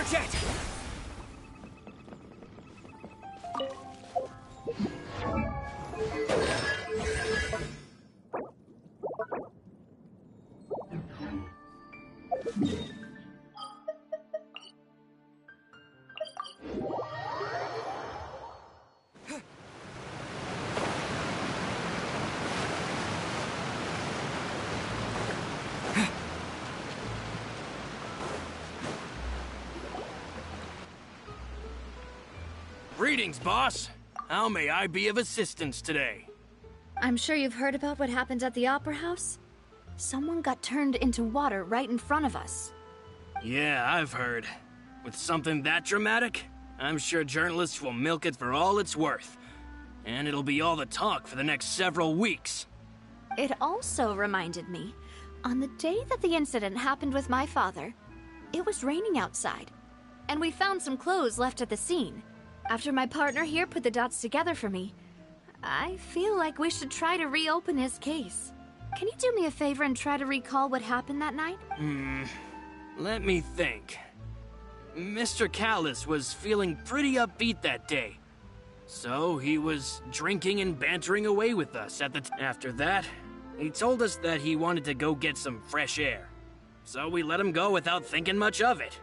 Search it! Greetings, boss. How may I be of assistance today? I'm sure you've heard about what happened at the Opera House. Someone got turned into water right in front of us. Yeah, I've heard. With something that dramatic, I'm sure journalists will milk it for all it's worth. And it'll be all the talk for the next several weeks. It also reminded me, on the day that the incident happened with my father, it was raining outside, and we found some clothes left at the scene. After my partner here put the dots together for me, I feel like we should try to reopen his case. Can you do me a favor and try to recall what happened that night? Let me think. Mr. Callis was feeling pretty upbeat that day. So he was drinking and bantering away with us After that, he told us that he wanted to go get some fresh air. So we let him go without thinking much of it.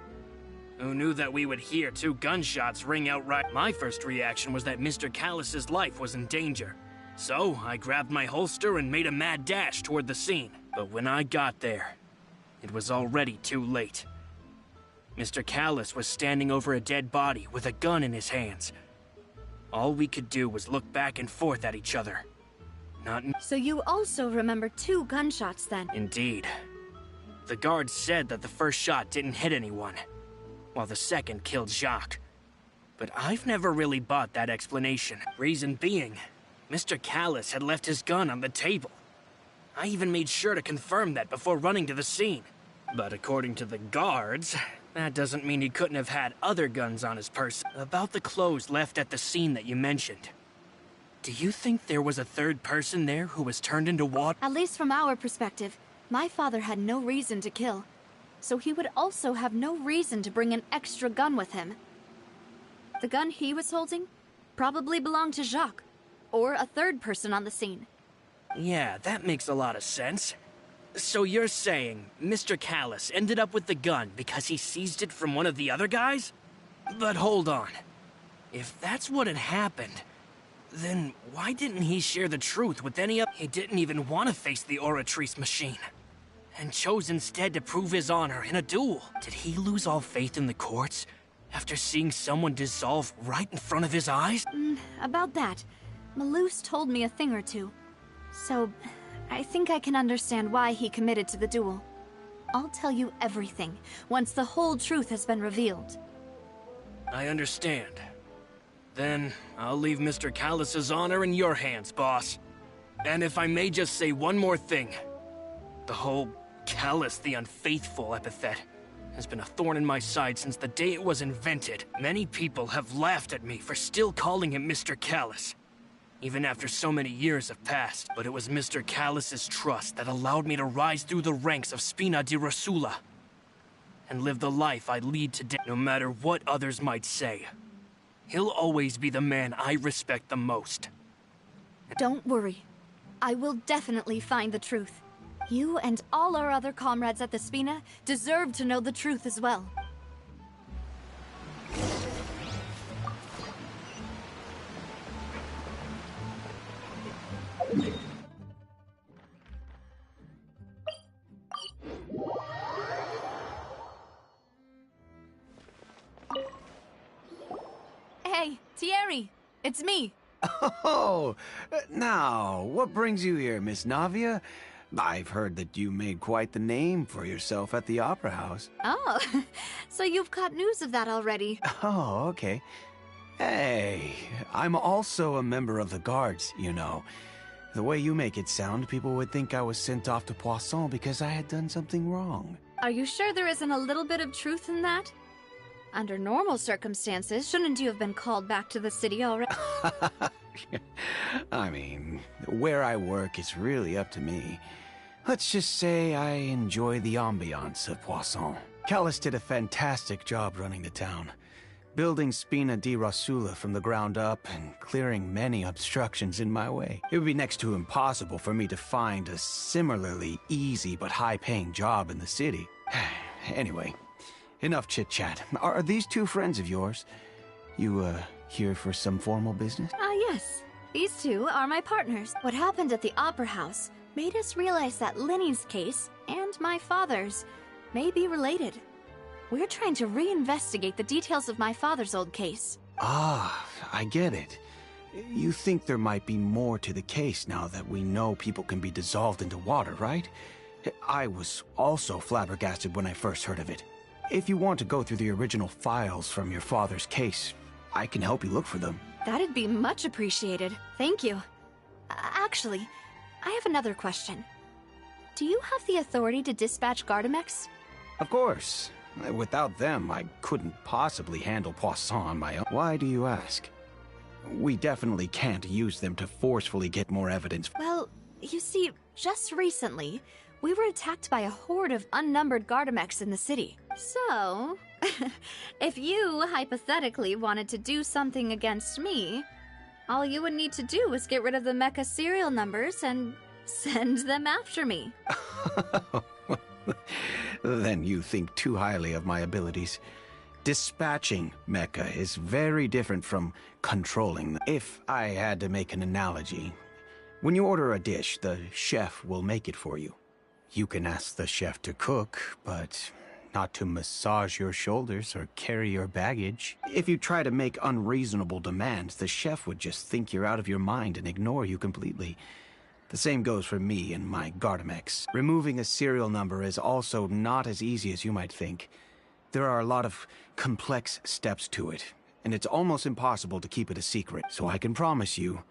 Who knew that we would hear 2 gunshots ring out right? My first reaction was that Mr. Callis's life was in danger. So I grabbed my holster and made a mad dash toward the scene. But when I got there, it was already too late. Mr. Callis was standing over a dead body with a gun in his hands. All we could do was look back and forth at each other. So you also remember 2 gunshots then? Indeed. The guard said that the first shot didn't hit anyone, while the second killed Jacques. But I've never really bought that explanation. Reason being, Mr. Callis had left his gun on the table. I even made sure to confirm that before running to the scene. But according to the guards, that doesn't mean he couldn't have had other guns on his person. About the clothes left at the scene that you mentioned, do you think there was a third person there who was turned into water? At least from our perspective, my father had no reason to kill. So he would also have no reason to bring an extra gun with him. The gun he was holding probably belonged to Jacques, or a third person on the scene. Yeah, that makes a lot of sense. So you're saying Mr. Callis ended up with the gun because he seized it from one of the other guys? But hold on. If that's what had happened, then why didn't he share the truth with any of... He didn't even want to face the Oratrice machine, and chose instead to prove his honor in a duel. Did he lose all faith in the courts after seeing someone dissolve right in front of his eyes? About that, Malouse told me a thing or two. So, I think I can understand why he committed to the duel. I'll tell you everything once the whole truth has been revealed. I understand. Then, I'll leave Mr. Callis's honor in your hands, boss. And if I may just say one more thing. The whole Callis the Unfaithful epithet has been a thorn in my side since the day it was invented. Many people have laughed at me for still calling him Mr. Callis, even after so many years have passed. But it was Mr. Callis's trust that allowed me to rise through the ranks of Spina di Rosula and live the life I lead today. No matter what others might say, he'll always be the man I respect the most. Don't worry. I will definitely find the truth. You and all our other comrades at the Spina deserve to know the truth as well. Hey, Thierry, it's me. Oh, now, what brings you here, Miss Navia? I've heard that you made quite the name for yourself at the Opera House. Oh, so you've got news of that already. Oh, okay. Hey, I'm also a member of the guards, you know. The way you make it sound, people would think I was sent off to Poisson because I had done something wrong. Are you sure there isn't a little bit of truth in that? Under normal circumstances, shouldn't you have been called back to the city already? I mean, where I work is really up to me. Let's just say I enjoy the ambiance of Poisson. Callus did a fantastic job running the town, building Spina di Rasula from the ground up and clearing many obstructions in my way. It would be next to impossible for me to find a similarly easy but high-paying job in the city. Anyway, enough chit-chat. Are these two friends of yours? You, here for some formal business? Yes. These two are my partners. What happened at the Opera House made us realize that Linny's case and my father's may be related. We're trying to reinvestigate the details of my father's old case. Ah, I get it. You think there might be more to the case now that we know people can be dissolved into water, right? I was also flabbergasted when I first heard of it. If you want to go through the original files from your father's case, I can help you look for them. That'd be much appreciated. Thank you. Actually, I have another question. Do you have the authority to dispatch Gardamex? Of course. Without them, I couldn't possibly handle Poisson on my own. Why do you ask? We definitely can't use them to forcefully get more evidence. Well, you see, just recently, we were attacked by a horde of unnumbered Gardamex in the city. So, if you hypothetically wanted to do something against me, all you would need to do is get rid of the mecha serial numbers and send them after me. Then you think too highly of my abilities. Dispatching mecha is very different from controlling them. If I had to make an analogy, when you order a dish, the chef will make it for you. You can ask the chef to cook, but not to massage your shoulders or carry your baggage. If you try to make unreasonable demands, the chef would just think you're out of your mind and ignore you completely. The same goes for me and my Gardamex. Removing a serial number is also not as easy as you might think. There are a lot of complex steps to it, and it's almost impossible to keep it a secret. So I can promise you,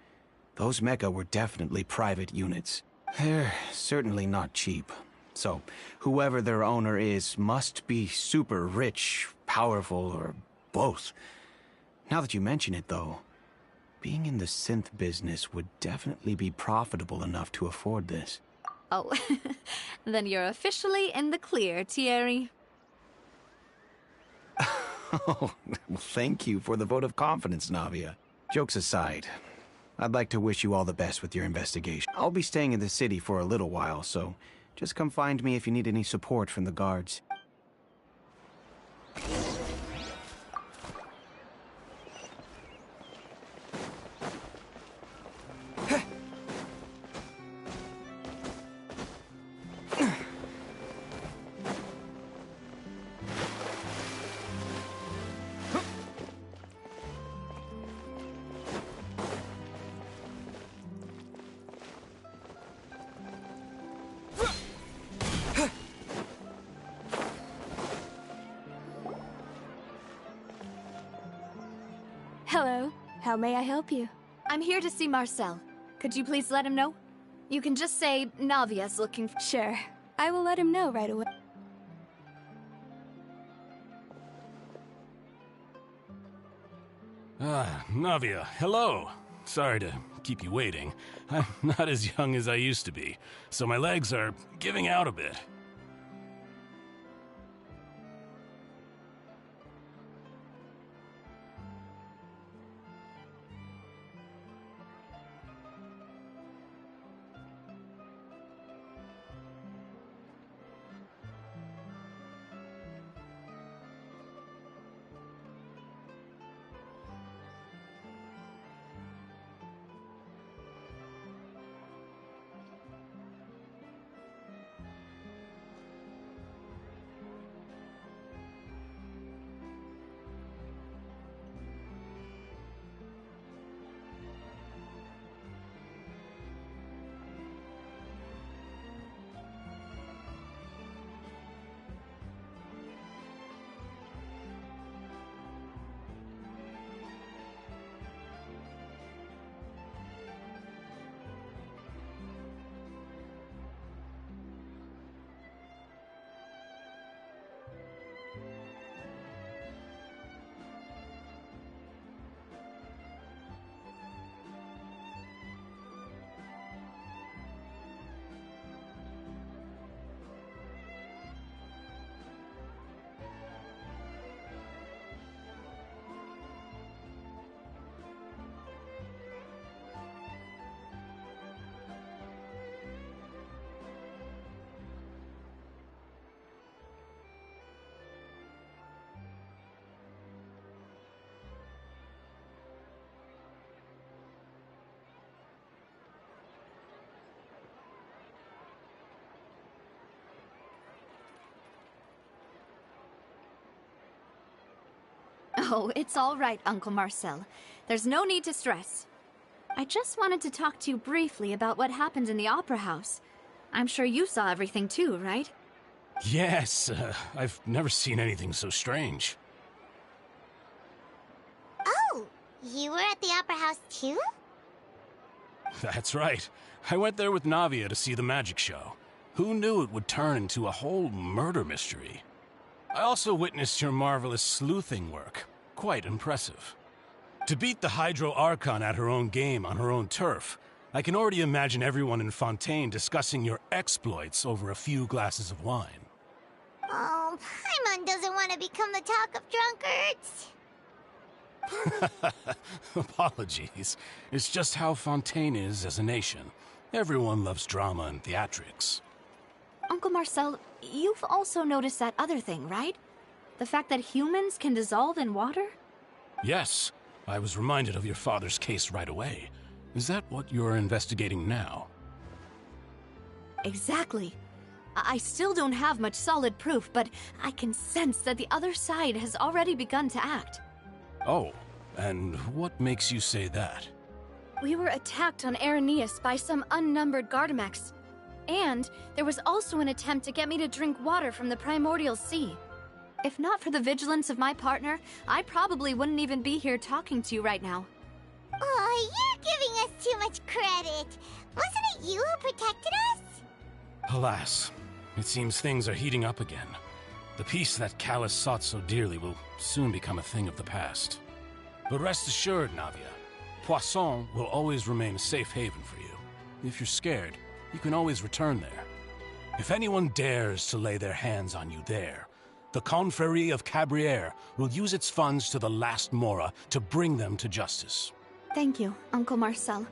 those mecha were definitely private units. They're certainly not cheap. So, whoever their owner is must be super rich, powerful, or both. Now that you mention it, though, being in the synth business would definitely be profitable enough to afford this. Oh, then you're officially in the clear, Thierry. Oh, well, thank you for the vote of confidence, Navia. Jokes aside, I'd like to wish you all the best with your investigation. I'll be staying in the city for a little while, so just come find me if you need any support from the guards. Hello. How may I help you? I'm here to see Marcel. Could you please let him know? You can just say Navia's looking for— Sure. I will let him know right away. Navia, hello. Sorry to keep you waiting. I'm not as young as I used to be, so my legs are giving out a bit. Oh, it's all right, Uncle Marcel. There's no need to stress. I just wanted to talk to you briefly about what happened in the Opera House. I'm sure you saw everything too, right? Yes, I've never seen anything so strange. Oh, you were at the Opera House too? That's right. I went there with Navia to see the magic show. Who knew it would turn into a whole murder mystery? I also witnessed your marvelous sleuthing work. Quite impressive. To beat the Hydro Archon at her own game on her own turf, I can already imagine everyone in Fontaine discussing your exploits over a few glasses of wine. Oh, Paimon doesn't want to become the talk of drunkards. Apologies. It's just how Fontaine is as a nation. Everyone loves drama and theatrics. Uncle Marcel, you've also noticed that other thing, right? The fact that humans can dissolve in water? Yes. I was reminded of your father's case right away. Is that what you're investigating now? Exactly. I still don't have much solid proof, but I can sense that the other side has already begun to act. Oh, and what makes you say that? We were attacked on Araneus by some unnumbered Gardamex. And there was also an attempt to get me to drink water from the primordial sea. If not for the vigilance of my partner, I probably wouldn't even be here talking to you right now. Oh, you're giving us too much credit. Wasn't it you who protected us? Alas, it seems things are heating up again. The peace that Callus sought so dearly will soon become a thing of the past. But rest assured, Navia, Poisson will always remain a safe haven for you. If you're scared, you can always return there. If anyone dares to lay their hands on you there, the Confrérie of Cabrières will use its funds to the last Mora to bring them to justice. Thank you, Uncle Marcel.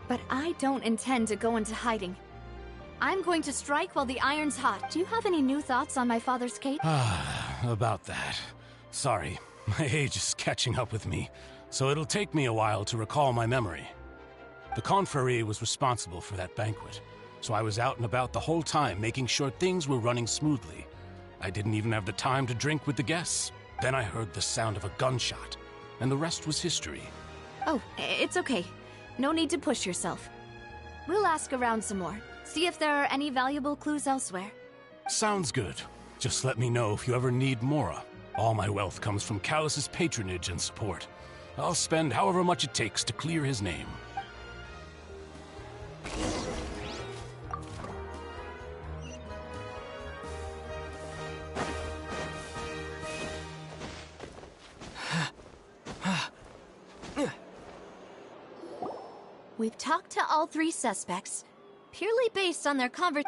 But I don't intend to go into hiding. I'm going to strike while the iron's hot. Do you have any new thoughts on my father's case? About that. Sorry, my age is catching up with me, so it'll take me a while to recall my memory. The Confrérie was responsible for that banquet, so I was out and about the whole time making sure things were running smoothly. I didn't even have the time to drink with the guests. Then I heard the sound of a gunshot, and the rest was history. Oh, it's okay. No need to push yourself. We'll ask around some more. See if there are any valuable clues elsewhere. Sounds good. Just let me know if you ever need Mora. All my wealth comes from Callus's patronage and support. I'll spend however much it takes to clear his name. We've talked to all three suspects, purely based on their None of them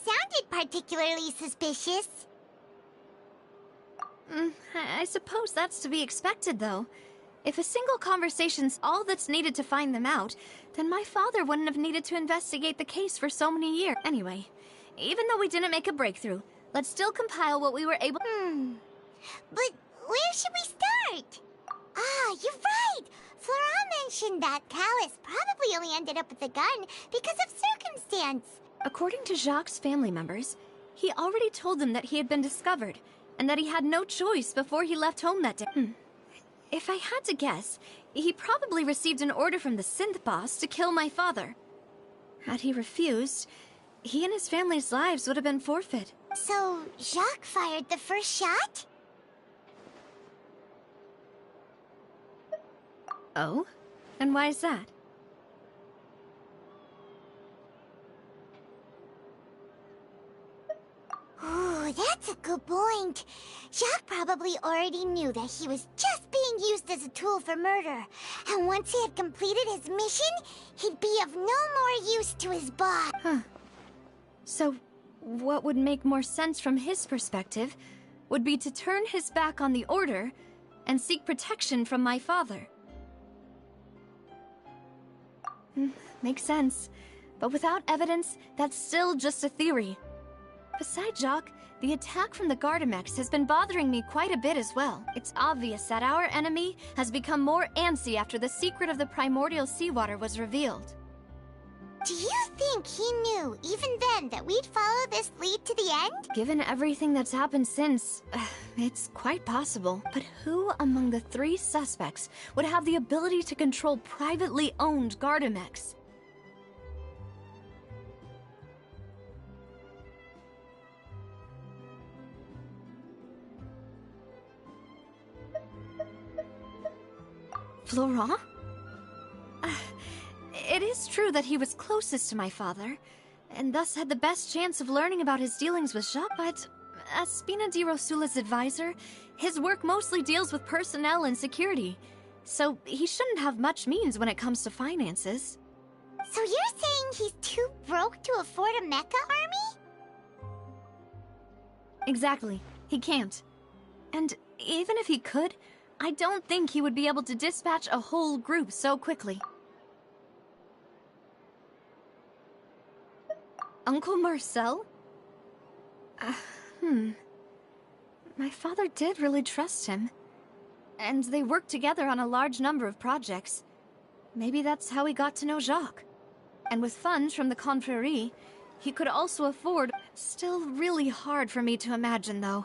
sounded particularly suspicious. I suppose that's to be expected, though. If a single conversation's all that's needed to find them out, then my father wouldn't have needed to investigate the case for so many years. Anyway, even though we didn't make a breakthrough, let's still compile what we were able— But where should we start? Ah, you're right! Flora mentioned that Callus probably only ended up with the gun because of circumstance. According to Jacques' family members, he already told them that he had been discovered, and that he had no choice before he left home that day. If I had to guess, he probably received an order from the synth boss to kill my father. Had he refused, he and his family's lives would have been forfeit. So, Jacques fired the first shot? Oh? And why is that? Ooh, that's a good point. Jacques probably already knew that he was just being used as a tool for murder. And once he had completed his mission, he'd be of no more use to his boss. So, what would make more sense from his perspective would be to turn his back on the Order and seek protection from my father. Makes sense. But without evidence, that's still just a theory. Besides Jacques, the attack from the Gardamex has been bothering me quite a bit as well. It's obvious that our enemy has become more antsy after the secret of the primordial seawater was revealed. Do you think he knew knew, even then, that we'd follow this lead to the end? Given everything that's happened since, it's quite possible. But who among the three suspects would have the ability to control privately owned Gardamex? Florent? It is true that he was closest to my father, and thus had the best chance of learning about his dealings with Jacques, but as Spina di Rosula's advisor, his work mostly deals with personnel and security, so he shouldn't have much means when it comes to finances. So you're saying he's too broke to afford a mecha army? Exactly. He can't. And even if he could, I don't think he would be able to dispatch a whole group so quickly. Uncle Marcel? My father did really trust him. And they worked together on a large number of projects. Maybe that's how he got to know Jacques. And with funds from the Confrérie, he could also afford... Still really hard for me to imagine, though.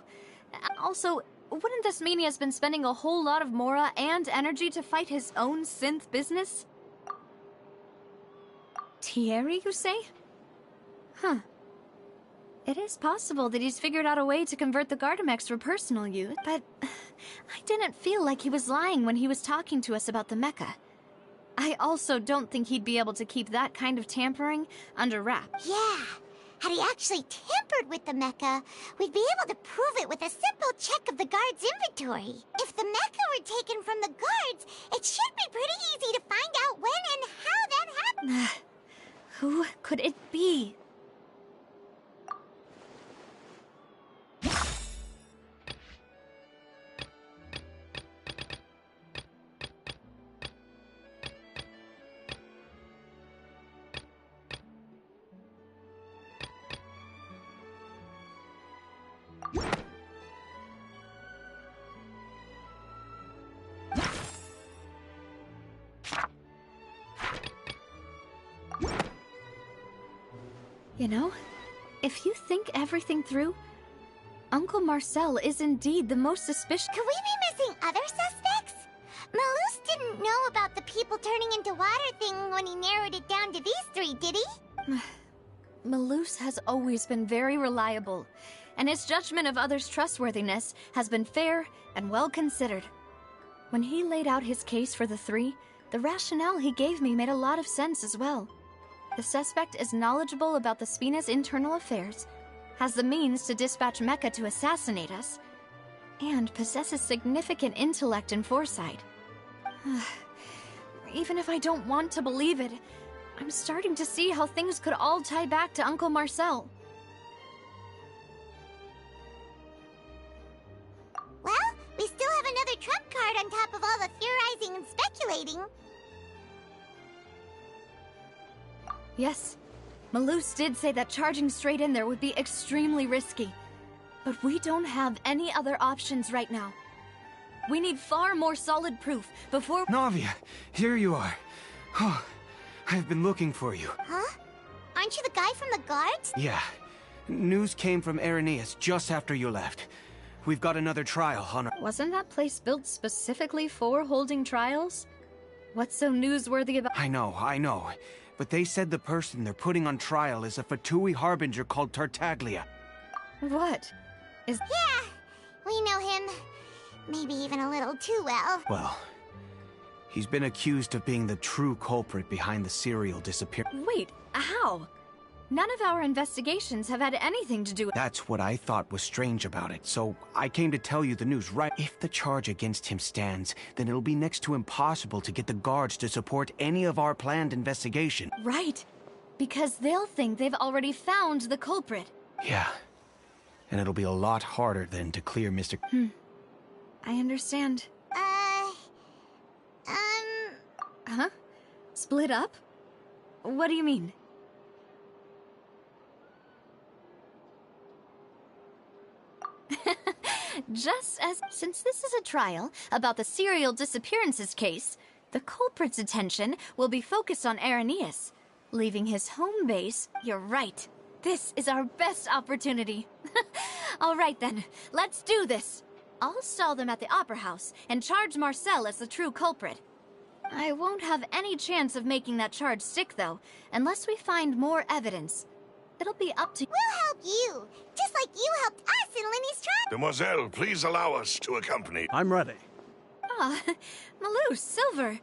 Also, wouldn't this mean he has been spending a whole lot of mora and energy to fight his own synth business? Thierry, you say? Huh. It is possible that he's figured out a way to convert the Gardamex for personal use, but I didn't feel like he was lying when he was talking to us about the mecha. I also don't think he'd be able to keep that kind of tampering under wraps. Yeah. Had he actually tampered with the mecha, we'd be able to prove it with a simple check of the guard's inventory. If the mecha were taken from the guards, it should be pretty easy to find out when and how that happened. Who could it be? You know, if you think everything through, Uncle Marcel is indeed the most suspicious. Could we be missing other suspects? Malus didn't know about the people turning into water thing when he narrowed it down to these three, did he? Malus has always been very reliable, and his judgment of others' trustworthiness has been fair and well considered. When he laid out his case for the three, the rationale he gave me made a lot of sense as well. The suspect is knowledgeable about the Spina's internal affairs, has the means to dispatch Mecha to assassinate us, and possesses significant intellect and foresight. Even if I don't want to believe it, I'm starting to see how things could all tie back to Uncle Marcel. Well, we still have another trump card on top of all the theorizing and speculating. Yes, Malus did say that charging straight in there would be extremely risky. But we don't have any other options right now. We need far more solid proof before— Navia, here you are. Oh, I've been looking for you. Huh? Aren't you the guy from the guards? Yeah. News came from Irenaeus just after you left. We've got another trial on our— Wasn't that place built specifically for holding trials? What's so newsworthy about— I know. But they said the person they're putting on trial is a Fatui harbinger called Tartaglia. What? Yeah, we know him. Maybe even a little too well. Well, he's been accused of being the true culprit behind the serial disappearance. Wait, how? None of our investigations have had anything to do with— That's what I thought was strange about it, so I came to tell you the news right. If the charge against him stands, then it'll be next to impossible to get the guards to support any of our planned investigation. Right, because they'll think they've already found the culprit. Yeah, and it'll be a lot harder then to clear Mr. I understand. Huh? Split up? What do you mean? Since this is a trial about the serial disappearances case, the culprit's attention will be focused on Irenaeus. Leaving his home base? You're right. This is our best opportunity. All right then, let's do this. I'll stall them at the Opera House and charge Marcel as the true culprit. I won't have any chance of making that charge stick, though, unless we find more evidence. It'll be up to— We'll help you, just like you helped us in Lenny's trial. Demoiselle, please allow us to accompany. I'm ready. Ah, Malou, Silver,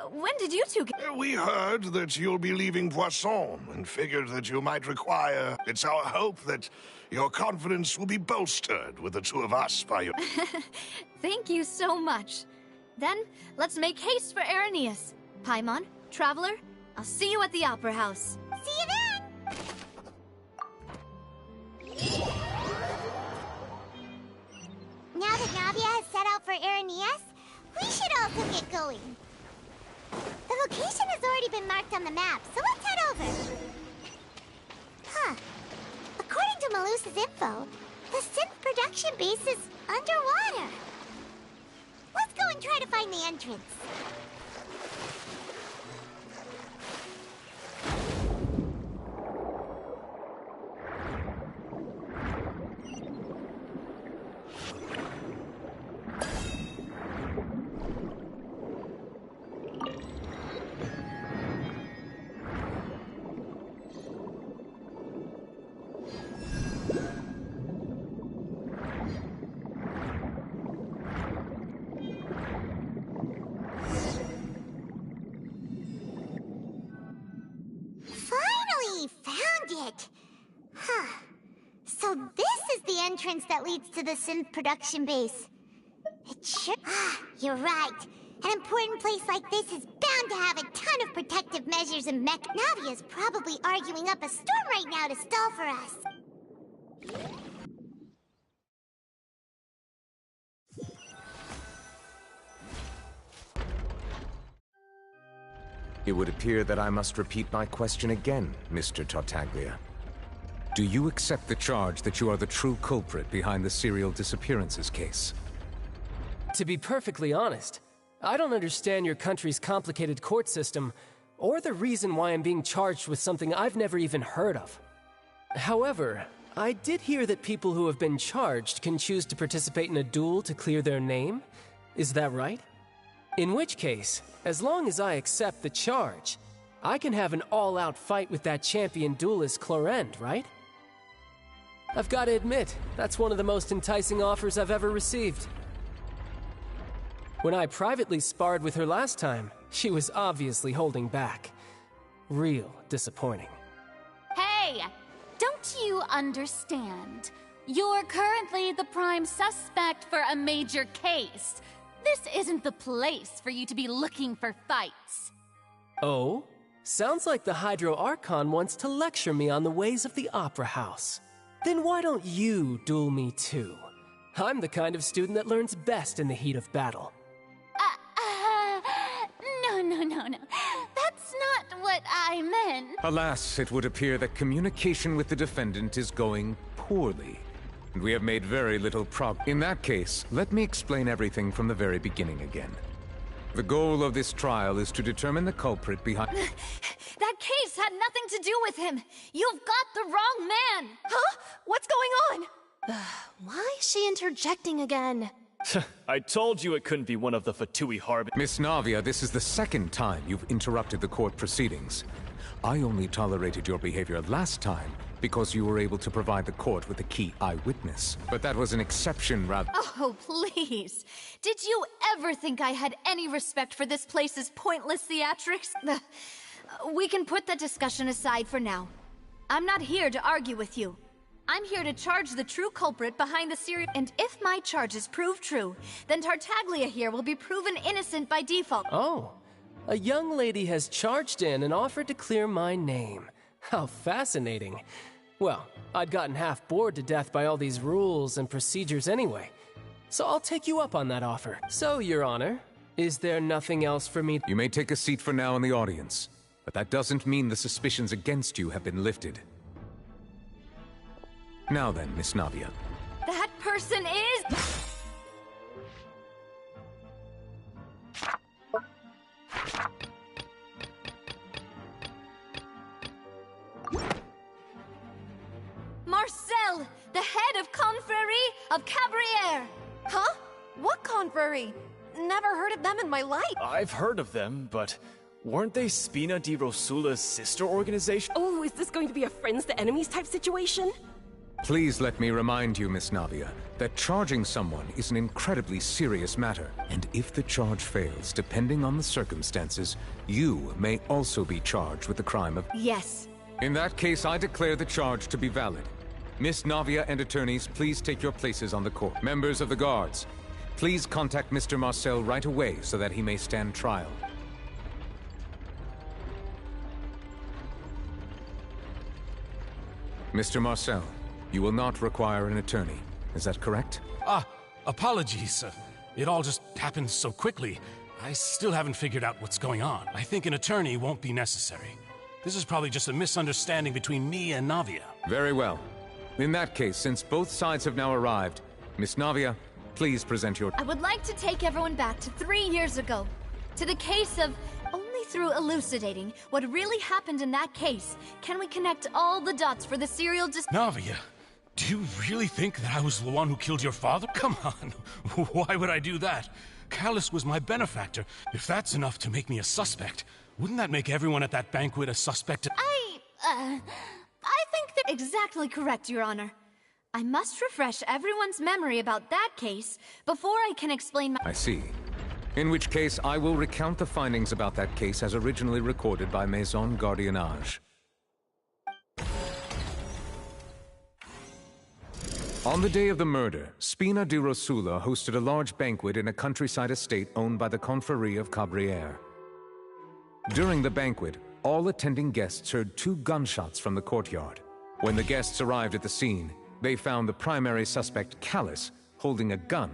when did you two get— We heard that you'll be leaving Poisson and figured that you might require. It's our hope that your confidence will be bolstered with the two of us by your. Thank you so much. Then, let's make haste for Irenaeus. Paimon, Traveler, I'll see you at the Opera House. See you then! Now that Navia has set out for Irenaeus, we should also get going. The location has already been marked on the map, so let's head over. Huh. According to Malus's info, the synth production base is underwater. Let's go and try to find the entrance. So this is the entrance that leads to the synth production base. It should— you're right. An important place like this is bound to have a ton of protective measures and mech— Navia's probably arguing up a storm right now to stall for us. It would appear that I must repeat my question again, Mr. Tartaglia. Do you accept the charge that you are the true culprit behind the serial disappearances case? To be perfectly honest, I don't understand your country's complicated court system, or the reason why I'm being charged with something I've never even heard of. However, I did hear that people who have been charged can choose to participate in a duel to clear their name. Is that right? In which case, as long as I accept the charge, I can have an all-out fight with that champion duelist Clorend, right? I've got to admit, that's one of the most enticing offers I've ever received. When I privately sparred with her last time, she was obviously holding back. Real disappointing. Hey! Don't you understand? You're currently the prime suspect for a major case. This isn't the place for you to be looking for fights. Oh? Sounds like the Hydro Archon wants to lecture me on the ways of the Opera House. Then why don't you duel me too? I'm the kind of student that learns best in the heat of battle. No. That's not what I meant. Alas, it would appear that communication with the defendant is going poorly, and we have made very little progress. In that case, let me explain everything from the very beginning again. The goal of this trial is to determine the culprit behind— That case had nothing to do with him! You've got the wrong man! Huh? What's going on? Why is she interjecting again? I told you it couldn't be one of the Fatui Harbin. Miss Navia, this is the second time you've interrupted the court proceedings. I only tolerated your behavior last time because you were able to provide the court with a key eyewitness. But that was an exception rather— Oh, please. Did you ever think I had any respect for this place's pointless theatrics? We can put that discussion aside for now. I'm not here to argue with you. I'm here to charge the true culprit behind the serial— And if my charges prove true, then Tartaglia here will be proven innocent by default. Oh, a young lady has charged in and offered to clear my name. How fascinating. Well, I'd gotten half bored to death by all these rules and procedures anyway, so I'll take you up on that offer. So, Your Honor, is there nothing else for me— You may take a seat for now in the audience, but that doesn't mean the suspicions against you have been lifted. Now then, Miss Navia. That person is— Marcel, the head of Confrérie of Cabrières! Huh? What confrérie? Never heard of them in my life. I've heard of them, but weren't they Spina di Rosula's sister organization? Oh, is this going to be a friends to enemies type situation? Please let me remind you, Miss Navia, that charging someone is an incredibly serious matter. And if the charge fails, depending on the circumstances, you may also be charged with the crime of... Yes. In that case, I declare the charge to be valid. Miss Navia and attorneys, please take your places on the court. Members of the guards, please contact Mr. Marcel right away so that he may stand trial. Mr. Marcel, you will not require an attorney. Is that correct? Apologies. It all just happened so quickly. I still haven't figured out what's going on. I think an attorney won't be necessary. This is probably just a misunderstanding between me and Navia. Very well. In that case, since both sides have now arrived, Miss Navia, please present your... I would like to take everyone back to 3 years ago, to the case of... Only through elucidating what really happened in that case can we connect all the dots for the serial Navia, do you really think that I was the one who killed your father? Come on, why would I do that? Callus was my benefactor. If that's enough to make me a suspect, wouldn't that make everyone at that banquet a suspect? I think they're exactly correct, Your Honor. I must refresh everyone's memory about that case before I can explain my... I see. In which case, I will recount the findings about that case as originally recorded by Maison Gardiennage. On the day of the murder, Spina di Rosula hosted a large banquet in a countryside estate owned by the Confrérie of Cabrières. During the banquet, all attending guests heard 2 gunshots from the courtyard. When the guests arrived at the scene, they found the primary suspect, Callus, holding a gun,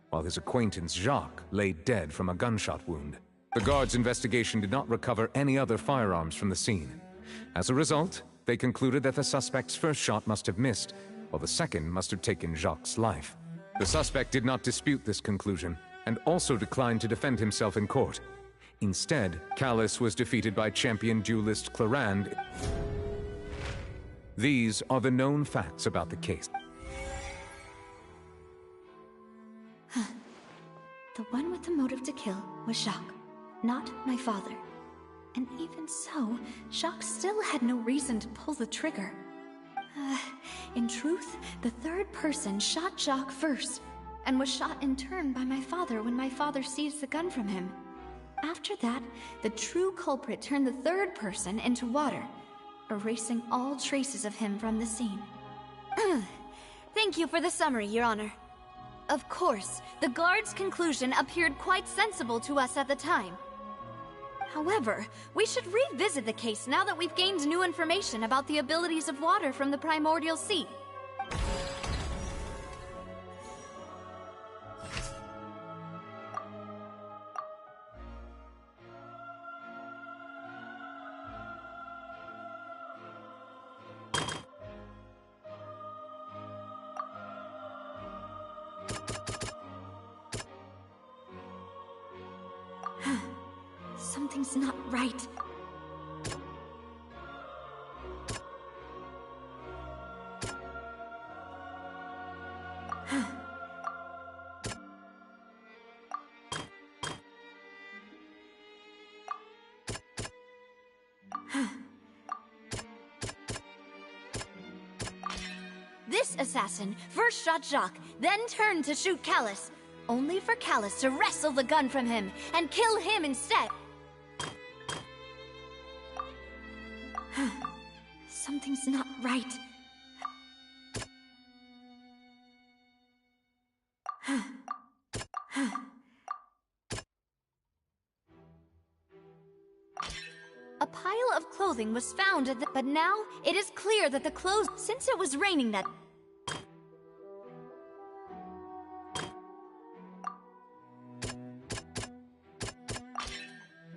while his acquaintance Jacques lay dead from a gunshot wound. The guards' investigation did not recover any other firearms from the scene. As a result, they concluded that the suspect's first shot must have missed, while the second must have taken Jacques' life. The suspect did not dispute this conclusion, and also declined to defend himself in court. Instead, Callus was defeated by champion duelist Clarand. These are the known facts about the case. The one with the motive to kill was Jacques, not my father. And even so, Jacques still had no reason to pull the trigger. In truth, the third person shot Jacques first, and was shot in turn by my father when my father seized the gun from him. After that, the true culprit turned the third person into water, erasing all traces of him from the scene. Thank you for the summary, Your Honor. Of course, the guard's conclusion appeared quite sensible to us at the time. However, we should revisit the case now that we've gained new information about the abilities of water from the primordial sea. Something's not right. This assassin first shot Jacques, then turned to shoot Callus, only for Callus to wrestle the gun from him and kill him instead. Something's not right. A pile of clothing was found at the... But now, it is clear that the clothes... Since it was raining that...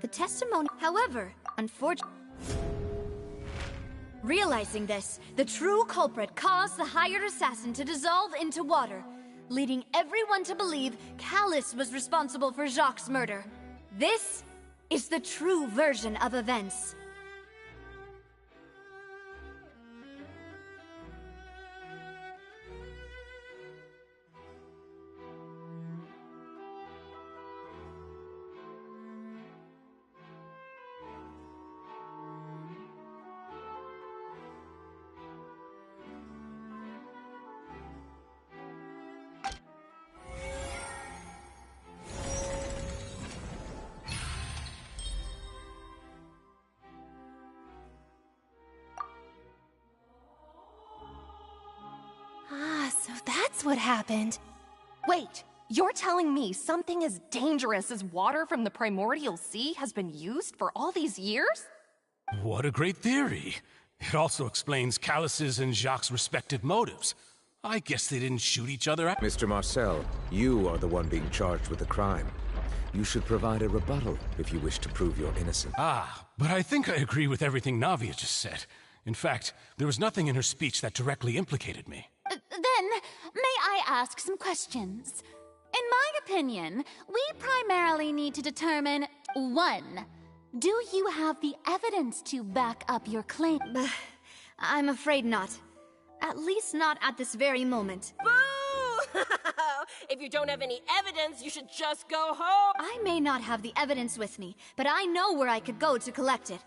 The testimony... However, unfortunately... Realizing this, the true culprit caused the hired assassin to dissolve into water, leading everyone to believe Callus was responsible for Jacques' murder. This is the true version of events. that's what happened. Wait, you're telling me something as dangerous as water from the primordial sea has been used for all these years? What a great theory. It also explains Callus's and Jacques' respective motives. I guess they didn't shoot each other at— Mr. Marcel, you are the one being charged with the crime. You should provide a rebuttal if you wish to prove your innocence. Ah, but I think I agree with everything Navia just said. In fact, there was nothing in her speech that directly implicated me. Then, may I ask some questions? In my opinion, we primarily need to determine, 1, do you have the evidence to back up your claim? I'm afraid not. At least not at this very moment. Boo! If you don't have any evidence, you should just go home. I may not have the evidence with me, but I know where I could go to collect it.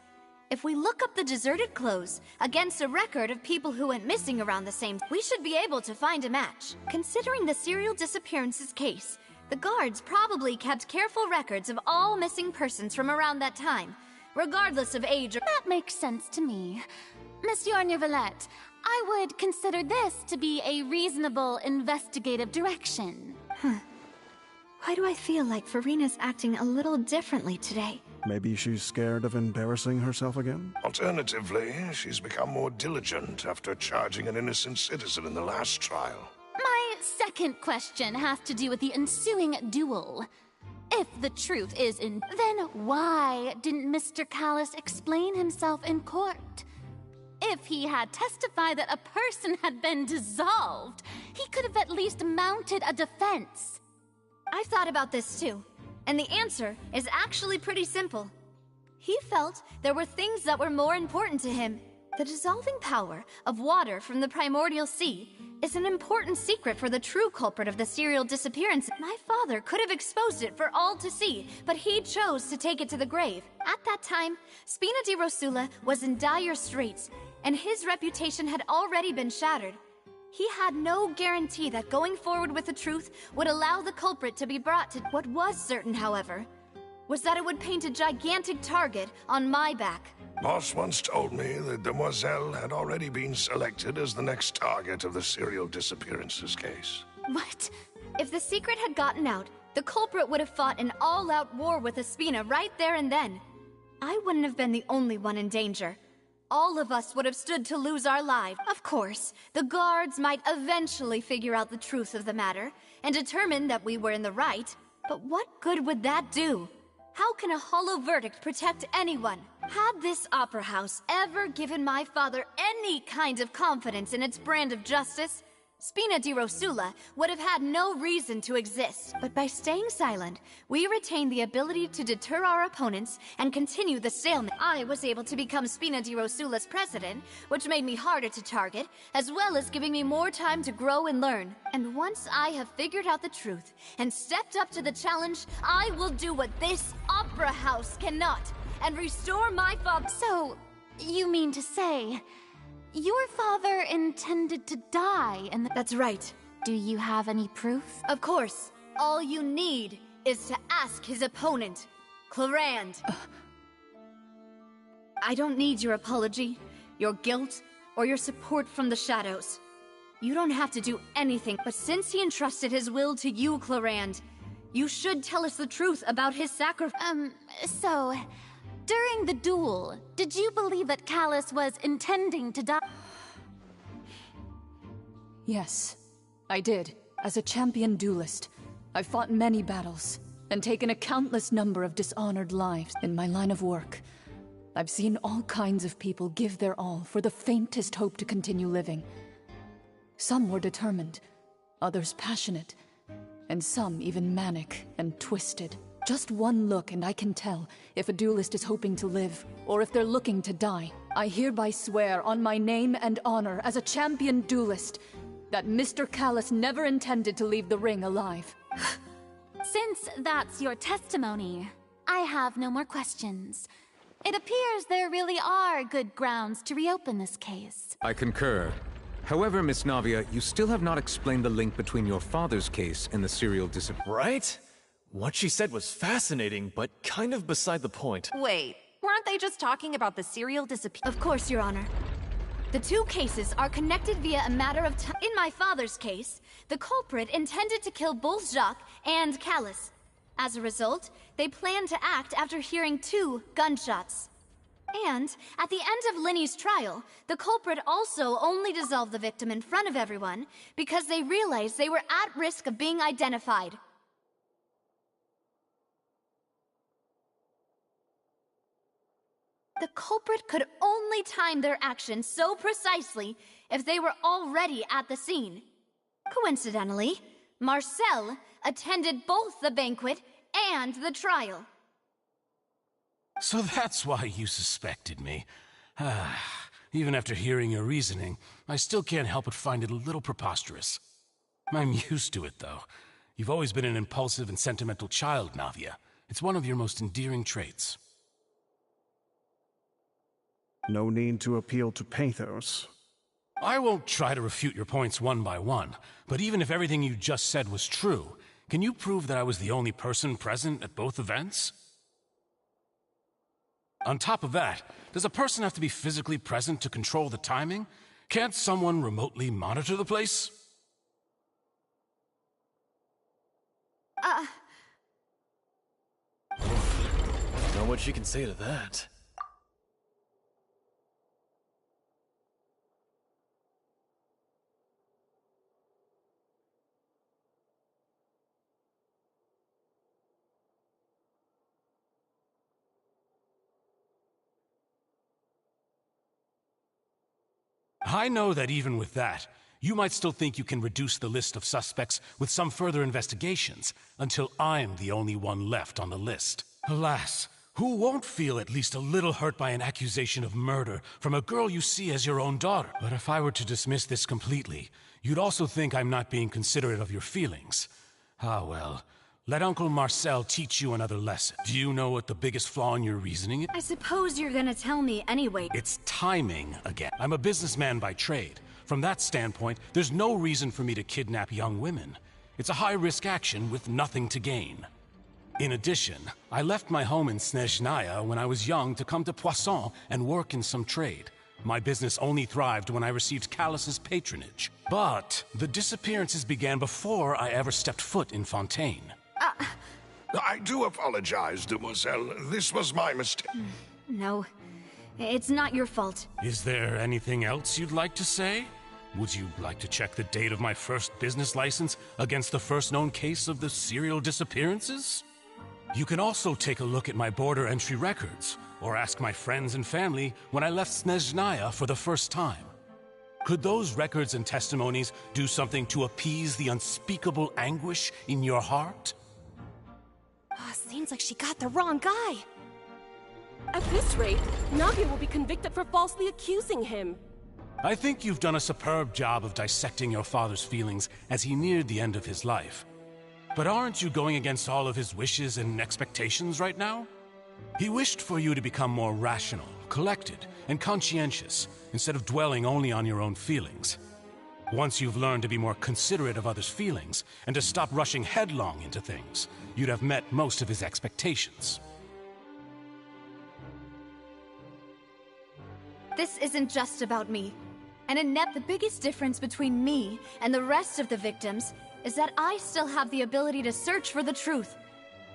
If we look up the deserted clothes against a record of people who went missing around the same, we should be able to find a match. Considering the serial disappearances case, the guards probably kept careful records of all missing persons from around that time, regardless of age or— That makes sense to me. Monsieur Neuvillette, I would consider this to be a reasonable investigative direction. Why do I feel like Farina's acting a little differently today? Maybe she's scared of embarrassing herself again? Alternatively, she's become more diligent after charging an innocent citizen in the last trial. My second question has to do with the ensuing duel. If the truth is in, then why didn't Mr. Callus explain himself in court? If he had testified that a person had been dissolved, he could have at least mounted a defense. I've thought about this too, and the answer is actually pretty simple. He felt there were things that were more important to him. The dissolving power of water from the primordial sea is an important secret for the true culprit of the serial disappearance. My father could have exposed it for all to see, but he chose to take it to the grave. At that time, Spina di Rosula was in dire straits, and his reputation had already been shattered. He had no guarantee that going forward with the truth would allow the culprit to be brought to— What was certain, however, was that it would paint a gigantic target on my back. Boss once told me that Demoiselle had already been selected as the next target of the serial disappearances case. What? If the secret had gotten out, the culprit would have fought an all-out war with Espina right there and then. I wouldn't have been the only one in danger. All of us would have stood to lose our lives. Of course, the guards might eventually figure out the truth of the matter and determine that we were in the right, but what good would that do? How can a hollow verdict protect anyone? Had this opera house ever given my father any kind of confidence in its brand of justice, Spina di Rosula would have had no reason to exist. But by staying silent, we retained the ability to deter our opponents and continue the stalemate. I was able to become Spina di Rosula's president, which made me harder to target, as well as giving me more time to grow and learn. And once I have figured out the truth and stepped up to the challenge, I will do what this opera house cannot, and restore my father. So, you mean to say, your father intended to die and— That's right. Do you have any proof? Of course. All you need is to ask his opponent, Clarand. I don't need your apology, your guilt, or your support from the shadows. You don't have to do anything, but since he entrusted his will to you, Clarand, you should tell us the truth about his sacrifice. So, during the duel, did you believe that Callus was intending to die? Yes, I did. As a champion duelist, I've fought many battles and taken a countless number of dishonored lives in my line of work. I've seen all kinds of people give their all for the faintest hope to continue living. Some were determined, others passionate, and some even manic and twisted. Just one look and I can tell if a duelist is hoping to live, or if they're looking to die. I hereby swear on my name and honor as a champion duelist that Mr. Callus never intended to leave the ring alive. Since that's your testimony, I have no more questions. It appears there really are good grounds to reopen this case. I concur. However, Miss Navia, you still have not explained the link between your father's case and the serial disappearance. Right? What she said was fascinating, but kind of beside the point. Wait, weren't they just talking about the serial disappearance? Of course, Your Honor. The two cases are connected via a matter of time. In my father's case, the culprit intended to kill both Jacques and Callus. As a result, they planned to act after hearing 2 gunshots. And, at the end of Linny's trial, the culprit also only dissolved the victim in front of everyone because they realized they were at risk of being identified. The culprit could only time their actions so precisely if they were already at the scene. Coincidentally, Marcel attended both the banquet and the trial. So that's why you suspected me. Even after hearing your reasoning, I still can't help but find it a little preposterous. I'm used to it, though. You've always been an impulsive and sentimental child, Navia. It's one of your most endearing traits. No need to appeal to pathos. I won't try to refute your points one by one, but even if everything you just said was true, can you prove that I was the only person present at both events? On top of that, does a person have to be physically present to control the timing? Can't someone remotely monitor the place? Don't know what she can say to that. I know that even with that, you might still think you can reduce the list of suspects with some further investigations, until I'm the only one left on the list. Alas, who won't feel at least a little hurt by an accusation of murder from a girl you see as your own daughter? But if I were to dismiss this completely, you'd also think I'm not being considerate of your feelings. Ah well, let Uncle Marcel teach you another lesson. Do you know what the biggest flaw in your reasoning is? I suppose you're gonna tell me anyway. It's timing again. I'm a businessman by trade. From that standpoint, there's no reason for me to kidnap young women. It's a high-risk action with nothing to gain. In addition, I left my home in Snezhnaya when I was young to come to Poisson and work in some trade. My business only thrived when I received Callus's patronage. But the disappearances began before I ever stepped foot in Fontaine. I do apologize, demoiselle. This was my mistake. No, it's not your fault. Is there anything else you'd like to say? Would you like to check the date of my first business license against the first known case of the serial disappearances? You can also take a look at my border entry records, or ask my friends and family when I left Snezhnaya for the first time. Could those records and testimonies do something to appease the unspeakable anguish in your heart? Seems like she got the wrong guy. At this rate, Navia will be convicted for falsely accusing him. I think you've done a superb job of dissecting your father's feelings as he neared the end of his life. But aren't you going against all of his wishes and expectations right now? He wished for you to become more rational, collected, and conscientious, instead of dwelling only on your own feelings. Once you've learned to be more considerate of others' feelings, and to stop rushing headlong into things, you'd have met most of his expectations. This isn't just about me. And in net, the biggest difference between me and the rest of the victims is that I still have the ability to search for the truth.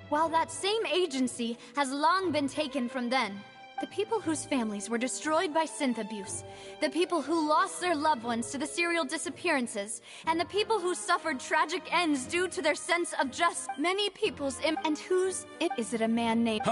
While that same agency has long been taken from them. The people whose families were destroyed by synth abuse, the people who lost their loved ones to the serial disappearances, and the people who suffered tragic ends due to their sense of justice. Many people's and whose is it a man named...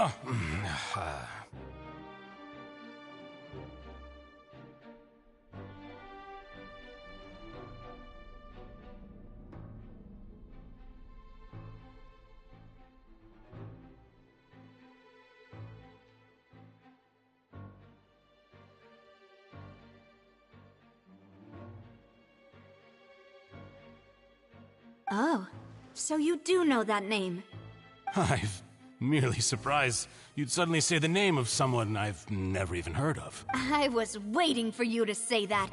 Oh, so you do know that name. I'm merely surprised you'd suddenly say the name of someone I've never even heard of. I was waiting for you to say that.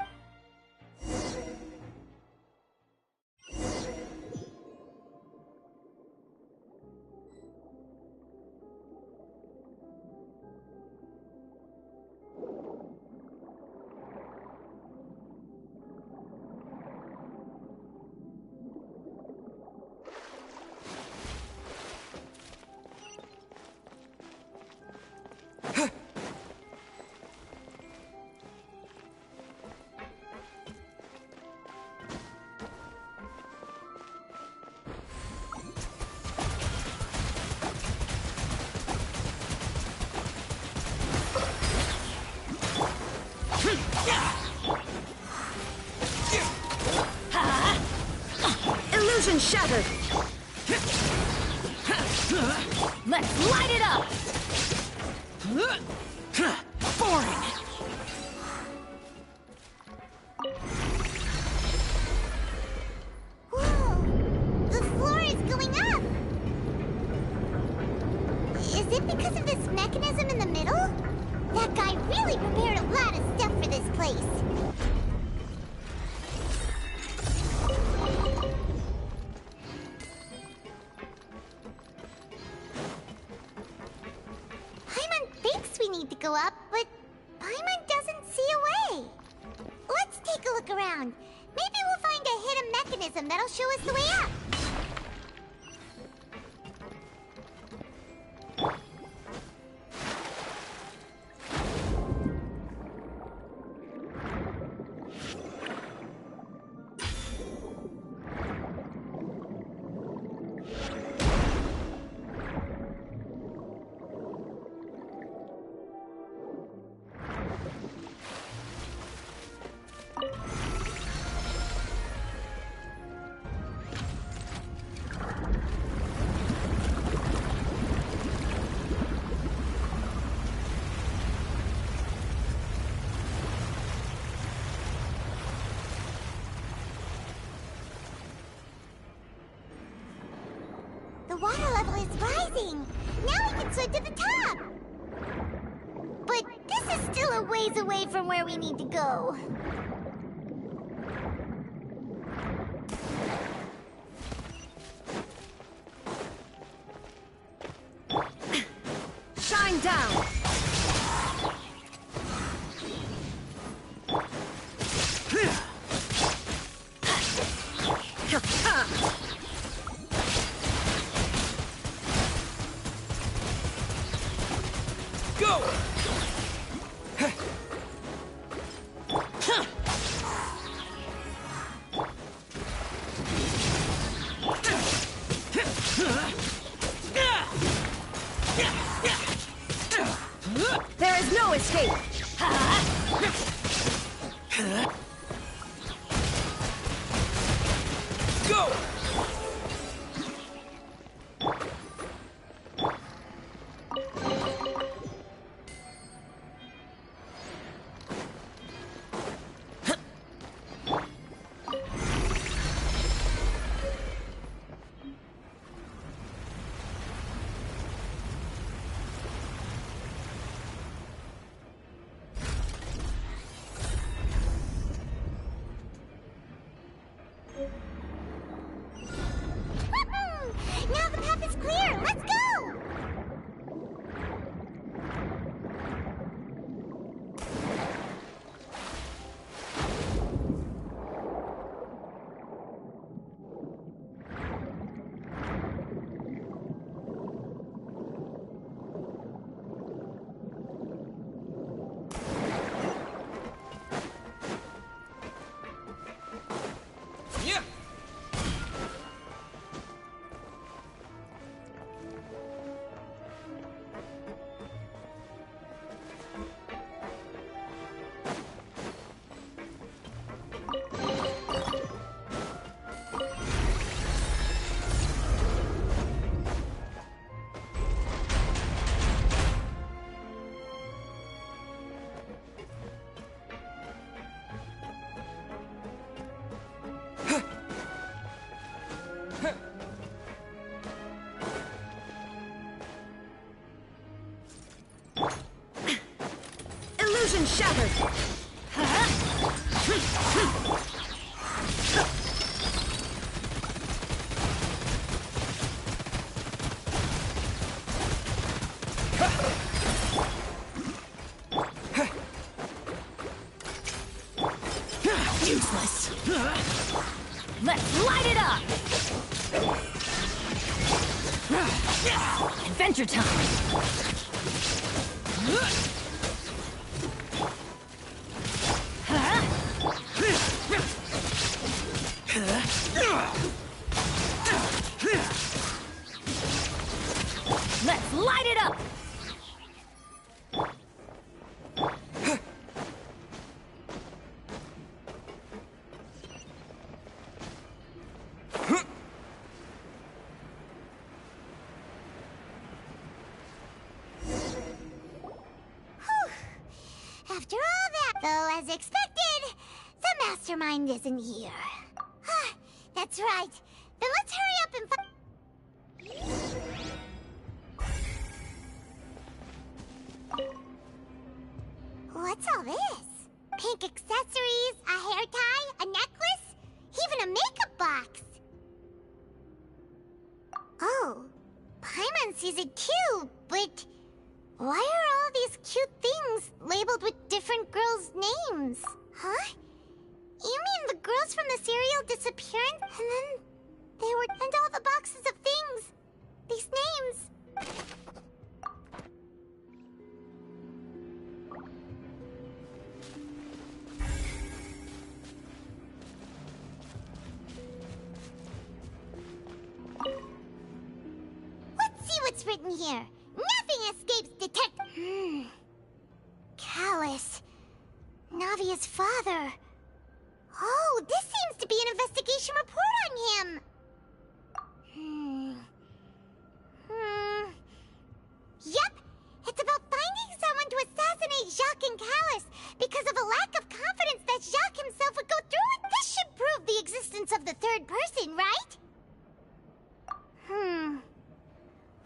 Illusion shattered! Let's light it up! Boring! Whoa! The floor is going up! Is it because of this mechanism in the middle? That guy really prepared a lot of stuff for this place. Paimon thinks we need to go up, but Paimon doesn't see a way. Let's take a look around. Maybe we'll find a hidden mechanism that'll show us the way up. The water level is rising. Now we can swim to the top. But this is still a ways away from where we need to go. Shine down! Go! There is no escape! Go! Now the path is clear. Let's go! Yeah! Illusion shattered! Useless. Let's light it up! Adventure time! Let's light it up! As expected, the mastermind isn't here. That's right. Then let's hurry up and What's all this? Pink accessories, a hair tie, a necklace, even a makeup box. Oh, Paimon sees it too, but why are all these cute things labeled with different girls' names? Huh? You mean the girls from the serial disappearance? And then they were... and all the boxes of things. These names. Let's see what's written here. Nothing escapes Callus. Navia's father. Oh, this seems to be an investigation report on him. Yep, it's about finding someone to assassinate Jacques and Callus because of a lack of confidence that Jacques himself would go through it. This should prove the existence of the third person, right?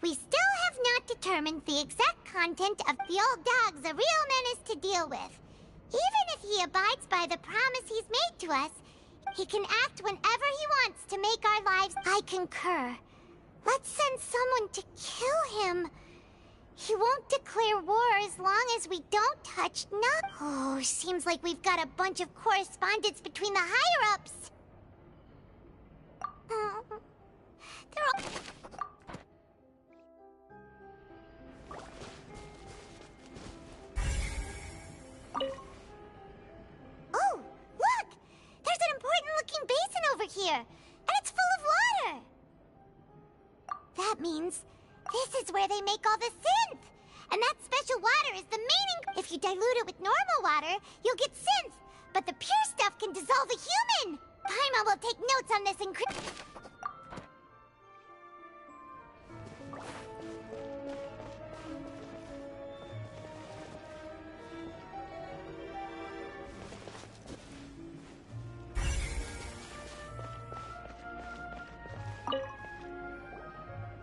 We still have not determined the exact content of the old dog's a real menace to deal with. Even if he abides by the promise he's made to us, he can act whenever he wants to make our lives... I concur. Let's send someone to kill him. He won't declare war as long as we don't touch Oh, seems like we've got a bunch of correspondence between the higher-ups. They're all... Oh, look! There's an important-looking basin over here, and it's full of water! That means this is where they make all the synth! And that special water is the main If you dilute it with normal water, you'll get synth, but the pure stuff can dissolve a human! Paimon will take notes on this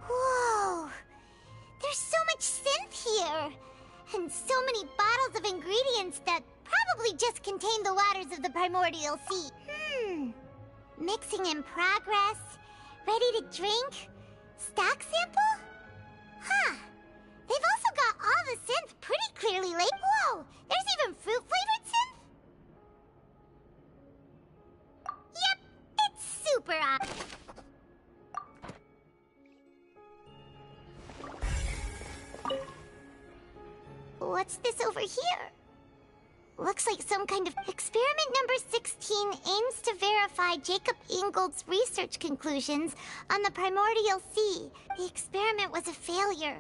Whoa! There's so much synth here! And so many bottles of ingredients that probably just contain the waters of the primordial sea. Mixing in progress. Ready to drink? Stock sample? Huh. They've also got all the synth pretty clearly labeled. Whoa! There's even fruit-flavored synth? Yep, it's super What's this over here? Looks like some kind of... Experiment number 16 aims to verify Jacob Ingold's research conclusions on the primordial sea. The experiment was a failure.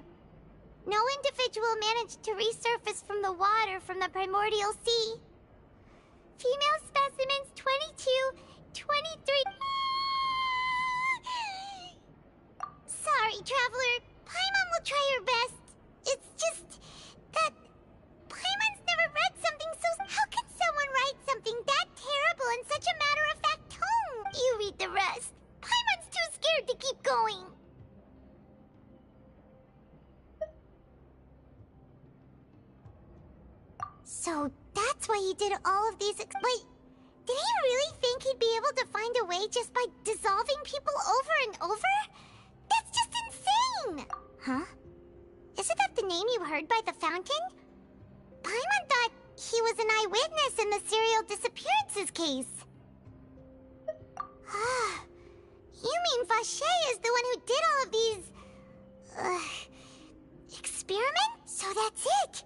No individual managed to resurface from the water from the primordial sea. Female specimens 22, 23... Sorry, Traveler. Paimon will try her best. It's just that Paimon's never read something so... How can someone write something that terrible in such a matter-of-fact tone? You read the rest. Paimon's too scared to keep going. So that's why he did all of these... Wait, did he really think he'd be able to find a way just by dissolving people over and over? That's just insane! Huh? Isn't that the name you heard by the fountain? Paimon thought he was an eyewitness in the serial disappearances case. You mean Vacher is the one who did all of these... experiments? So that's it!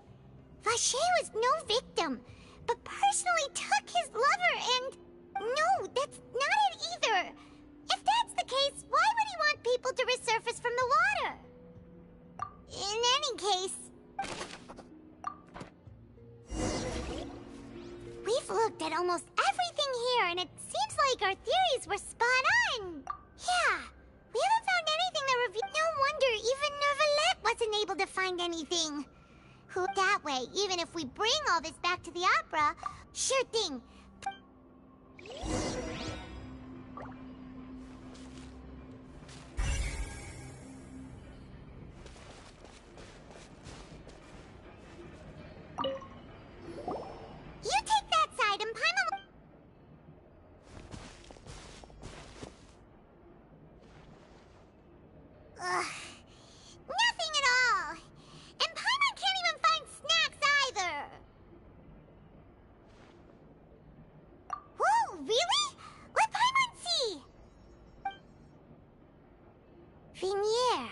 Vacher was no victim, but personally took his lover and... No, that's not it either! If that's the case, why would he want people to resurface from the water? In any case... We've looked at almost everything here, and it seems like our theories were spot on! Yeah, we haven't found anything that reveals... No wonder even Neuvillette wasn't able to find anything! That way, even if we bring all this back to the opera, Sure thing. You take that side and Paimon... Ugh. Nothing at all. And Paimon can't even find snacks either. Whoa, really? Let Paimon see. Vinier.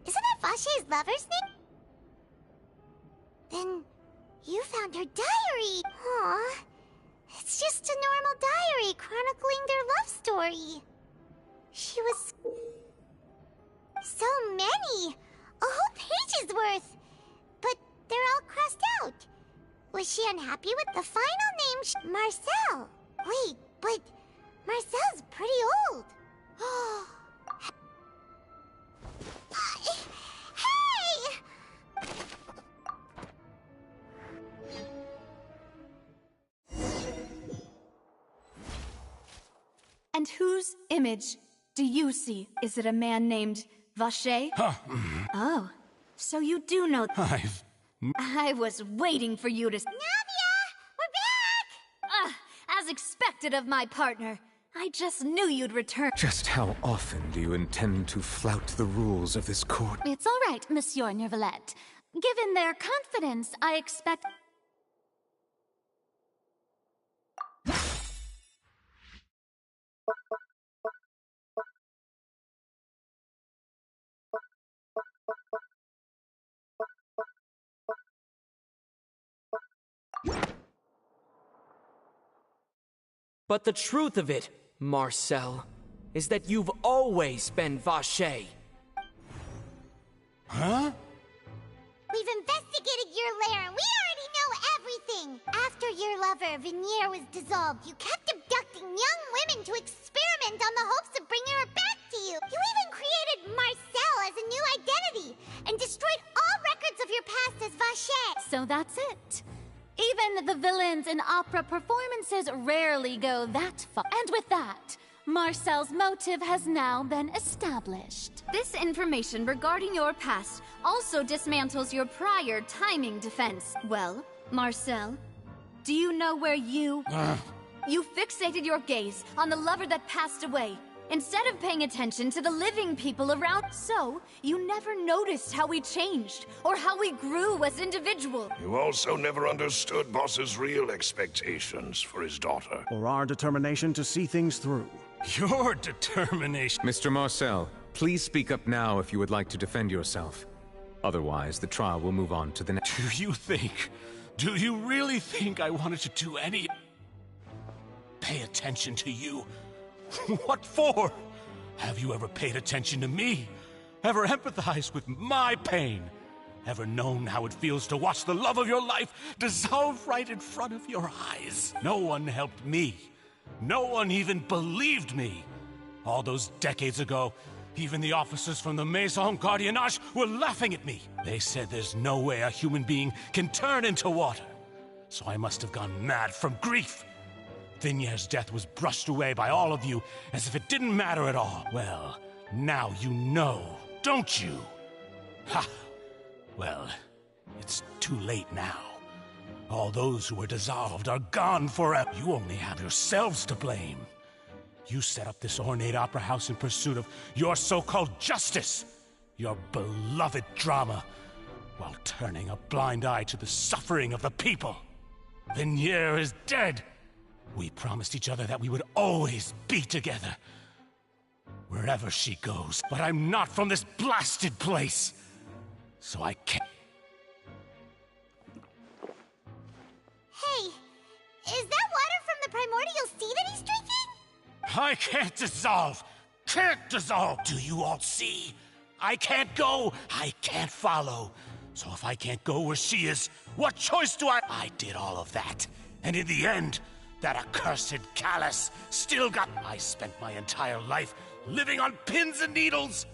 Isn't that Vache's lover's name? Then you found her diary. Aw. It's just a normal diary chronicling their love story. She was... so many! A whole page's worth! But they're all crossed out. Was she unhappy with the final name? Marcel. Wait, but Marcel's pretty old. Hey! And whose image do you see? Is it a man named Vache? Oh, so you do know... I was waiting for you to... Navia! We're back! As expected of my partner. I just knew you'd return. Just how often do you intend to flout the rules of this court? It's all right, Monsieur Neuvillette. Given their confidence, I expect... But the truth of it, Marcel, is that you've always been Vache. Huh? We've investigated your lair and we already know everything! After your lover, Vinier, was dissolved, you kept abducting young women to experiment on the hopes of bringing her back to you! You even created Marcel as a new identity and destroyed all records of your past as Vache! So that's it. Even the villains in opera performances rarely go that far. And with that, Marcel's motive has now been established. This information regarding your past also dismantles your prior timing defense. Well, Marcel, do you know where you... You fixated your gaze on the lover that passed away, instead of paying attention to the living people around. So, you never noticed how we changed, or how we grew as individuals. You also never understood Boss's real expectations for his daughter. Or our determination to see things through. Your determination. Mr. Marcel, please speak up now if you would like to defend yourself. Otherwise, the trial will move on to the next... Do you really think I wanted to do any... Pay attention to you? What for? Have you ever paid attention to me? Ever empathized with my pain? Ever known how it feels to watch the love of your life dissolve right in front of your eyes? No one helped me. No one even believed me. All those decades ago, even the officers from the Maison Gardiennage were laughing at me. They said there's no way a human being can turn into water. So I must have gone mad from grief. Vinier's death was brushed away by all of you as if it didn't matter at all. Well, now you know, don't you? Ha! Well, it's too late now. All those who were dissolved are gone forever. You only have yourselves to blame. You set up this ornate opera house in pursuit of your so-called justice, your beloved drama, while turning a blind eye to the suffering of the people. Vinier is dead. We promised each other that we would always be together, wherever she goes. But I'm not from this blasted place, so I can't... Hey, is that water from the primordial sea that he's drinking? I can't dissolve! Can't dissolve! Do you all see? I can't go, I can't follow. So if I can't go where she is, what choice do I... I did all of that, and in the end... that accursed Callus still got... I spent my entire life living on pins and needles,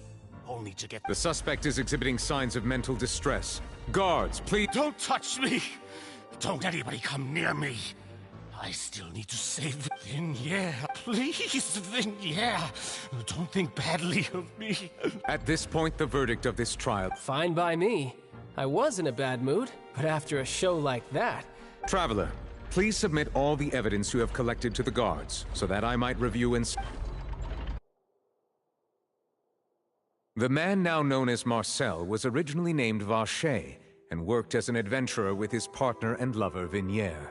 only to get... The suspect is exhibiting signs of mental distress. Guards, please... Don't touch me! Don't anybody come near me! I still need to save Vignere. Please, Vignere. Don't think badly of me. At this point, the verdict of this trial... Fine by me. I was in a bad mood, but after a show like that... Traveler, please submit all the evidence you have collected to the guards, so that I might review and... The man now known as Marcel was originally named Vacher, and worked as an adventurer with his partner and lover, Vignere.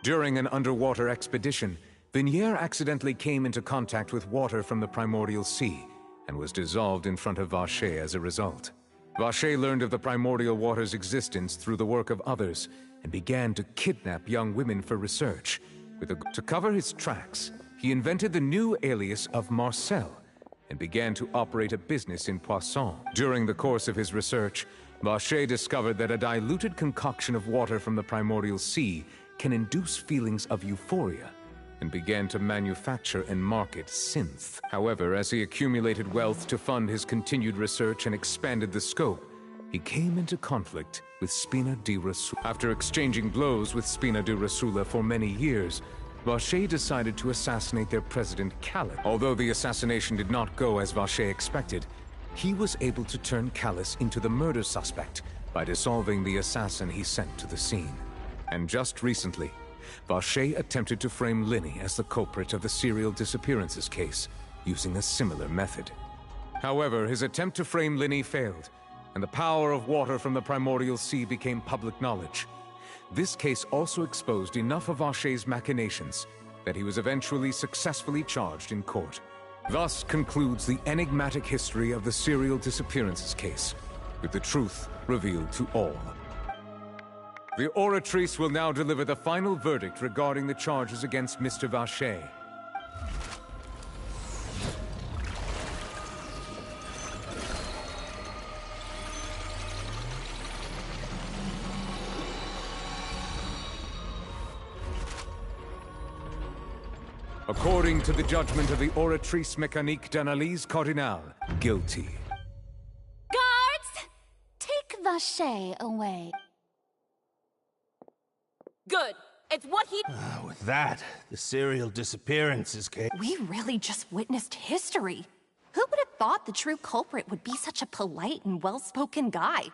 During an underwater expedition, Vignere accidentally came into contact with water from the primordial sea, and was dissolved in front of Vacher as a result. Vacher learned of the primordial water's existence through the work of others, and began to kidnap young women for research. To cover his tracks, he invented the new alias of Marcel, and began to operate a business in Poisson. During the course of his research, Vacher discovered that a diluted concoction of water from the primordial sea can induce feelings of euphoria, and began to manufacture and market synth. However, as he accumulated wealth to fund his continued research and expanded the scope, he came into conflict with Spina di Rosula. After exchanging blows with Spina di Rosula for many years, Vacher decided to assassinate their president, Callis. Although the assassination did not go as Vacher expected, he was able to turn Callis into the murder suspect by dissolving the assassin he sent to the scene. And just recently, Vacher attempted to frame Linny as the culprit of the serial disappearances case, using a similar method. However, his attempt to frame Linny failed, and the power of water from the primordial sea became public knowledge. This case also exposed enough of Vacher's machinations that he was eventually successfully charged in court. Thus concludes the enigmatic history of the serial disappearances case, with the truth revealed to all. The Oratrice will now deliver the final verdict regarding the charges against Mr. Vacher. According to the judgment of the Oratrice Mécanique d'Analyse Cardinal, guilty. Guards! Take Vacher away. Good. It's what he... With that, the serial disappearances case... We really just witnessed history. Who would have thought the true culprit would be such a polite and well-spoken guy?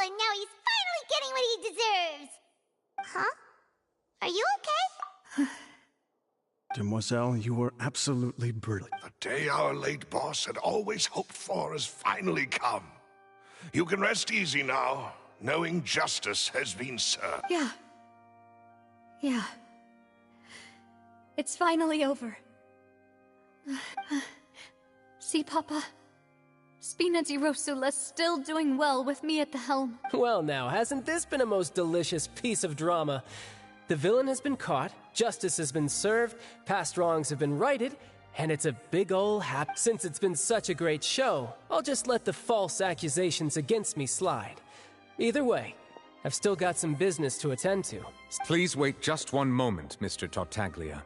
and now he's finally getting what he deserves. Huh? Are you okay? Demoiselle, you were absolutely brilliant. The day our late boss had always hoped for has finally come. You can rest easy now, knowing justice has been served. Yeah. It's finally over. See, Papa? Spina di Rosula's still doing well with me at the helm. Well now, hasn't this been a most delicious piece of drama? The villain has been caught, justice has been served, past wrongs have been righted, and it's a big ol' Since it's been such a great show, I'll just let the false accusations against me slide. Either way, I've still got some business to attend to. Please wait just one moment, Mr. Tartaglia.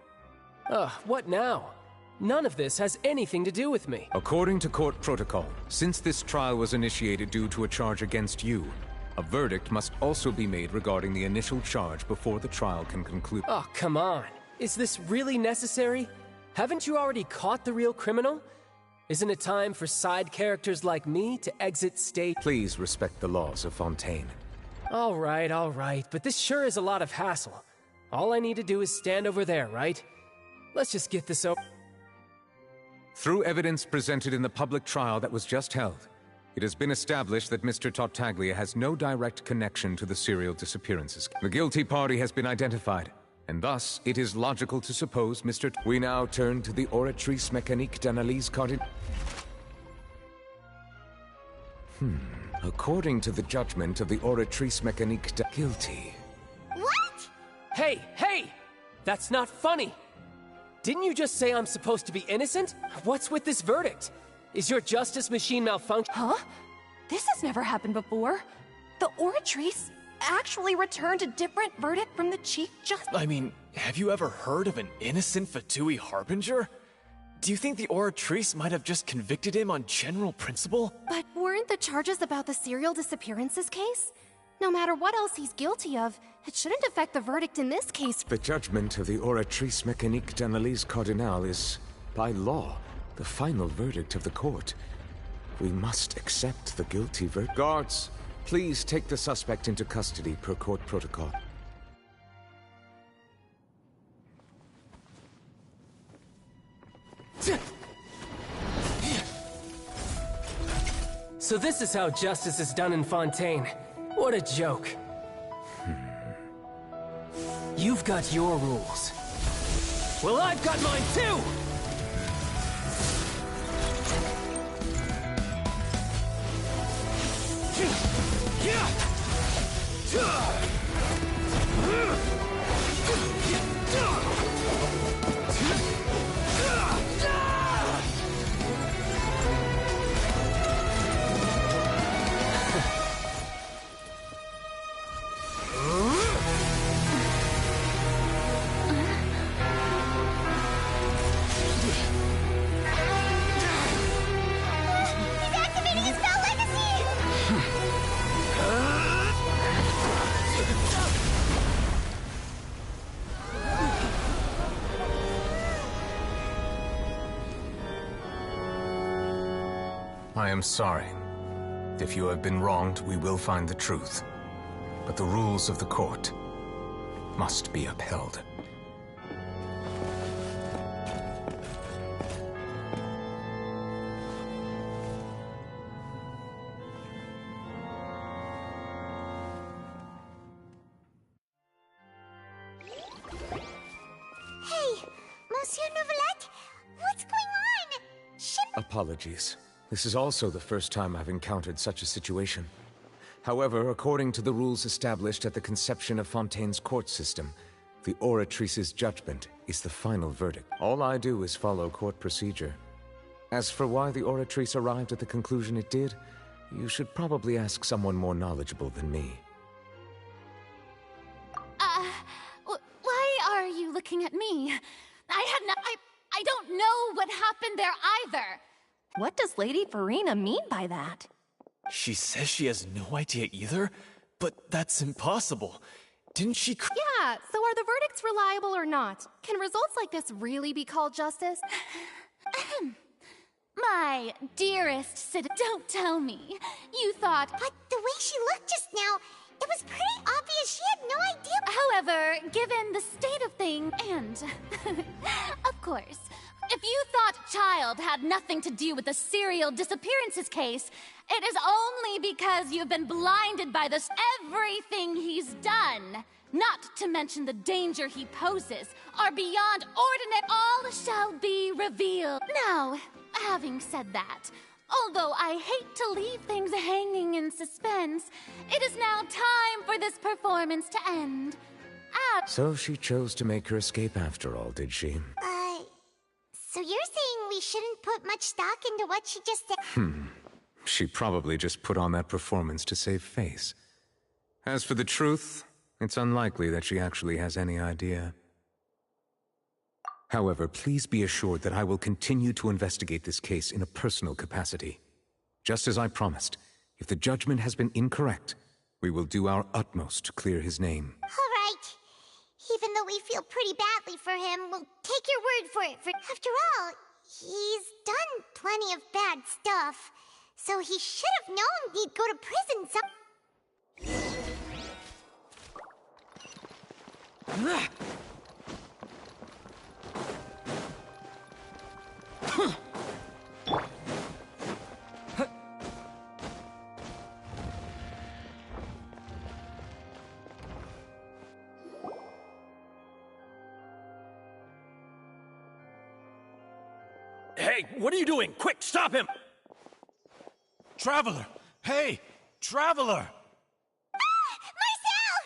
What now? None of this has anything to do with me. According to court protocol, since this trial was initiated due to a charge against you, a verdict must also be made regarding the initial charge before the trial can conclude. Oh, come on. Is this really necessary? Haven't you already caught the real criminal? Isn't it time for side characters like me to exit stage? Please respect the laws of Fontaine. All right, but this sure is a lot of hassle. All I need to do is stand over there, right? Let's just get this over. Through evidence presented in the public trial that was just held, it has been established that Mr. Tartaglia has no direct connection to the serial disappearances. The guilty party has been identified, and thus it is logical to suppose Mr. We now turn to the Oratrice Mécanique d'Analyse Cardinale. According to the judgment of the Oratrice Mécanique guilty. What? Hey! That's not funny! Didn't you just say I'm supposed to be innocent? What's with this verdict? Is your justice machine malfunction? Huh? This has never happened before. The Oratrice actually returned a different verdict from the Chief Justice. I mean, have you ever heard of an innocent Fatui Harbinger? Do you think the Oratrice might have just convicted him on general principle? But weren't the charges about the serial disappearances case? No matter what else he's guilty of, it shouldn't affect the verdict in this case. The judgment of the Oratrice Mécanique d'Analyse Cardinale is, by law, the final verdict of the court. We must accept the guilty verdict. Guards, please take the suspect into custody per court protocol. So this is how justice is done in Fontaine. What a joke. You've got your rules. Well, I've got mine too! I am sorry. If you have been wronged, we will find the truth. But the rules of the court must be upheld. Hey, Monsieur Nouvelette, what's going on? Apologies. This is also the first time I've encountered such a situation. However, according to the rules established at the conception of Fontaine's court system, the Oratrice's judgment is the final verdict. All I do is follow court procedure. As for why the Oratrice arrived at the conclusion it did, you should probably ask someone more knowledgeable than me. Why are you looking at me? I don't know what happened there either. What does Lady Farina mean by that? She says she has no idea either, but that's impossible. Didn't she Yeah, so are the verdicts reliable or not? Can results like this really be called justice? My dearest citizen, don't tell me. You thought... But the way she looked just now, it was pretty obvious she had no idea. However, given the state of things, and... of course, if you thought Child had nothing to do with the serial disappearances case, it is only because you've been blinded by this everything he's done. Not to mention the danger he poses are beyond ordinary. All shall be revealed. Now, having said that, although I hate to leave things hanging in suspense, it is now time for this performance to end. So she chose to make her escape after all, did she? So you're saying we shouldn't put much stock into what she just said? She probably just put on that performance to save face. As for the truth, it's unlikely that she actually has any idea. However, please be assured that I will continue to investigate this case in a personal capacity. Just as I promised, if the judgment has been incorrect, we will do our utmost to clear his name. All right. Even though we feel pretty badly for him, we'll take your word for it. After all, he's done plenty of bad stuff, so he should have known he'd go to prison Hey, what are you doing? Quick, stop him! Traveler! Hey! Traveler! Marcel!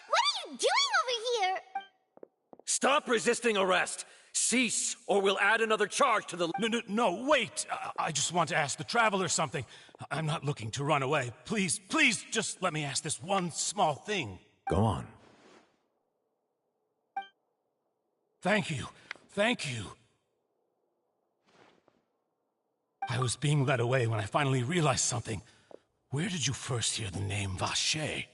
What are you doing over here? Stop resisting arrest! Cease, or we'll add another charge to the... No, wait! I just want to ask the Traveler something. I'm not looking to run away. Please, just let me ask this one small thing. Go on. Thank you. I was being led away when I finally realized something. Where did you first hear the name Vacher?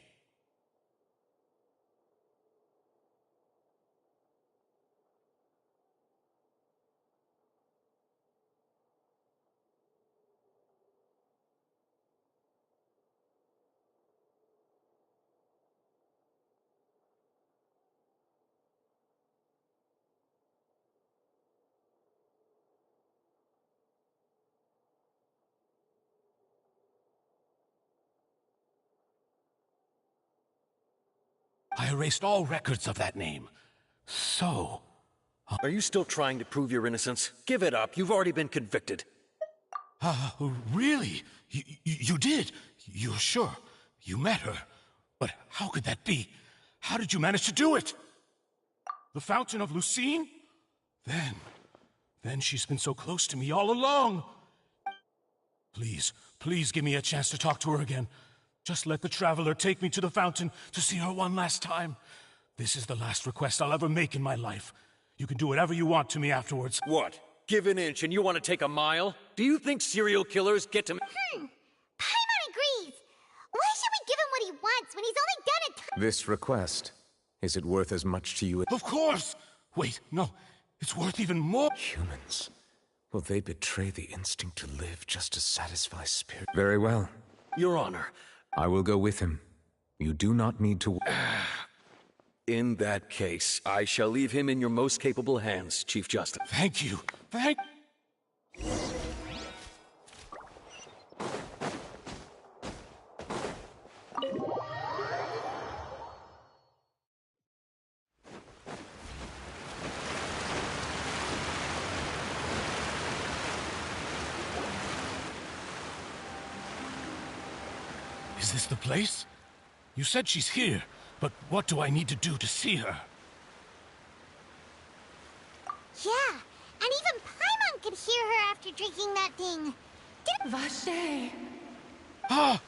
I erased all records of that name. So... Are you still trying to prove your innocence? Give it up. You've already been convicted. Really? You did? You're sure? You met her? But how could that be? How did you manage to do it? The Fountain of Lucine? Then she's been so close to me all along. Please give me a chance to talk to her again. Just let the Traveler take me to the fountain to see her one last time. This is the last request I'll ever make in my life. You can do whatever you want to me afterwards. What? Give an inch and you want to take a mile? Do you think serial killers get to... Paimon agrees. Why should we give him what he wants when he's only done it? This request, is it worth as much to you? Of course! Wait, no. It's worth even more. Humans. Will they betray the instinct to live just to satisfy spirit? Very well. Your Honor. I will go with him. You do not need to... In that case, I shall leave him in your most capable hands, Chief Justice. Thank you. Is this the place? You said she's here, but what do I need to do to see her? Yeah, and even Paimon could hear her after drinking that thing. Vacher! Ah!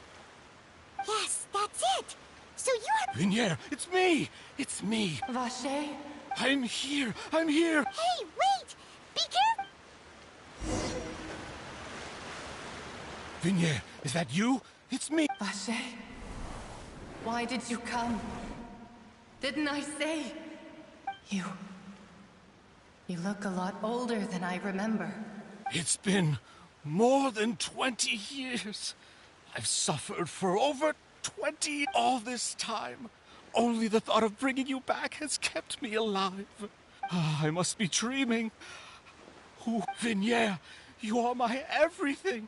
Yes, that's it! So you are... Vignere, it's me! It's me! Vacher? I'm here! Hey, wait! Be careful! Vignere, is that you? It's me! Vacher? Why did you come? Didn't I say? You look a lot older than I remember. It's been More than 20 years. I've suffered for over 20 all this time. Only the thought of bringing you back has kept me alive. I must be dreaming. Oh, Vignier, you are my everything.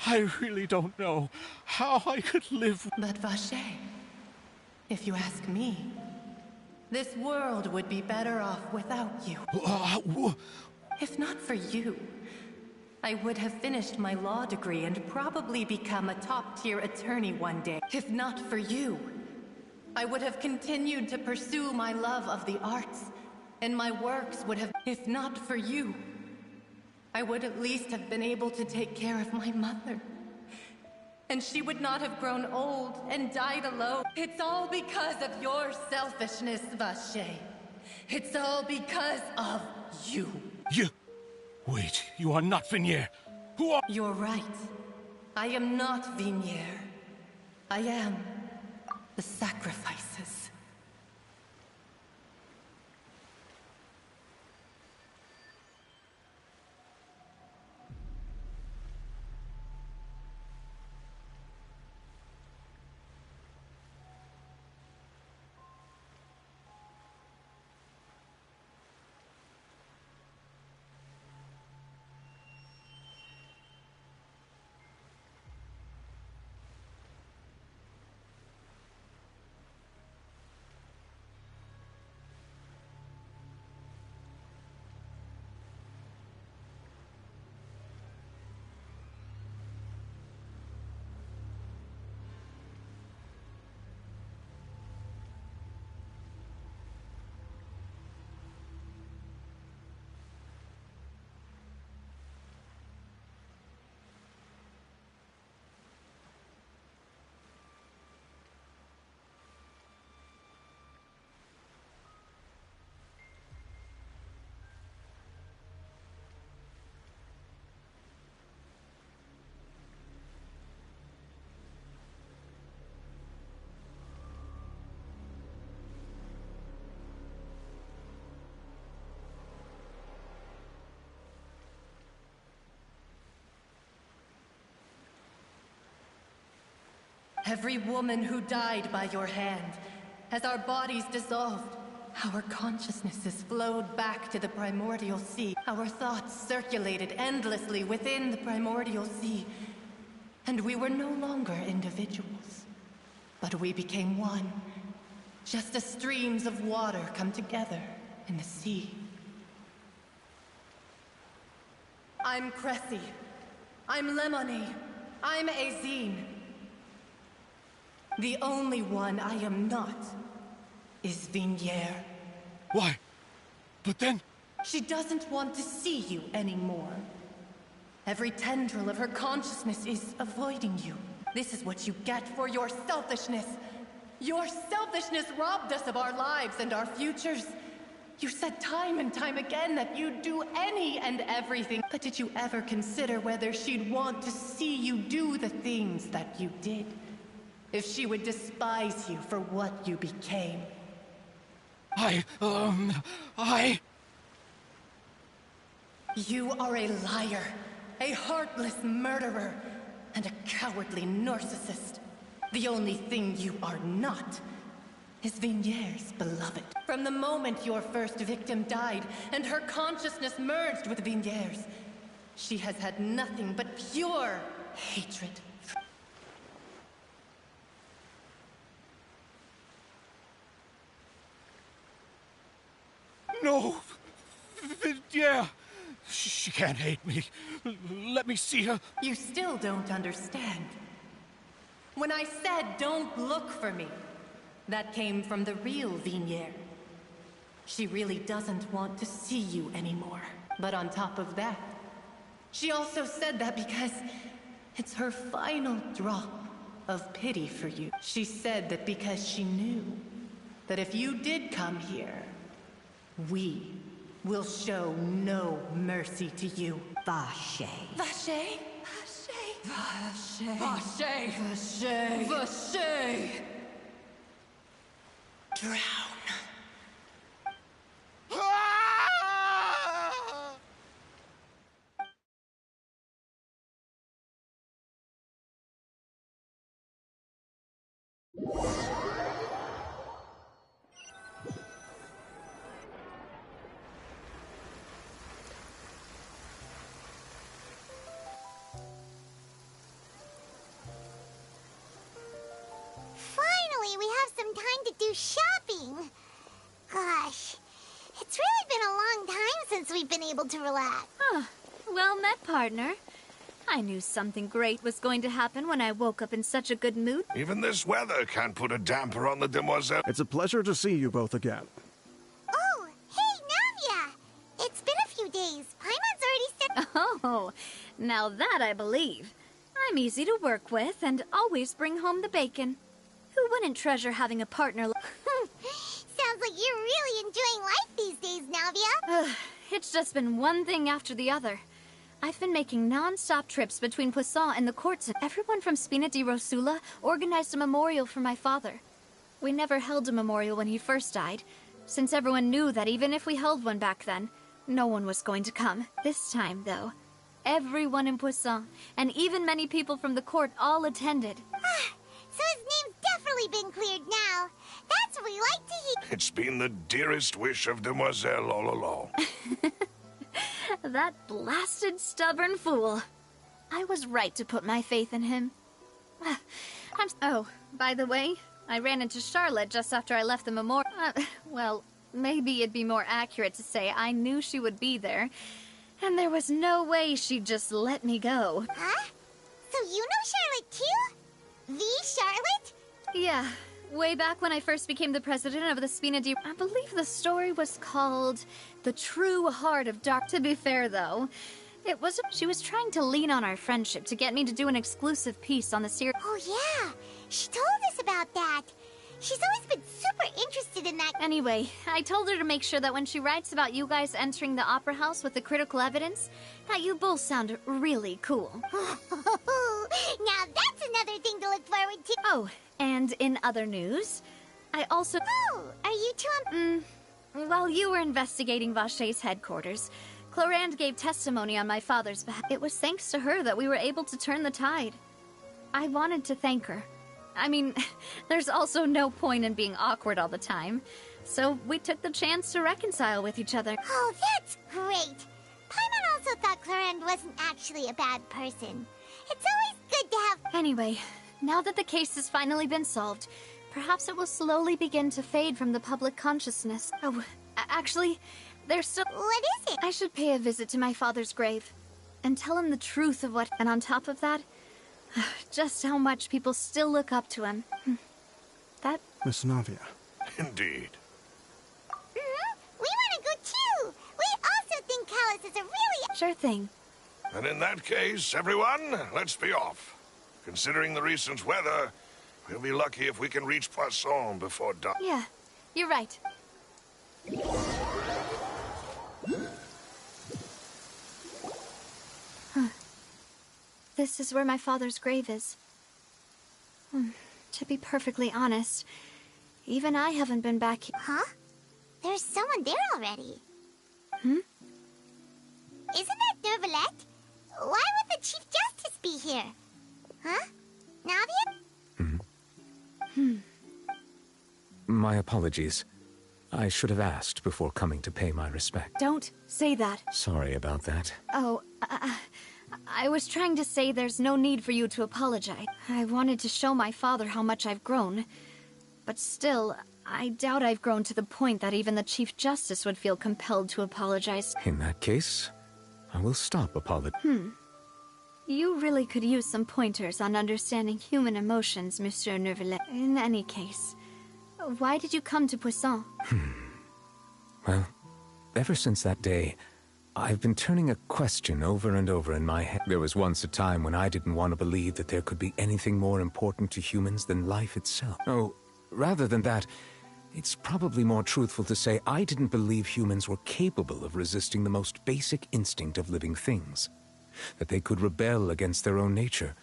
I really don't know how I could live. But Vacher, if you ask me, this world would be better off without you. If not for you, I would have finished my law degree and probably become a top-tier attorney one day. If not for you, I would have continued to pursue my love of the arts, and my works would have... If not for you, I would at least have been able to take care of my mother. And she would not have grown old and died alone. It's all because of your selfishness, Vacher. It's all because of you. You... Wait, you are not Vignier. Who are... You're right. I am not Vignier. I am the sacrifices. Every woman who died by your hand, as our bodies dissolved, our consciousnesses flowed back to the primordial sea. Our thoughts circulated endlessly within the primordial sea. And we were no longer individuals, but we became one. Just as streams of water come together in the sea. I'm Cressy. I'm Lemony. I'm Azine. The only one I am not is Vignier. Why? But then... She doesn't want to see you anymore. Every tendril of her consciousness is avoiding you. This is what you get for your selfishness. Your selfishness robbed us of our lives and our futures. You said time and time again that you'd do any and everything. But did you ever consider whether she'd want to see you do the things that you did? If she would despise you for what you became. You are a liar, a heartless murderer, and a cowardly narcissist. The only thing you are not is Vignier's beloved. From the moment your first victim died and her consciousness merged with Vignier's, she has had nothing but pure hatred. No! Yeah! She can't hate me. Let me see her. You still don't understand. When I said don't look for me, that came from the real Vignier. She really doesn't want to see you anymore. But on top of that, she also said that because it's her final drop of pity for you. She said that because she knew that if you did come here, we will show no mercy to you. Vacher. Vacher? Vacher. Vacher. Vacher. Vacher. Drown. do shopping. Gosh, it's really been a long time since we've been able to relax. Oh, well met, partner. I knew something great was going to happen when I woke up in such a good mood. Even this weather can't put a damper on the demoiselle. It's a pleasure to see you both again. Oh, hey, Navia! It's been a few days. Paimon's already said... Oh, now that I believe. I'm easy to work with and always bring home the bacon. Who wouldn't treasure having a partner? Sounds like you're really enjoying life these days, Navia. It's just been one thing after the other. I've been making non-stop trips between Poisson and the courts, and everyone from Spina di Rosula organized a memorial for my father. We never held a memorial when he first died, since everyone knew that even if we held one back then, no one was going to come. This time, though, everyone in Poisson, and even many people from the court, all attended. So his name's definitely been cleared now. That's what we like to hear. It's been the dearest wish of Demoiselle all along. That blasted stubborn fool. I was right to put my faith in him. Oh, by the way, I ran into Charlotte just after I left the memorial. Well, maybe it'd be more accurate to say I knew she would be there, and there was no way she'd just let me go. Huh? So you know Charlotte too? The Charlotte? Yeah. Way back when I first became the president of the Spina di... I believe the story was called The True Heart of Dark. To be fair, though, it was... She was trying to lean on our friendship to get me to do an exclusive piece on the series. Oh, yeah. She told us about that. She's always been super interested in that. Anyway, I told her to make sure that when she writes about you guys entering the opera house with the critical evidence, that you both sound really cool. Now that's another thing to look forward to. Oh, and in other news, I also... Oh, are you two... While you were investigating Vaché's headquarters, Clorinde gave testimony on my father's behalf. It was thanks to her that we were able to turn the tide. I wanted to thank her. I mean, there's also no point in being awkward all the time. So we took the chance to reconcile with each other. Oh, that's great. Paimon also thought Clorinde wasn't actually a bad person. It's always good to have... Anyway, now that the case has finally been solved, perhaps it will slowly begin to fade from the public consciousness. Oh, actually, there's still... What is it? I should pay a visit to my father's grave and tell him the truth of what... And on top of that, just how much people still look up to him. That... Miss Navia. Indeed. We want to go too. We also think Callus is a really... Sure thing. And in that case, everyone, let's be off. Considering the recent weather, we'll be lucky if we can reach Poisson before dark. Yeah, you're right. This is where my father's grave is. To be perfectly honest, even I haven't been back here. Huh? There's someone there already. Hmm? Isn't that Neuvillette? Why would the Chief Justice be here? Huh? Navia? My apologies. I should have asked before coming to pay my respect. Don't say that. Sorry about that. Oh, I was trying to say there's no need for you to apologize. I wanted to show my father how much I've grown. But still, I doubt I've grown to the point that even the Chief Justice would feel compelled to apologize. In that case, I will stop apologizing. You really could use some pointers on understanding human emotions, Monsieur Neuvillette. In any case, why did you come to Poisson? Well, ever since that day, I've been turning a question over and over in my head. There was once a time when I didn't want to believe that there could be anything more important to humans than life itself. Oh, rather than that, it's probably more truthful to say I didn't believe humans were capable of resisting the most basic instinct of living things. That they could rebel against their own nature,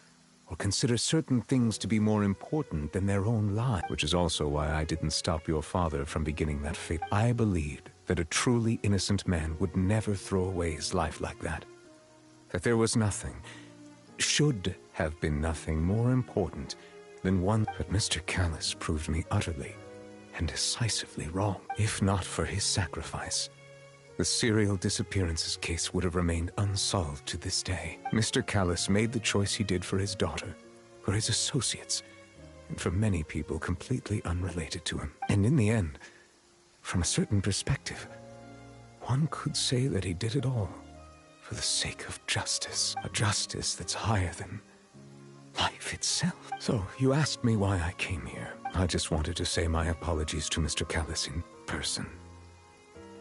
or consider certain things to be more important than their own lives. Which is also why I didn't stop your father from beginning that fate. I believed that a truly innocent man would never throw away his life like that. That there was nothing, should have been nothing more important than one. But Mr. Callus proved me utterly and decisively wrong. If not for his sacrifice, the serial disappearances case would have remained unsolved to this day. Mr. Callus made the choice he did for his daughter, for his associates, and for many people completely unrelated to him. And in the end, from a certain perspective, one could say that he did it all for the sake of justice. A justice that's higher than life itself. So, you asked me why I came here. I just wanted to say my apologies to Mr. Callis in person.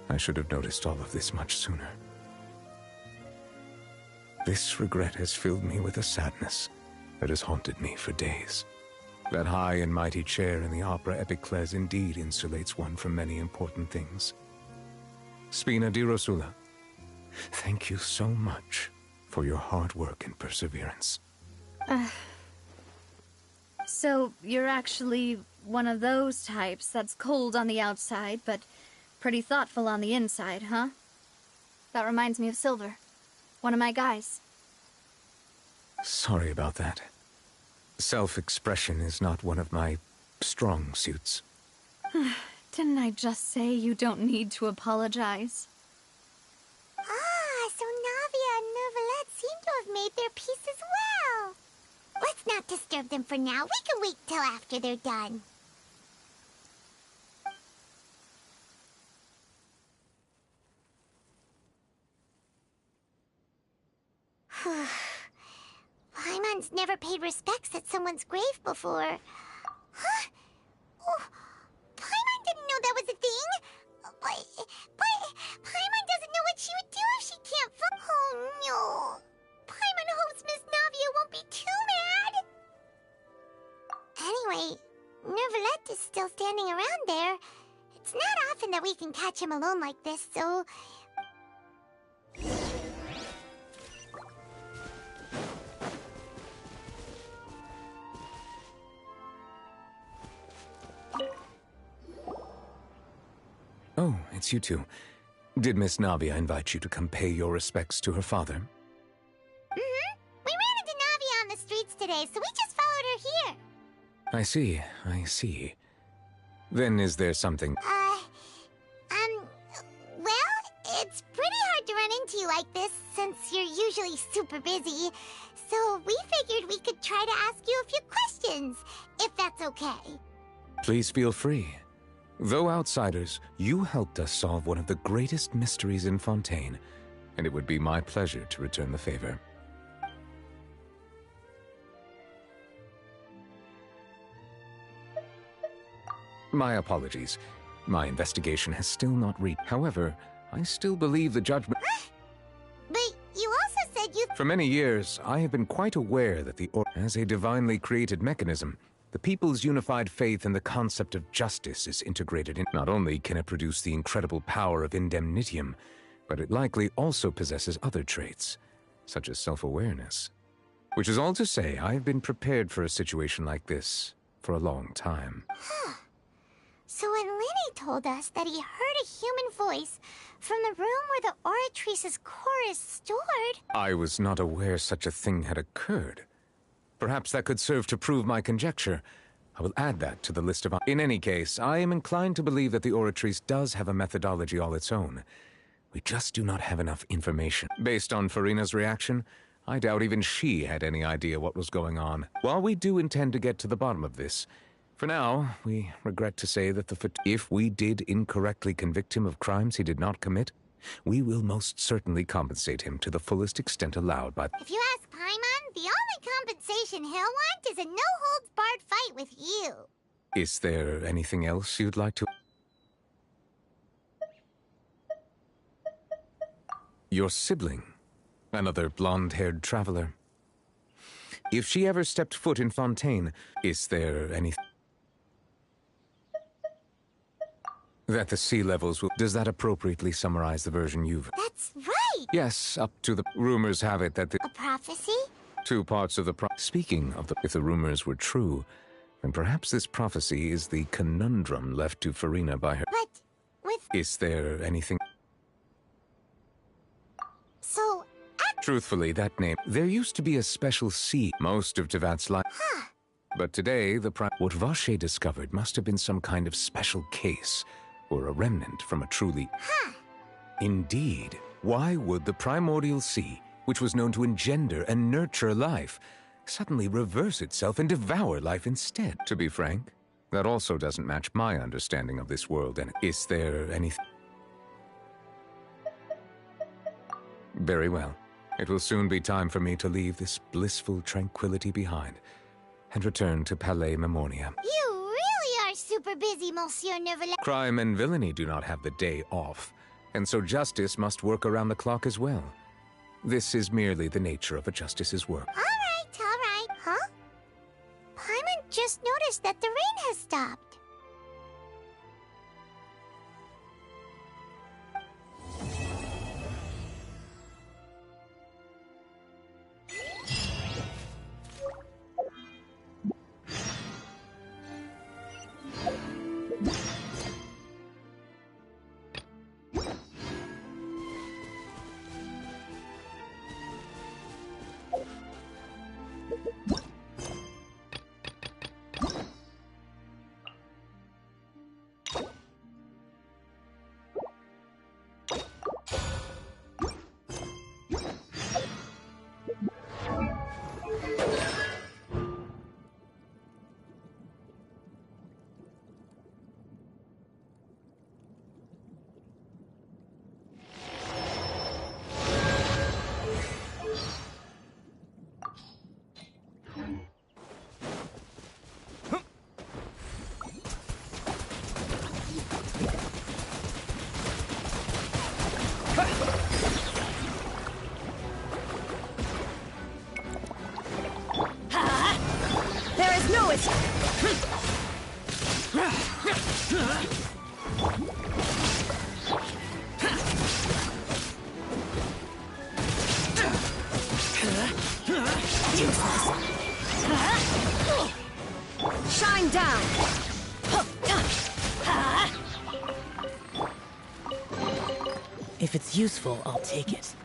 I should have noticed all of this much sooner. This regret has filled me with a sadness that has haunted me for days. That high and mighty chair in the opera Epiclese indeed insulates one from many important things. Spina di Rosula, thank you so much for your hard work and perseverance. So, you're actually one of those types that's cold on the outside, but pretty thoughtful on the inside, huh? That reminds me of Silver, one of my guys. Sorry about that. Self-expression is not one of my strong suits. Didn't I just say you don't need to apologize? Ah, so Navia and Neuvillette seem to have made their peace as well. Let's not disturb them for now. We can wait till after they're done. Paimon's never paid respects at someone's grave before. Huh? Oh, Paimon didn't know that was a thing. But Paimon doesn't know what she would do if she can't Oh no. Paimon hopes Miss Navia won't be too mad. Anyway, Neuvillette is still standing around there. It's not often that we can catch him alone like this, so... Oh, it's you two. Did Miss Navia invite you to come pay your respects to her father? Mm-hmm. We ran into Navia on the streets today, so we just followed her here. I see. Then is there something... Well, it's pretty hard to run into you like this, since you're usually super busy. So we figured we could try to ask you a few questions, if that's okay. Please feel free. Though outsiders, you helped us solve one of the greatest mysteries in Fontaine, and it would be my pleasure to return the favor. My apologies. My investigation has still not reached. However, I still believe the judgment... But you also said you... For many years, I have been quite aware that the as a divinely created mechanism, the people's unified faith in the concept of justice is integrated in. Not only can it produce the incredible power of indemnitium, but it likely also possesses other traits, such as self-awareness. Which is all to say, I have been prepared for a situation like this for a long time. Huh. So when Lenny told us that he heard a human voice from the room where the Oratrice's core is stored... I was not aware such a thing had occurred. Perhaps that could serve to prove my conjecture. I will add that to the list of... In any case, I am inclined to believe that the Oratrice does have a methodology all its own. We just do not have enough information. Based on Farina's reaction, I doubt even she had any idea what was going on. While we do intend to get to the bottom of this, for now, we regret to say that if we did incorrectly convict him of crimes he did not commit, we will most certainly compensate him to the fullest extent allowed by... If you ask Paimon, the only compensation he'll want is a no-holds-barred fight with you. Is there anything else you'd like to... Your sibling, another blonde-haired traveler. If she ever stepped foot in Fontaine, is there anything... That the sea levels will... Does that appropriately summarize the version you've... That's right! Yes, up to the... Rumors have it that the... A prophecy? 2 parts of the Speaking of the... If the rumors were true, then perhaps this prophecy is the conundrum left to Farina by her... But with... Is there anything... So... Truthfully, that name... There used to be a special sea most of Tevat's life... Huh. But today, what Vacher discovered must have been some kind of special case, or a remnant from a truly... Huh. Indeed. Why would the primordial sea, which was known to engender and nurture life, suddenly reverse itself and devour life instead. To be frank, that also doesn't match my understanding of this world. And is there anything? Very well. It will soon be time for me to leave this blissful tranquility behind and return to Palais Memoria. You really are super busy, Monsieur Neuvillette. Crime and villainy do not have the day off, and so justice must work around the clock as well. This is merely the nature of a justice's work. All right. Huh? Paimon just noticed that the rain has stopped. There is no escape. Shine down. If it's useful, I'll take it.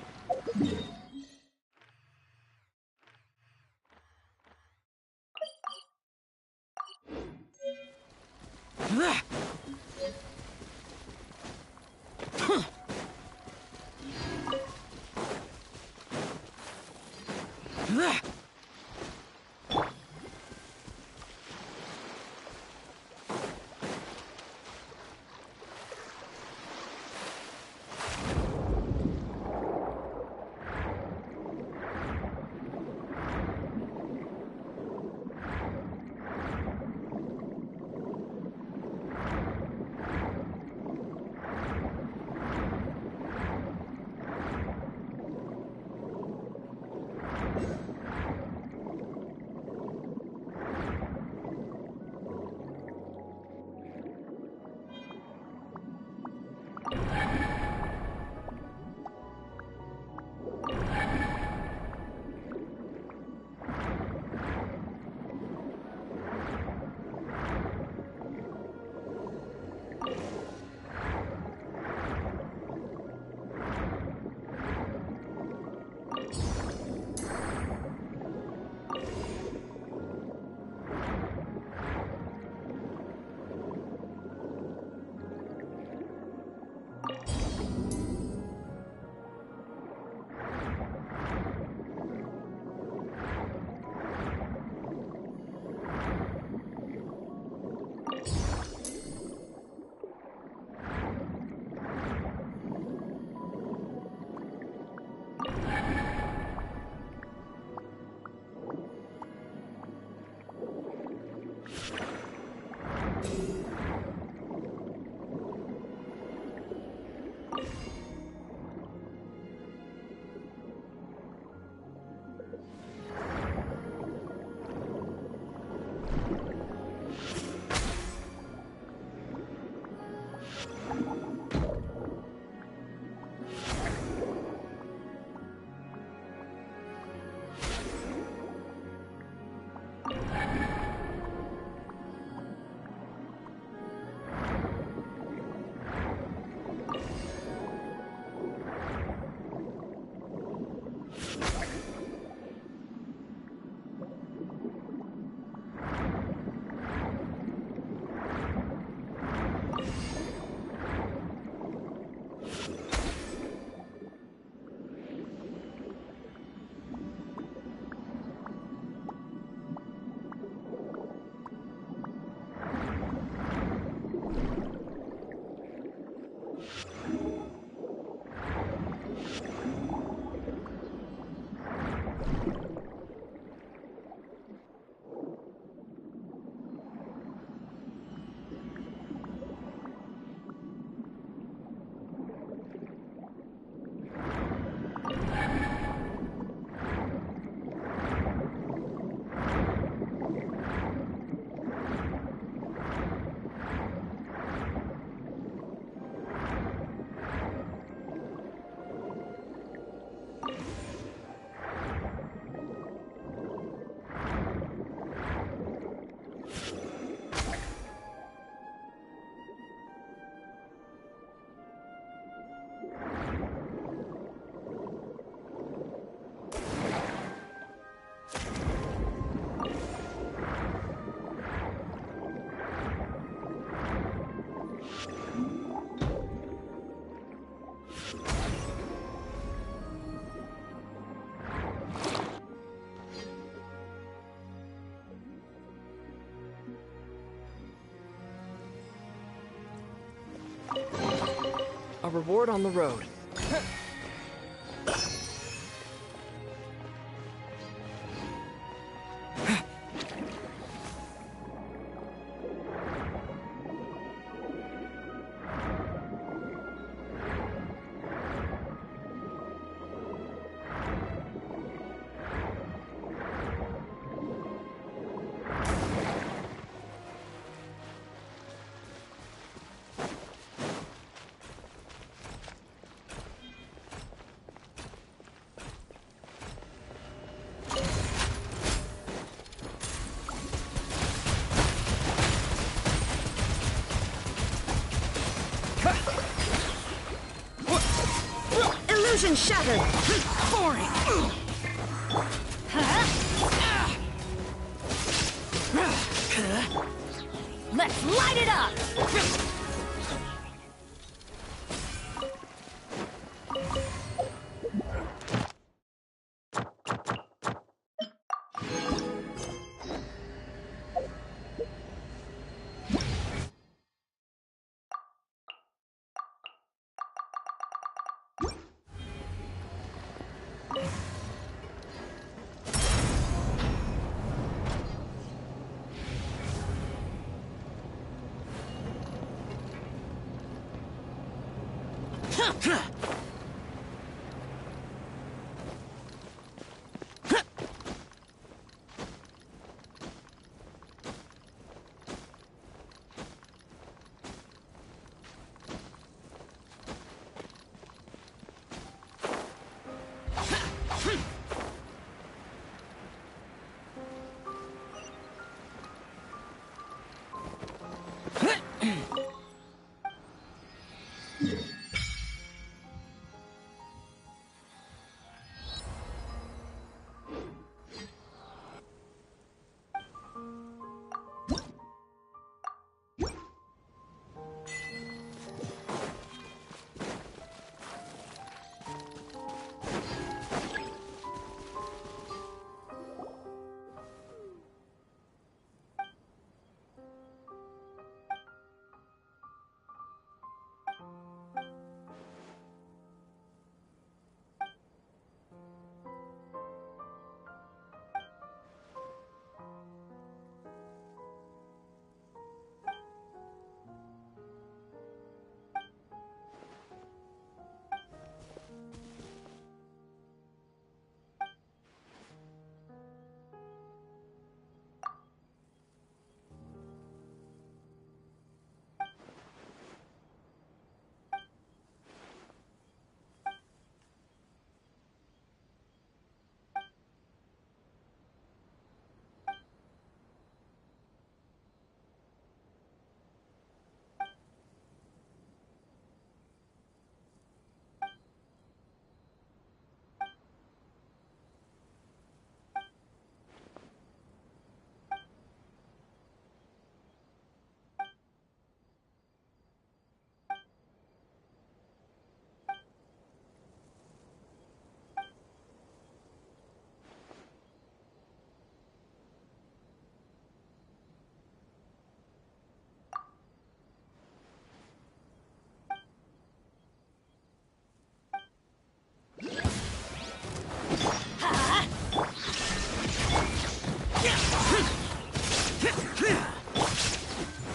A reward on the road. Illusion shattered! Boring! Let's light it up!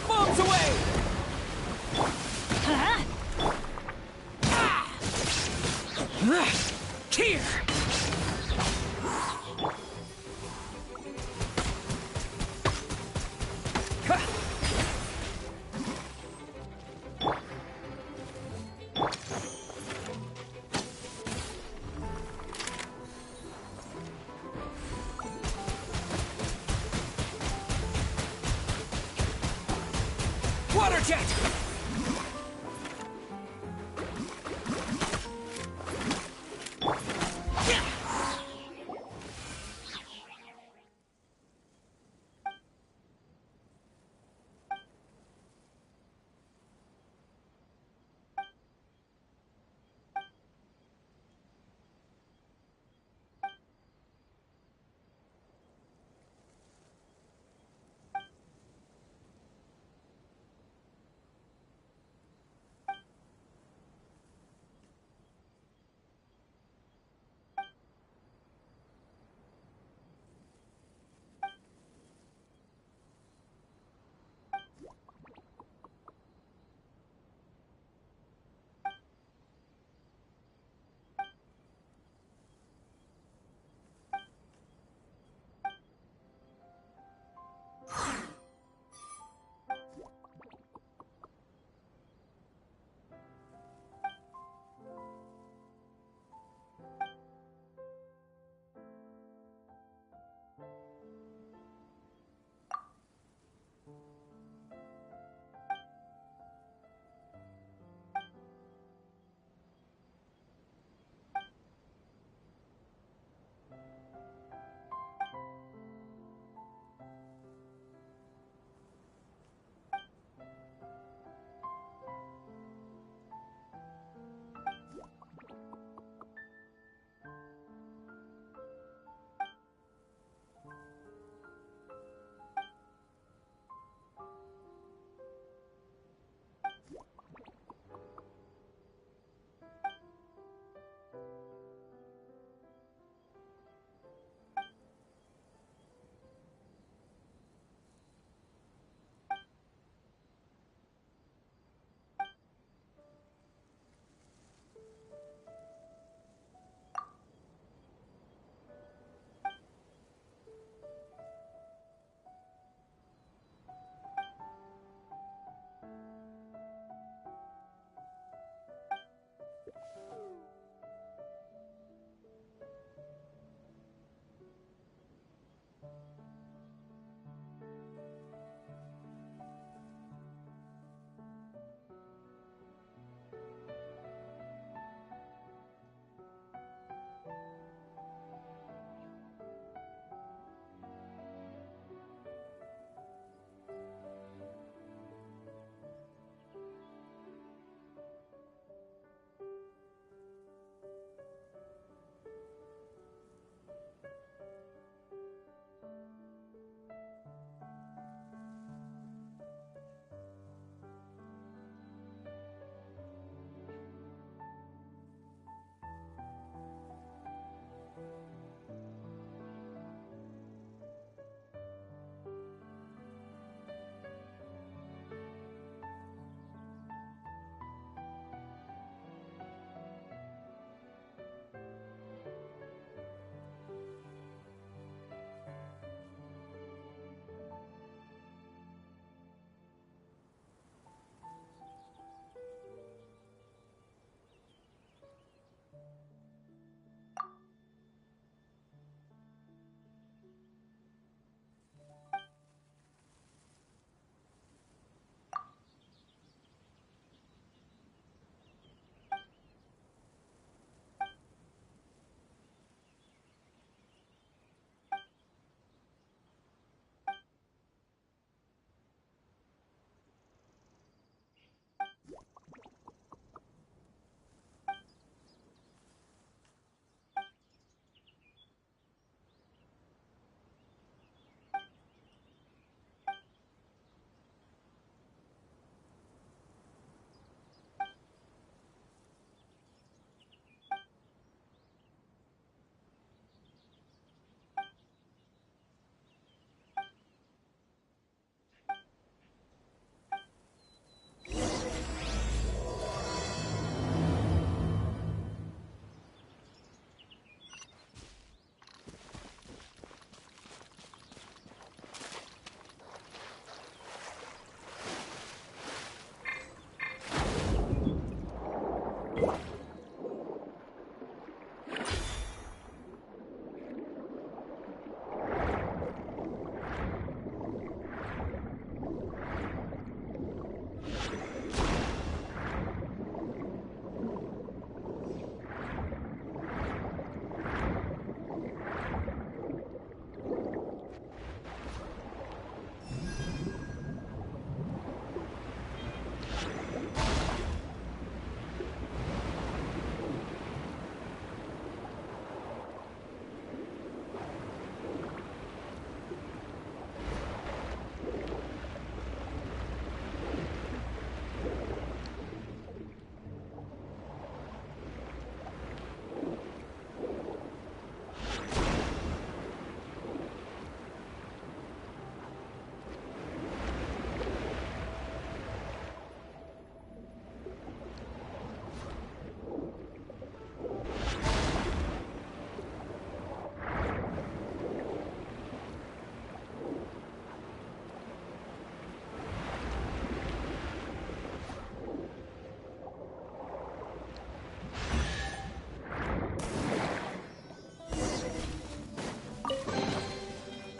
Bombs away! Here! Water jet!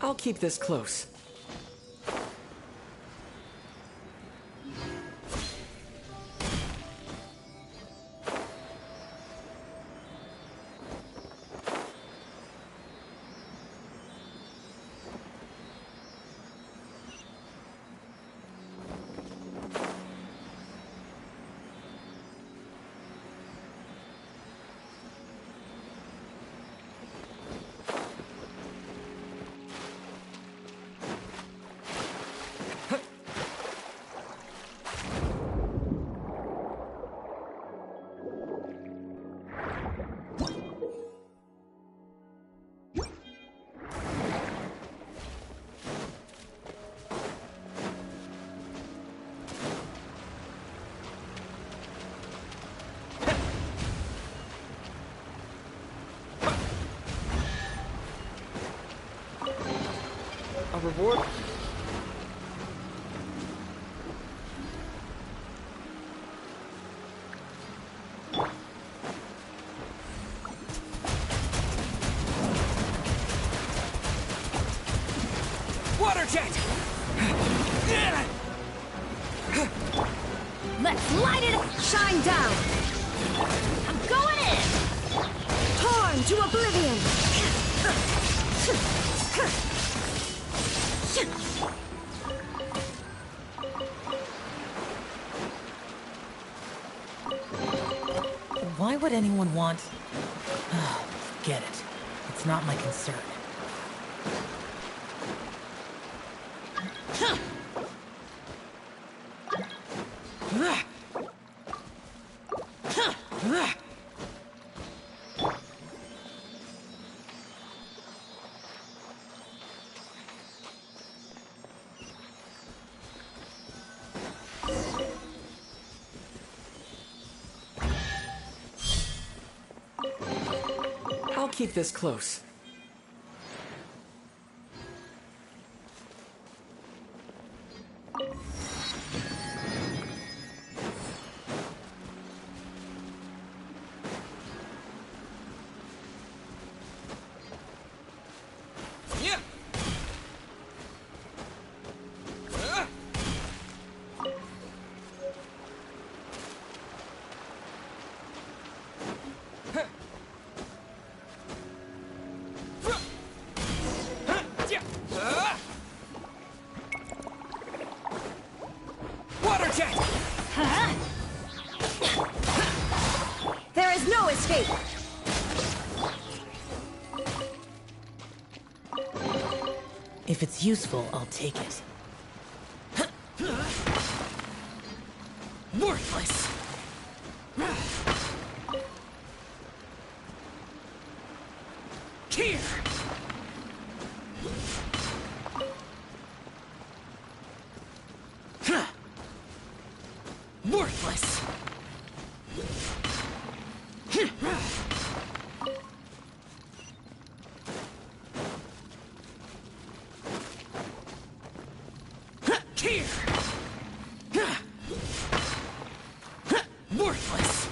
I'll keep this close. A reward? Water jet! Let's light it up! Shine down! I'm going in! Torn to oblivion! Why would anyone want... Forget it. It's not my concern. I'll keep this close. Water jet! There is no escape! If it's useful, I'll take it. Worthless! Here! Worthless! Here! Worthless!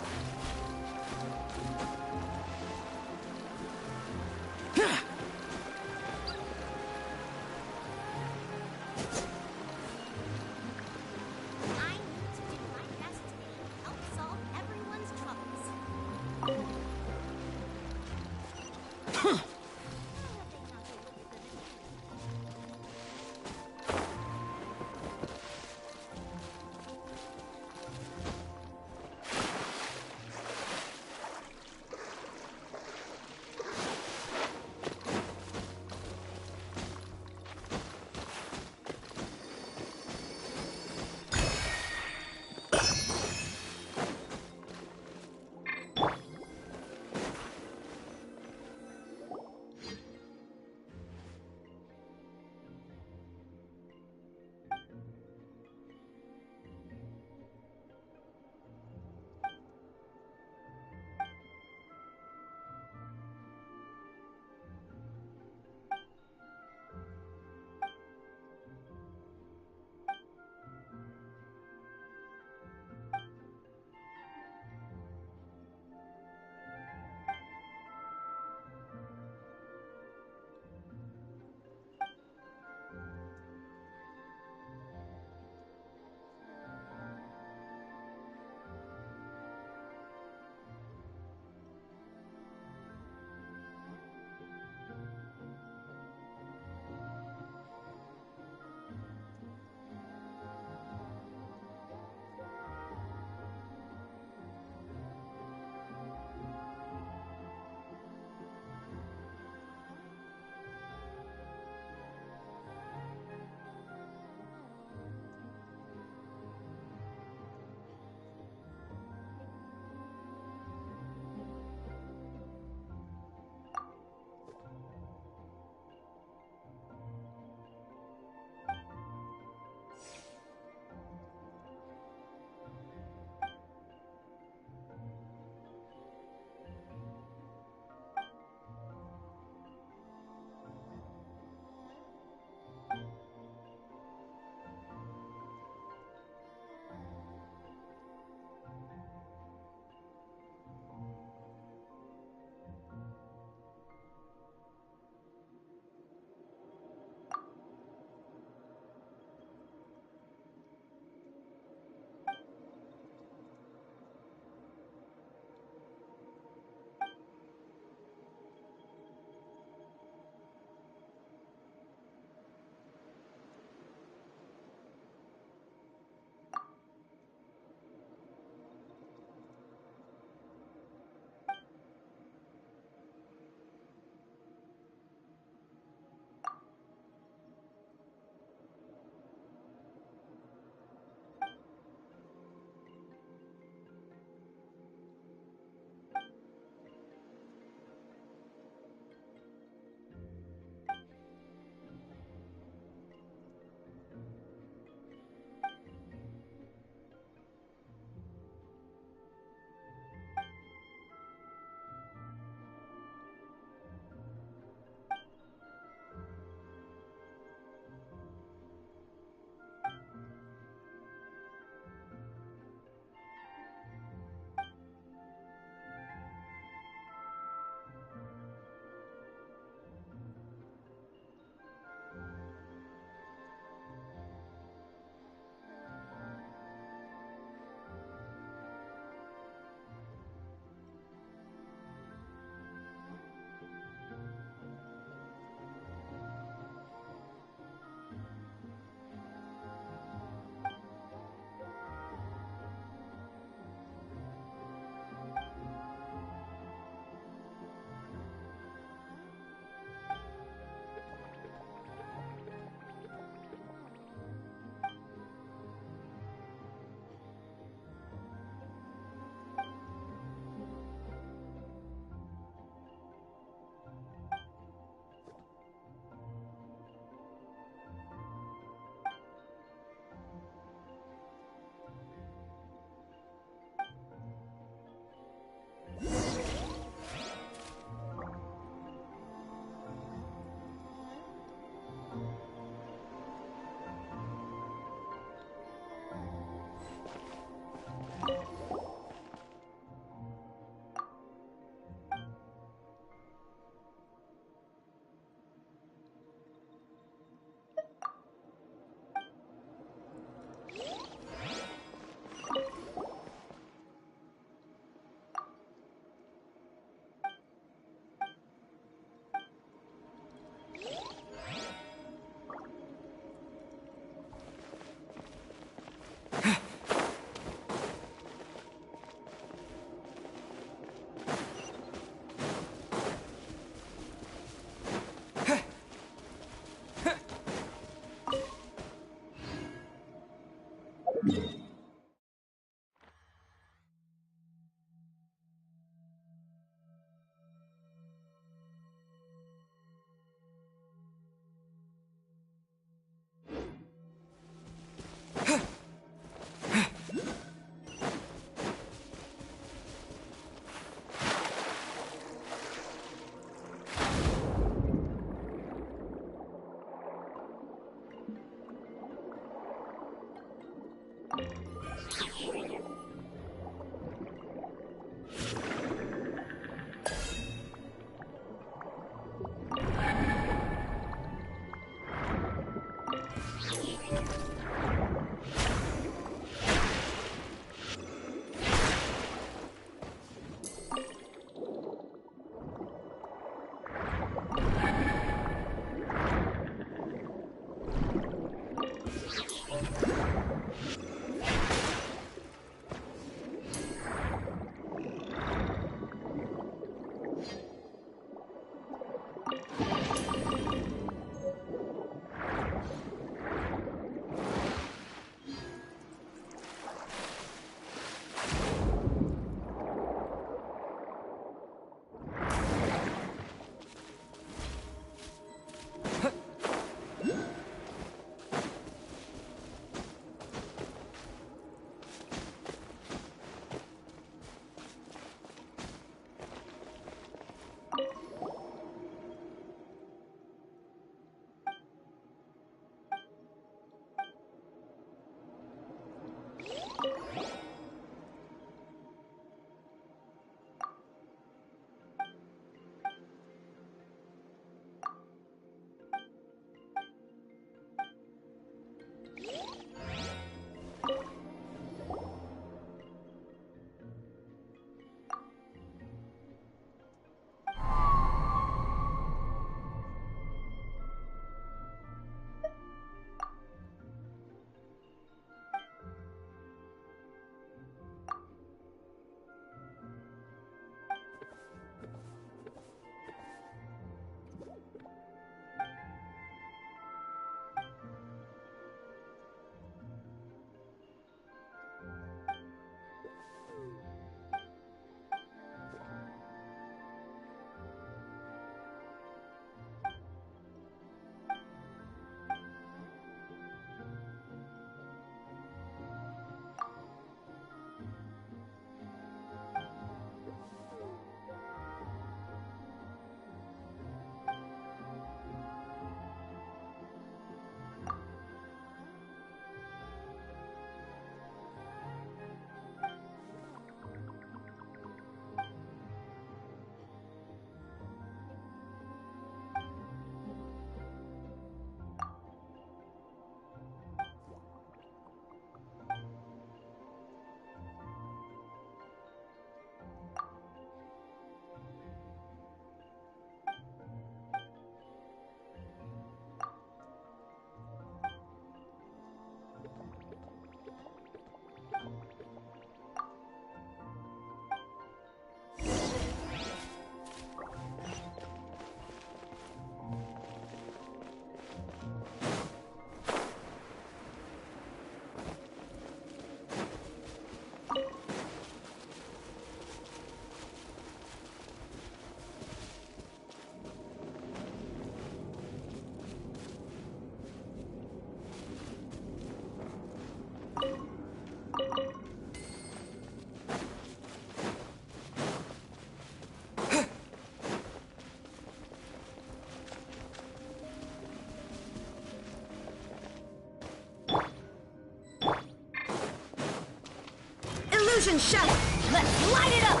Illusion shot! Let's light it up!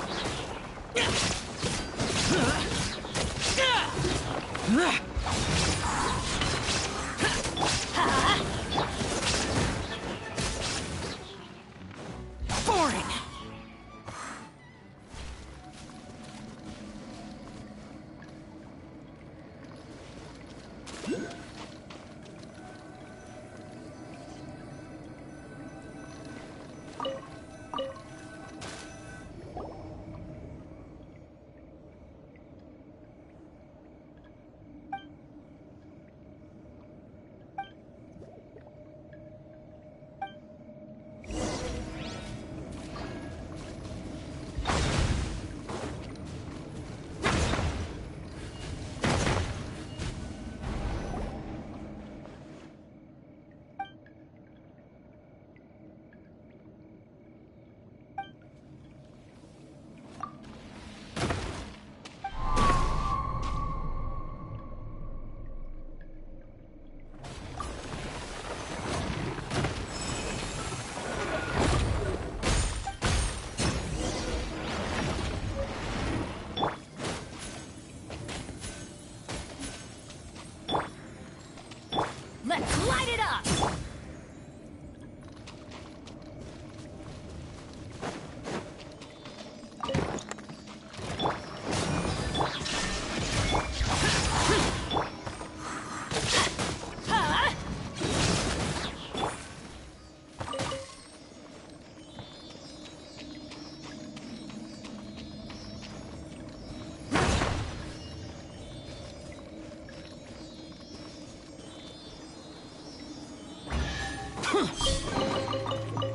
Boring!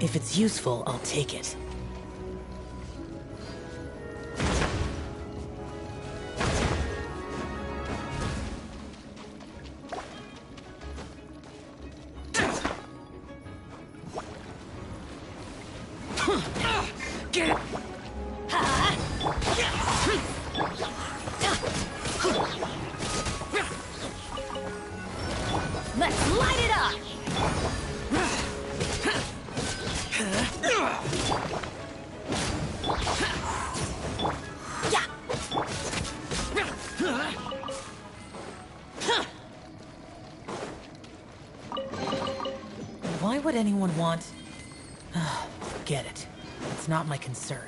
If it's useful, I'll take it. Get it! Let's light it up! Why would anyone want... Forget it. It's not my concern.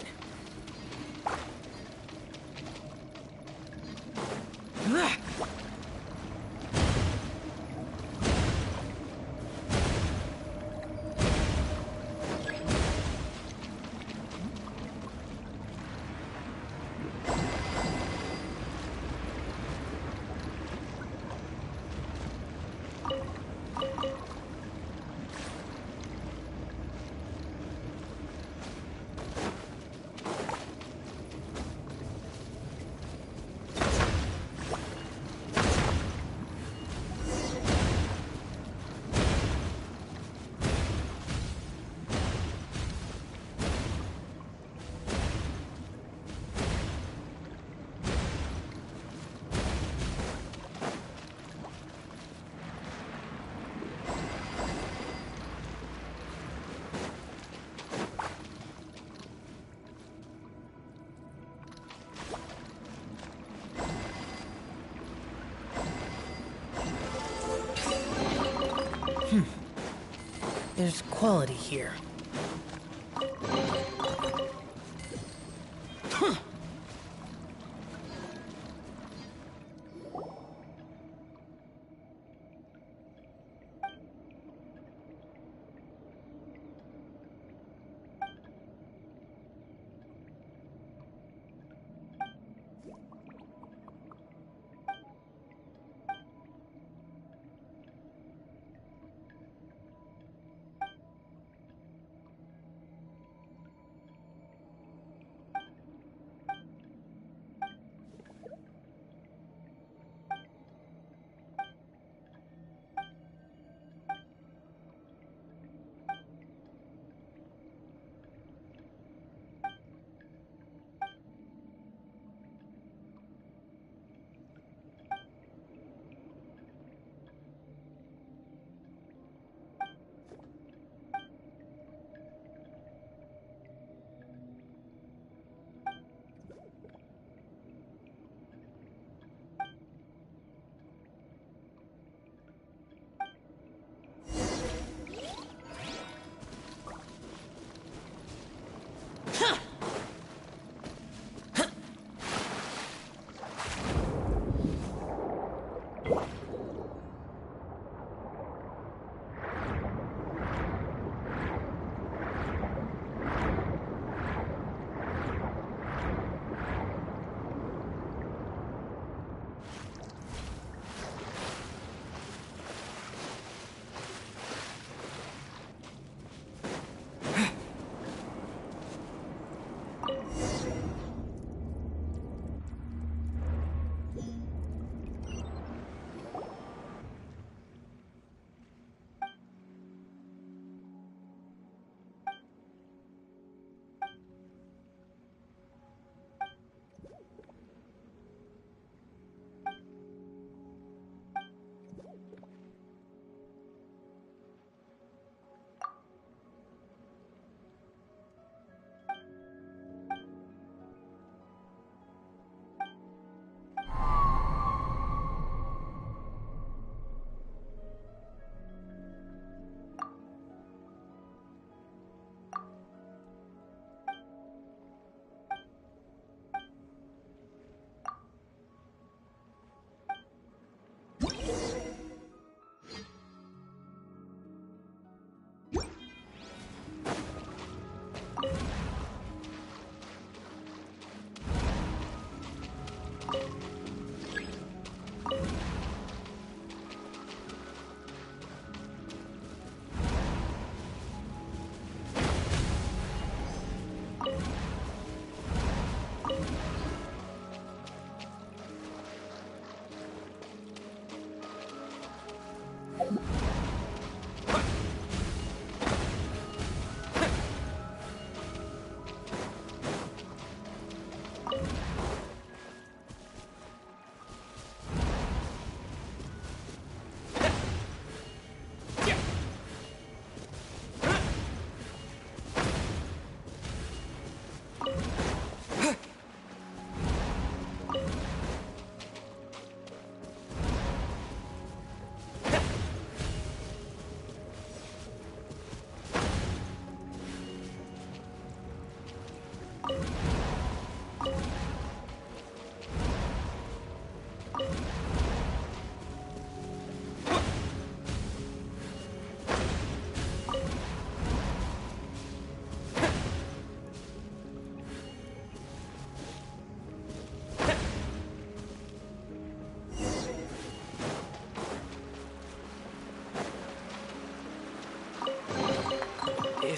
There's quality here.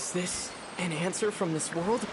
Is this an answer from this world?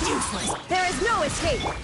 Useless! There is no escape!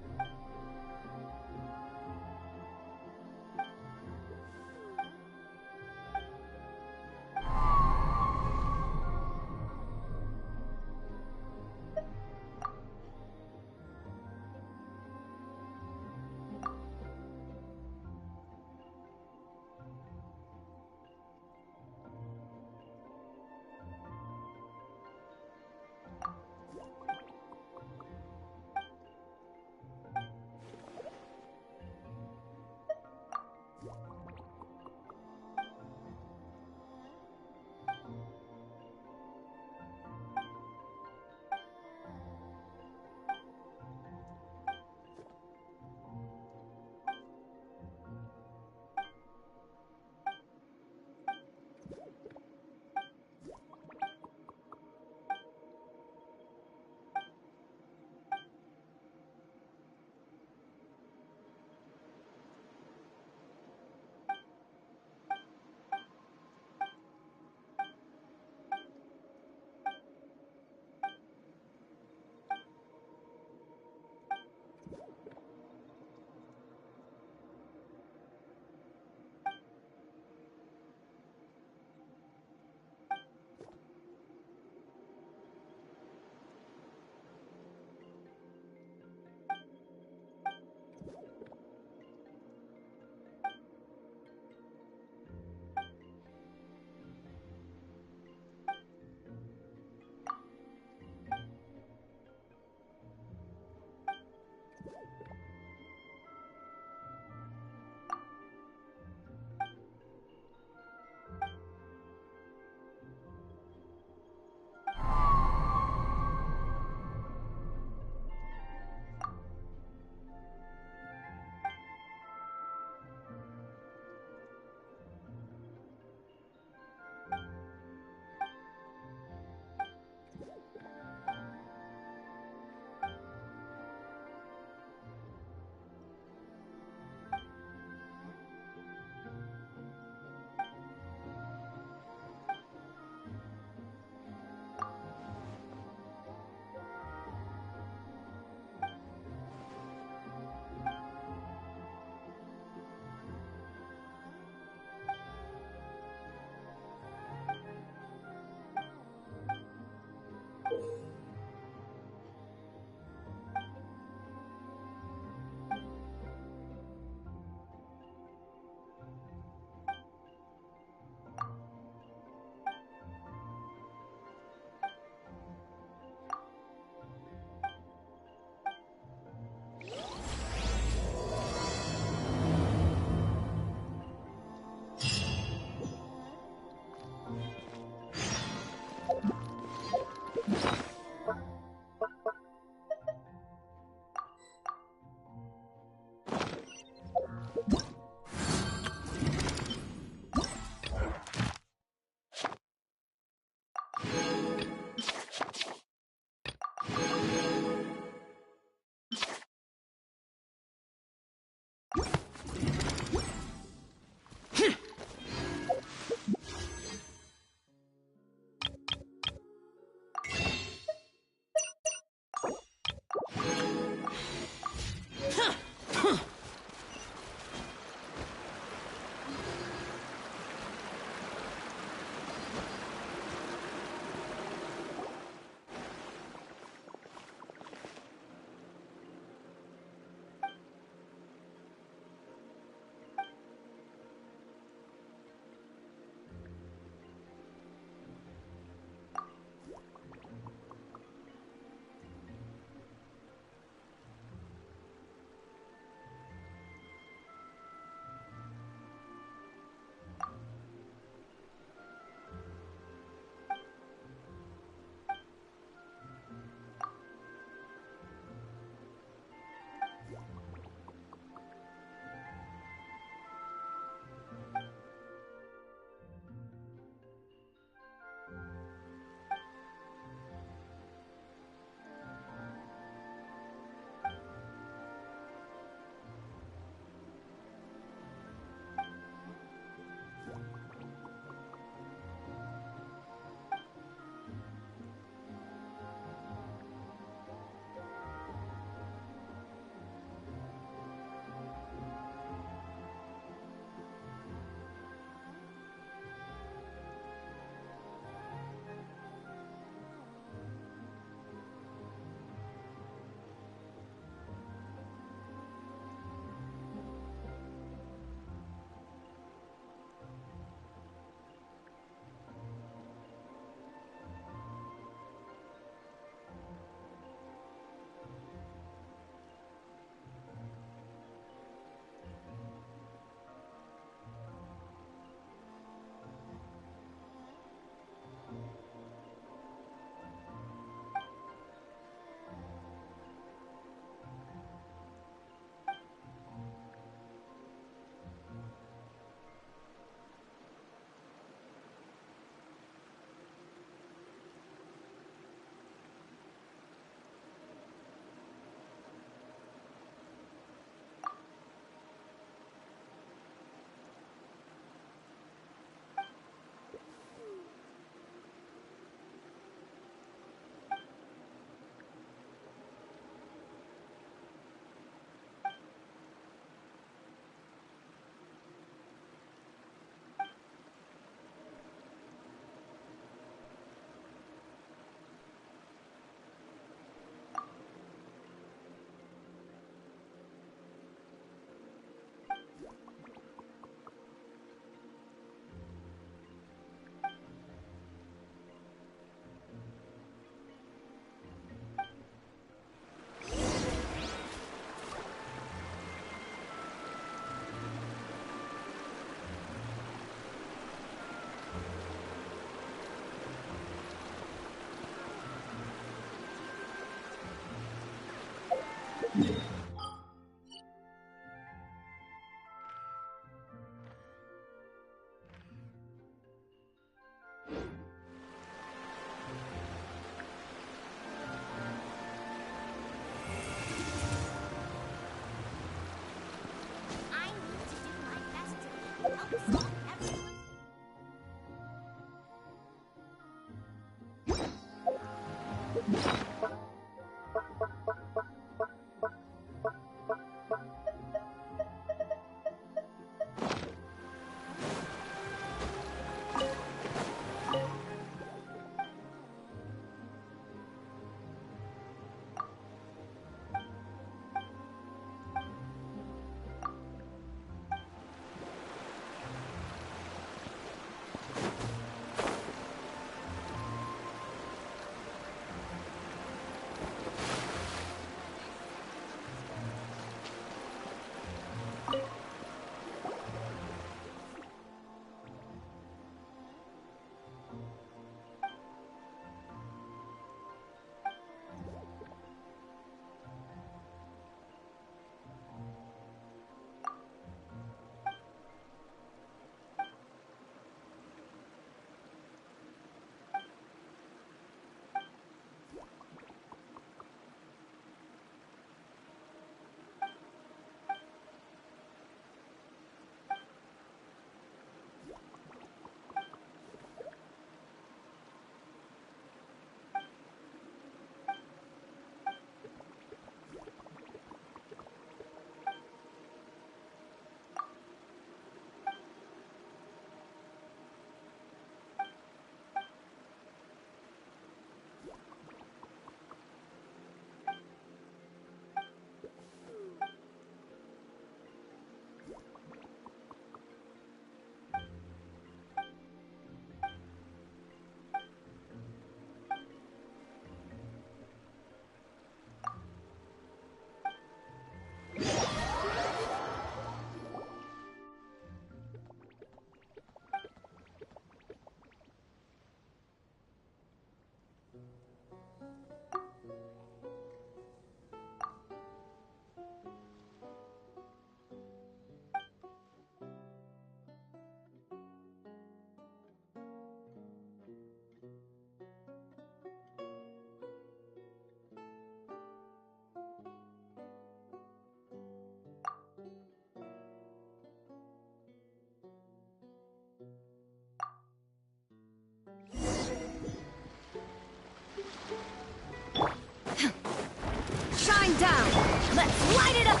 down! Let's light it up!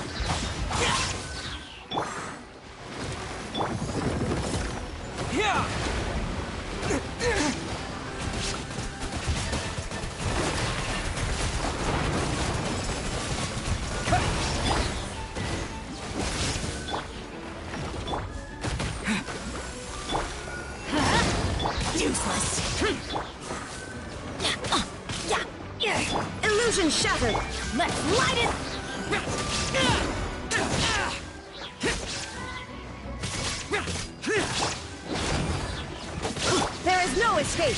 Useless. Illusion shattered! Let's light it! There is no escape!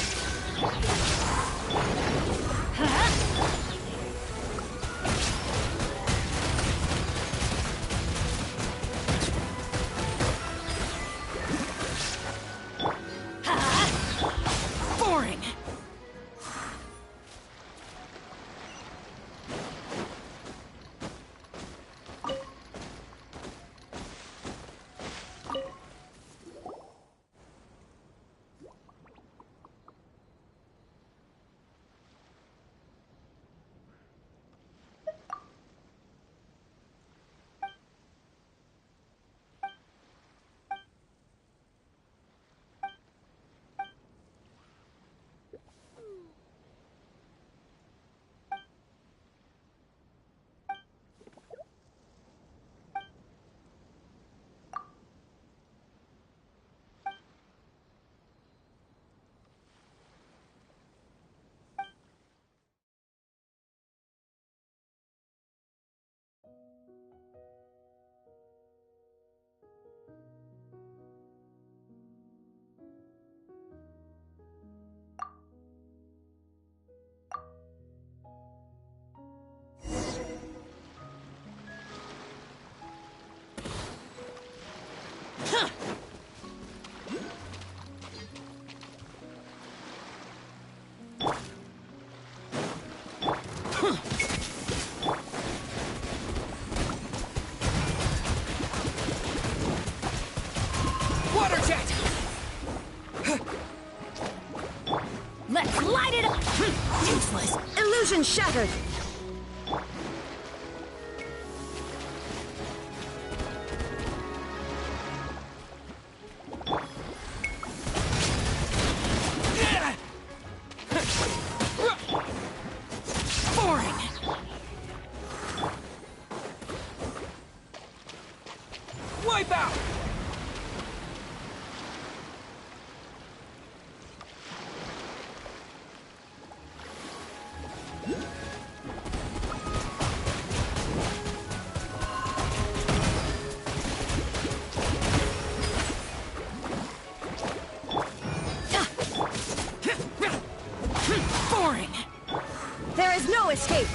Boring. Water jet! Let's light it up! Useless. Illusion shattered! Boring. Wipe out! Boring. There is no escape!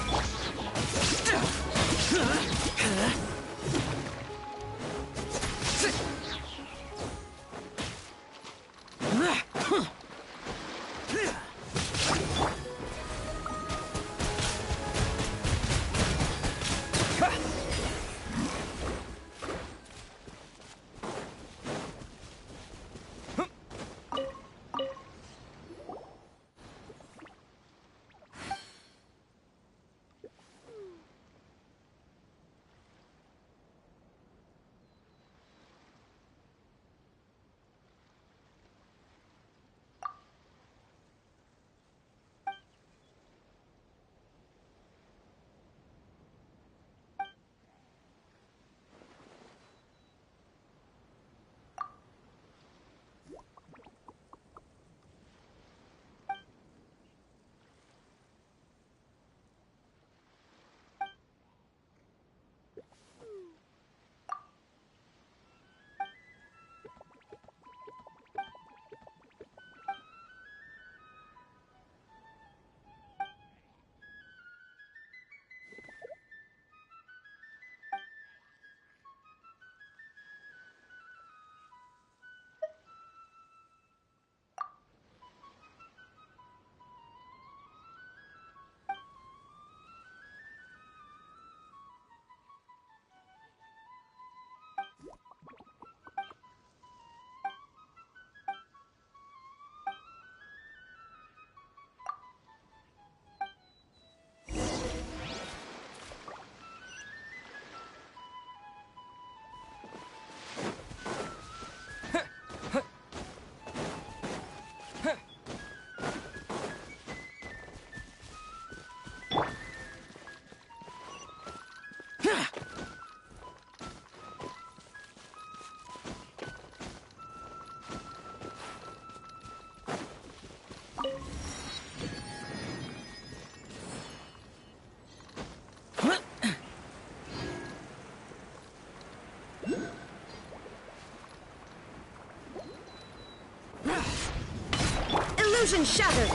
Illusion shattered!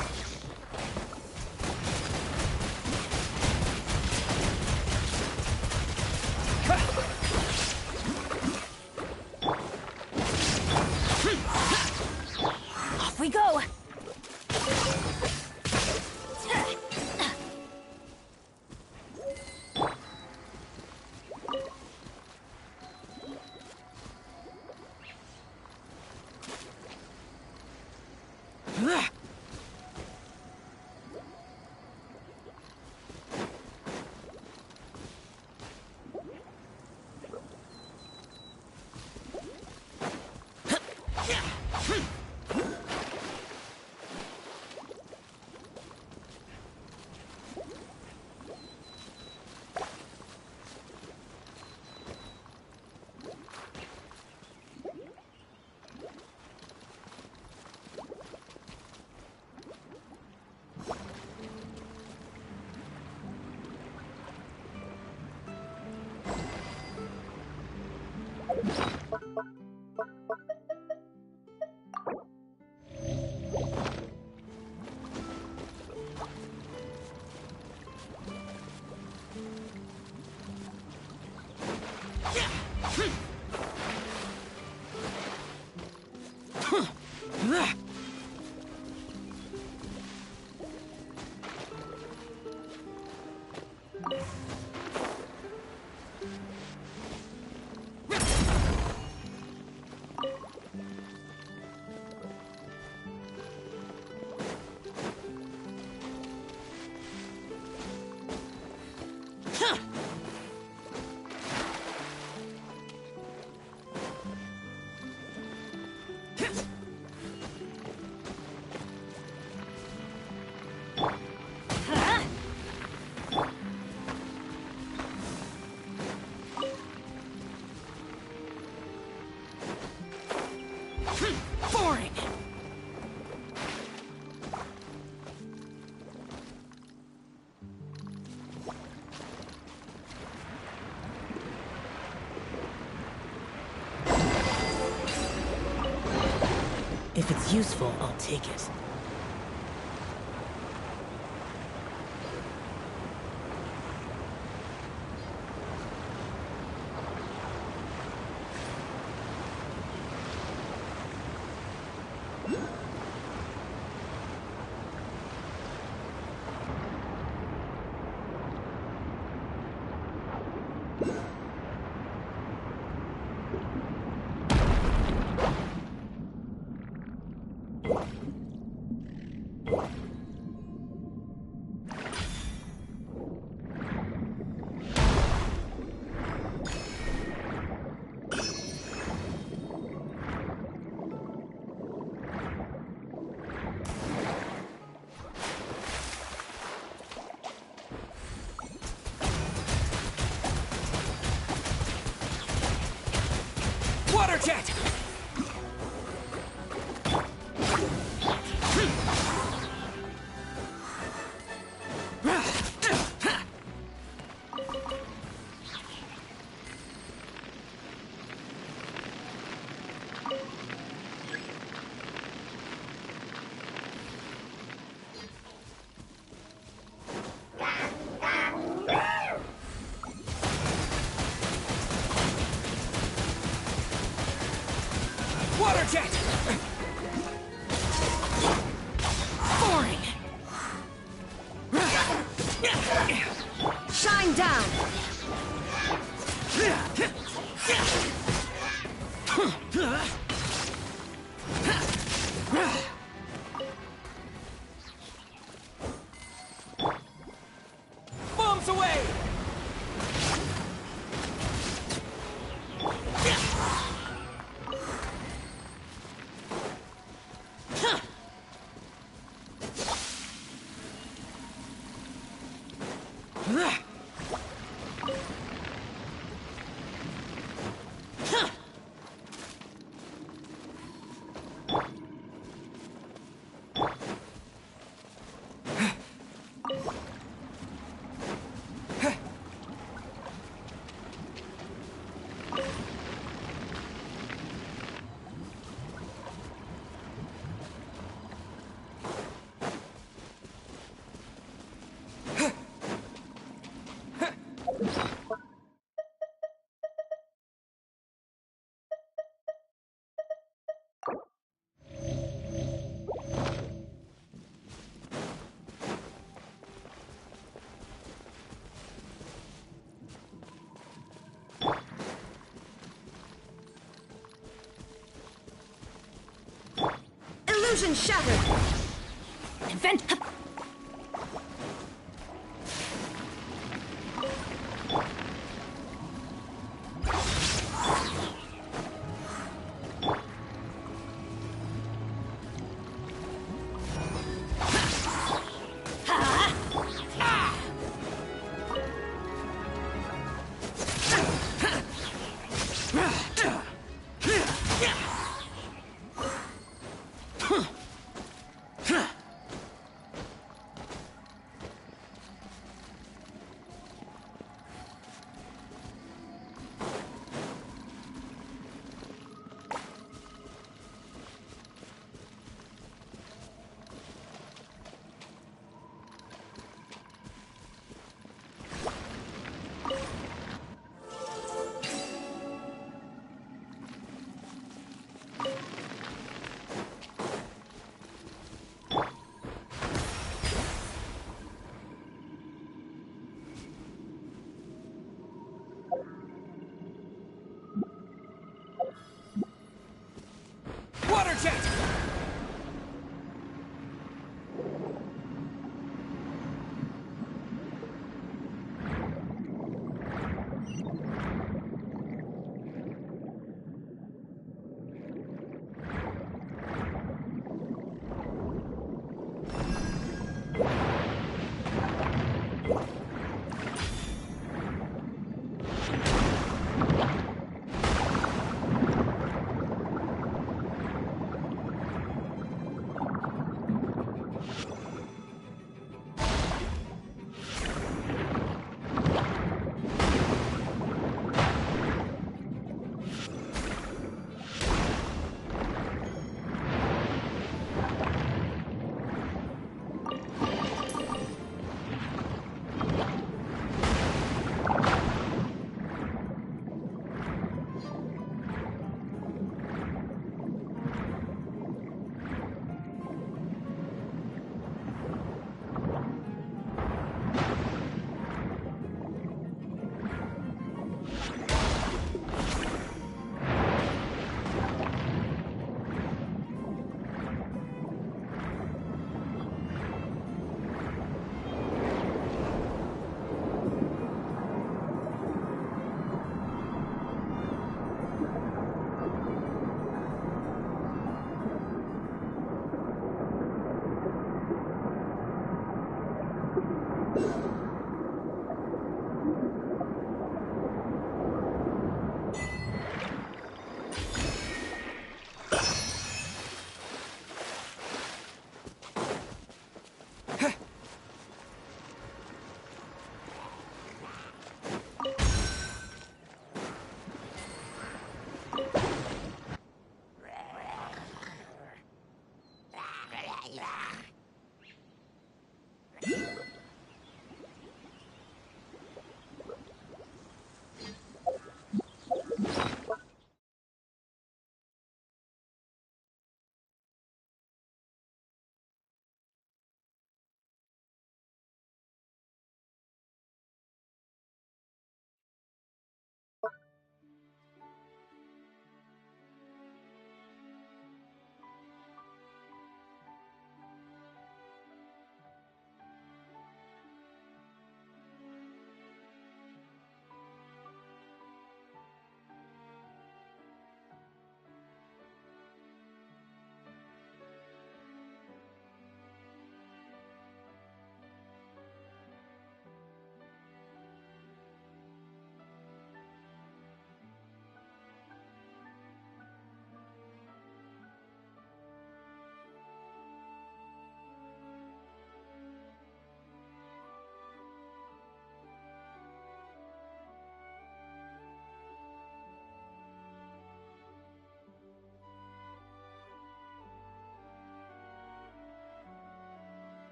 Off we go! Boring! If it's useful, I'll take it. Water jet! Water jet! Boring! Shine down! Bombs away! Illusion shattered! Invent...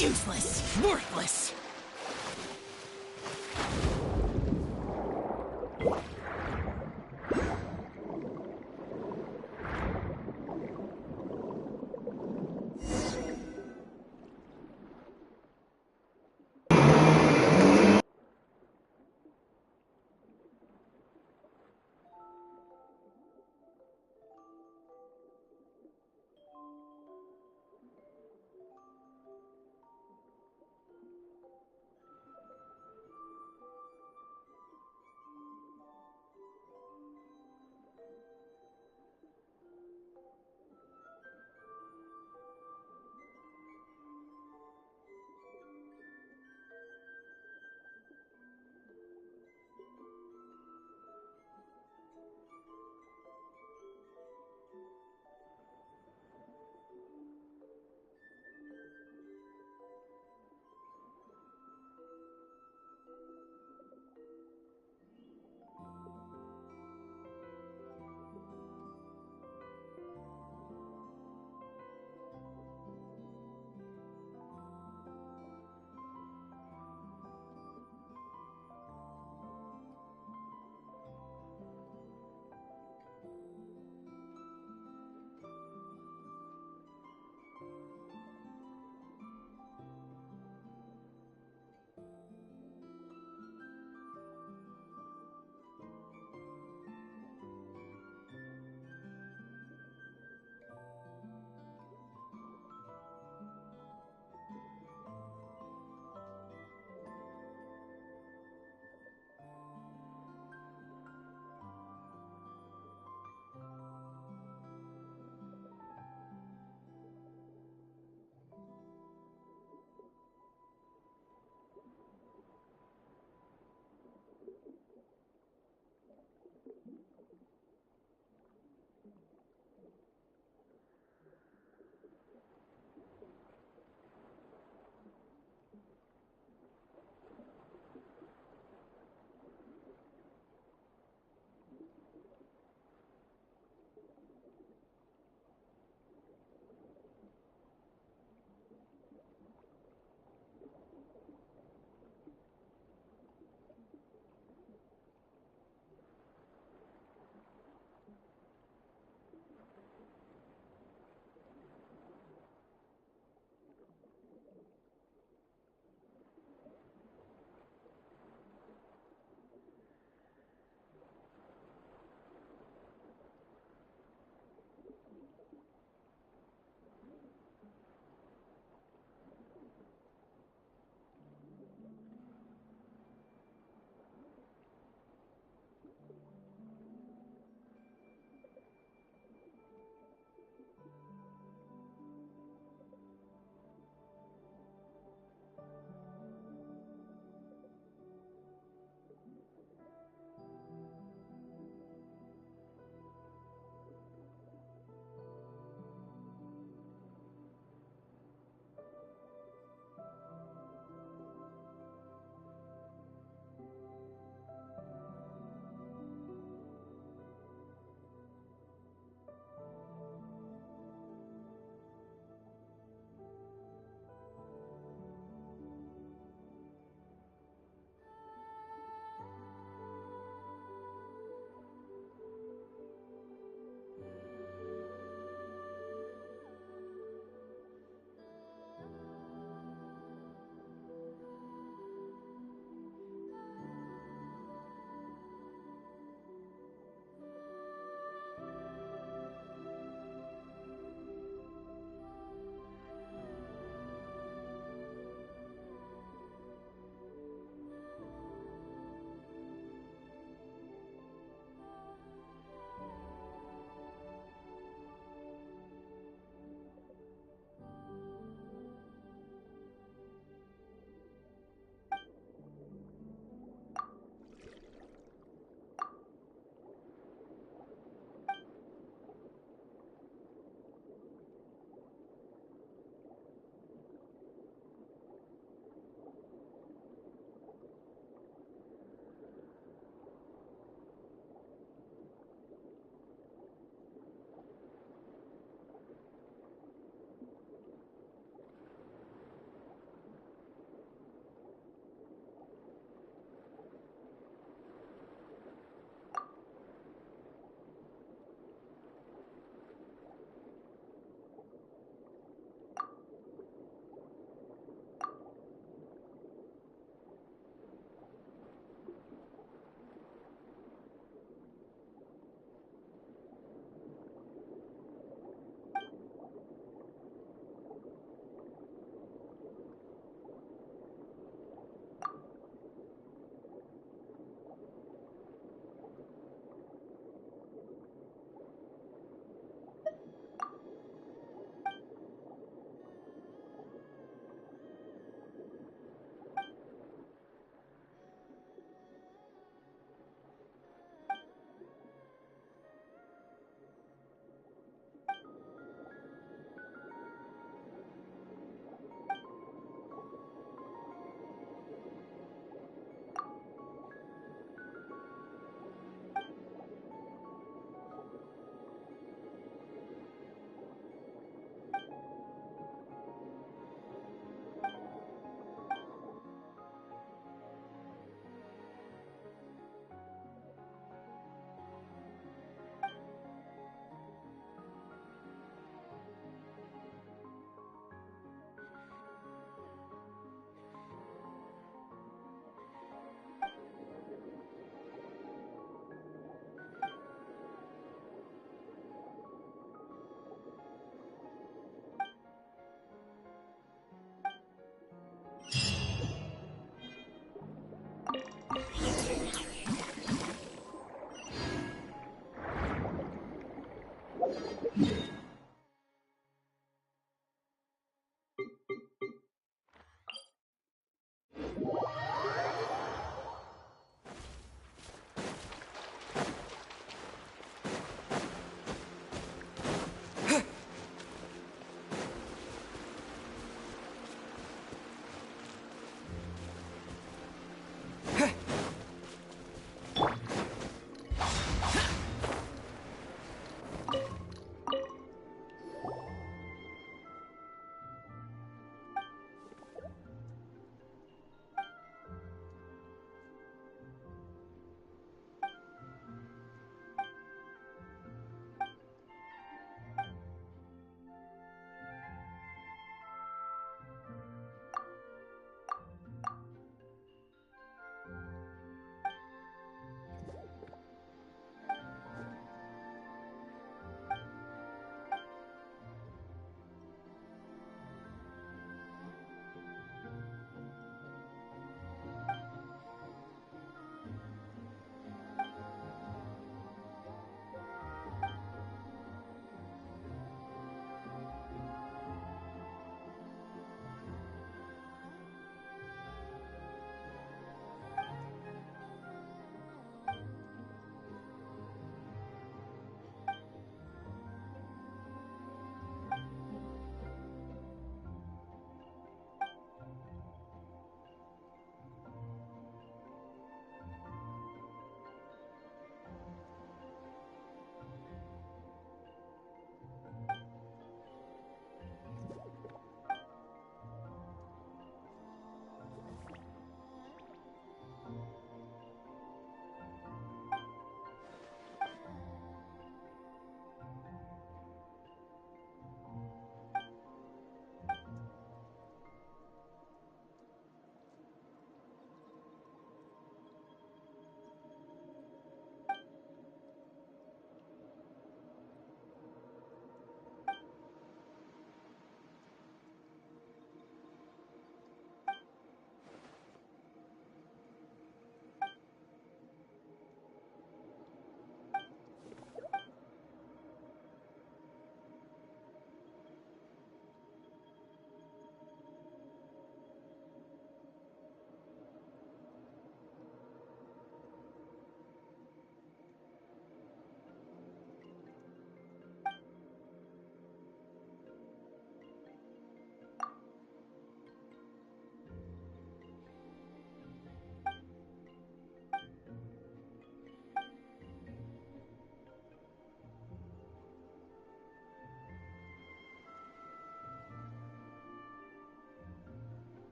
Useless! Worthless!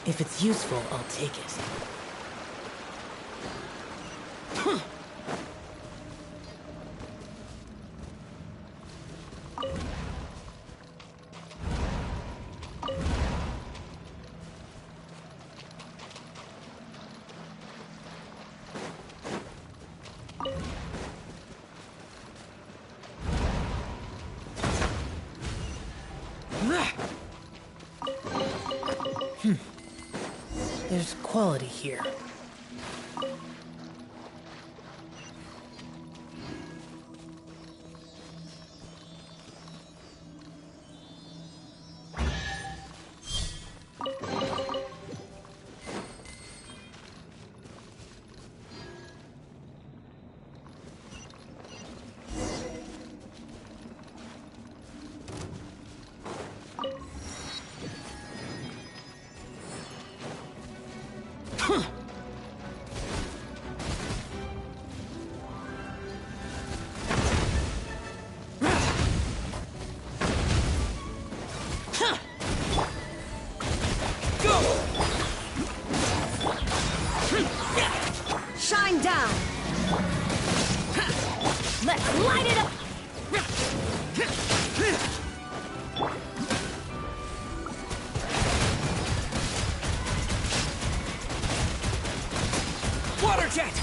If it's useful, I'll take it. There's quality here. Shine down! Let's light it up! Water jet!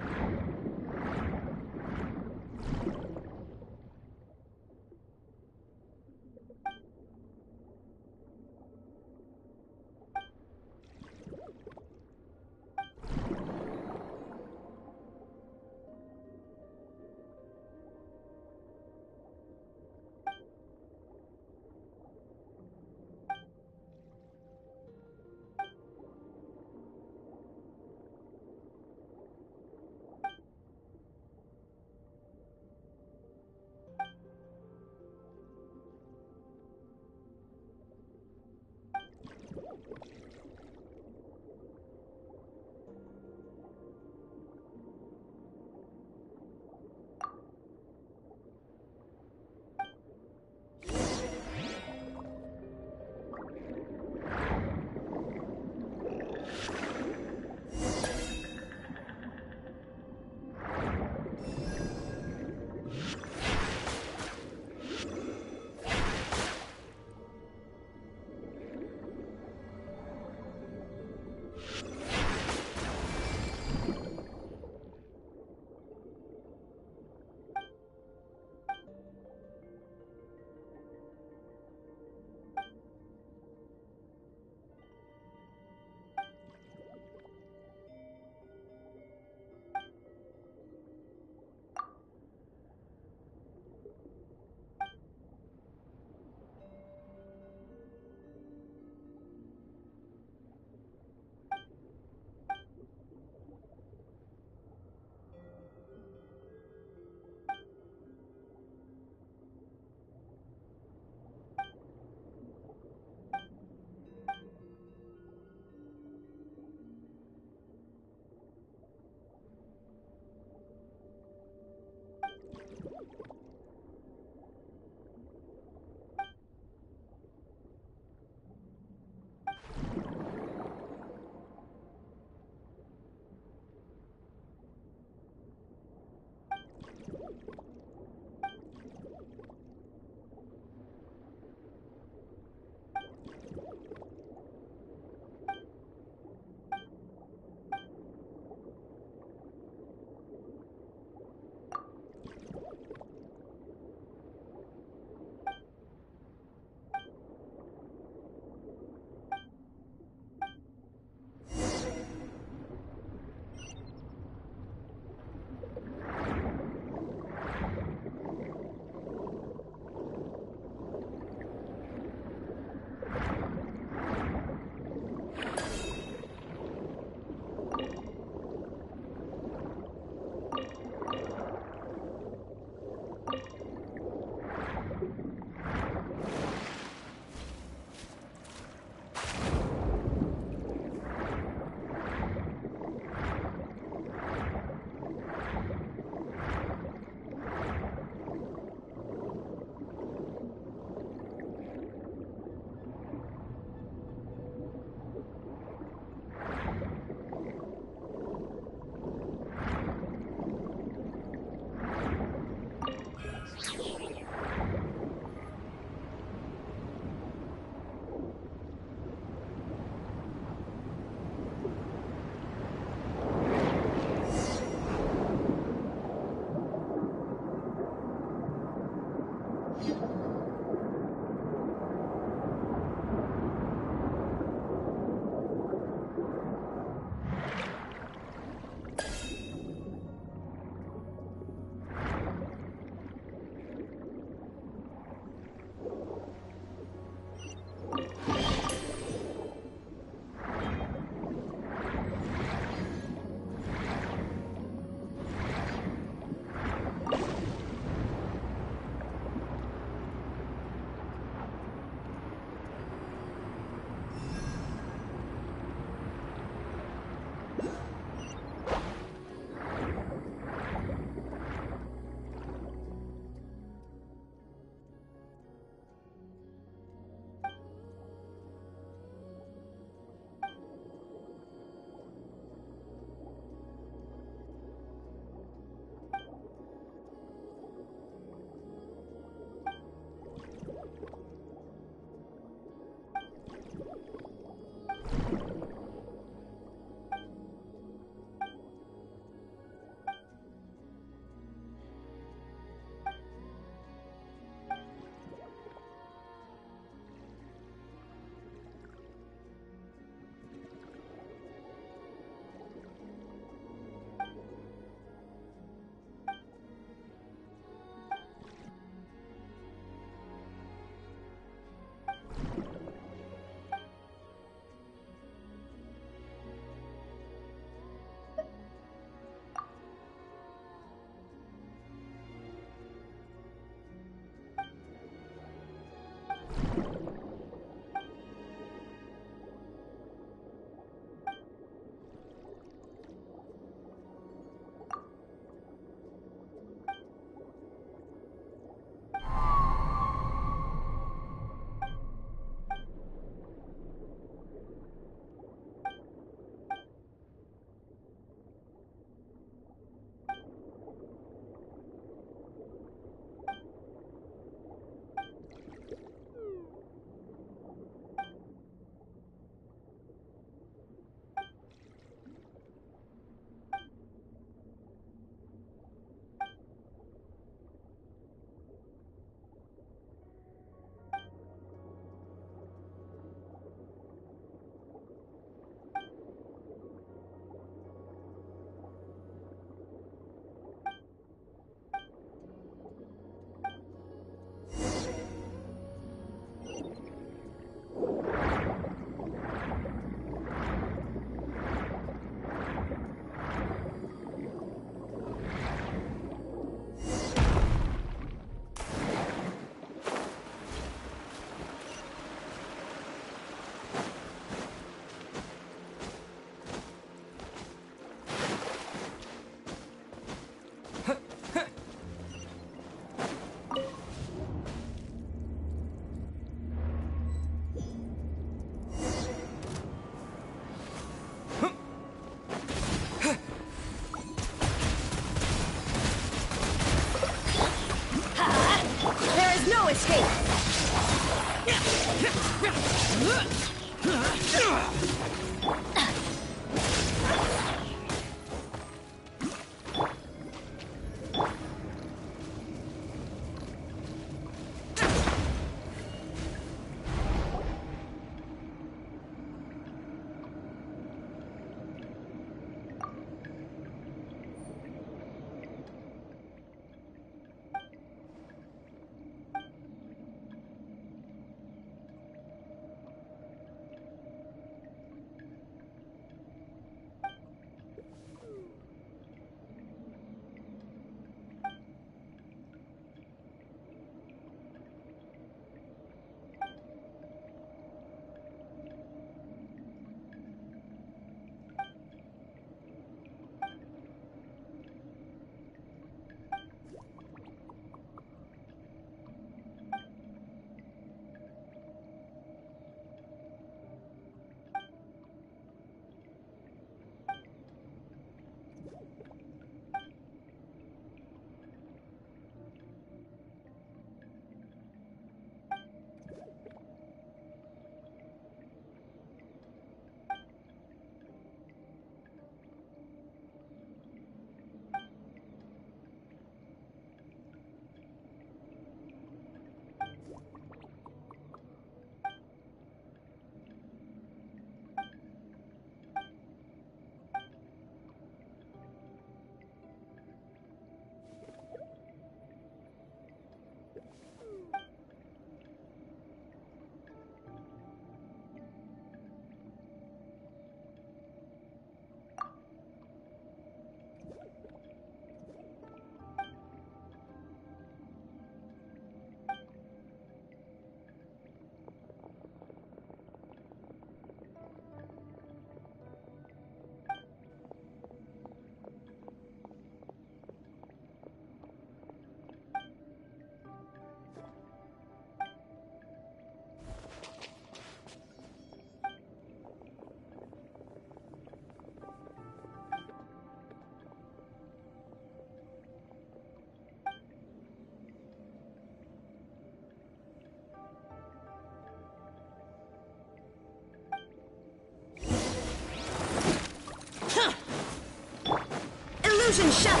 Fusion shell!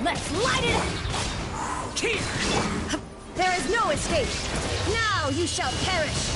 Let's light it up! Here! There is no escape! Now you shall perish!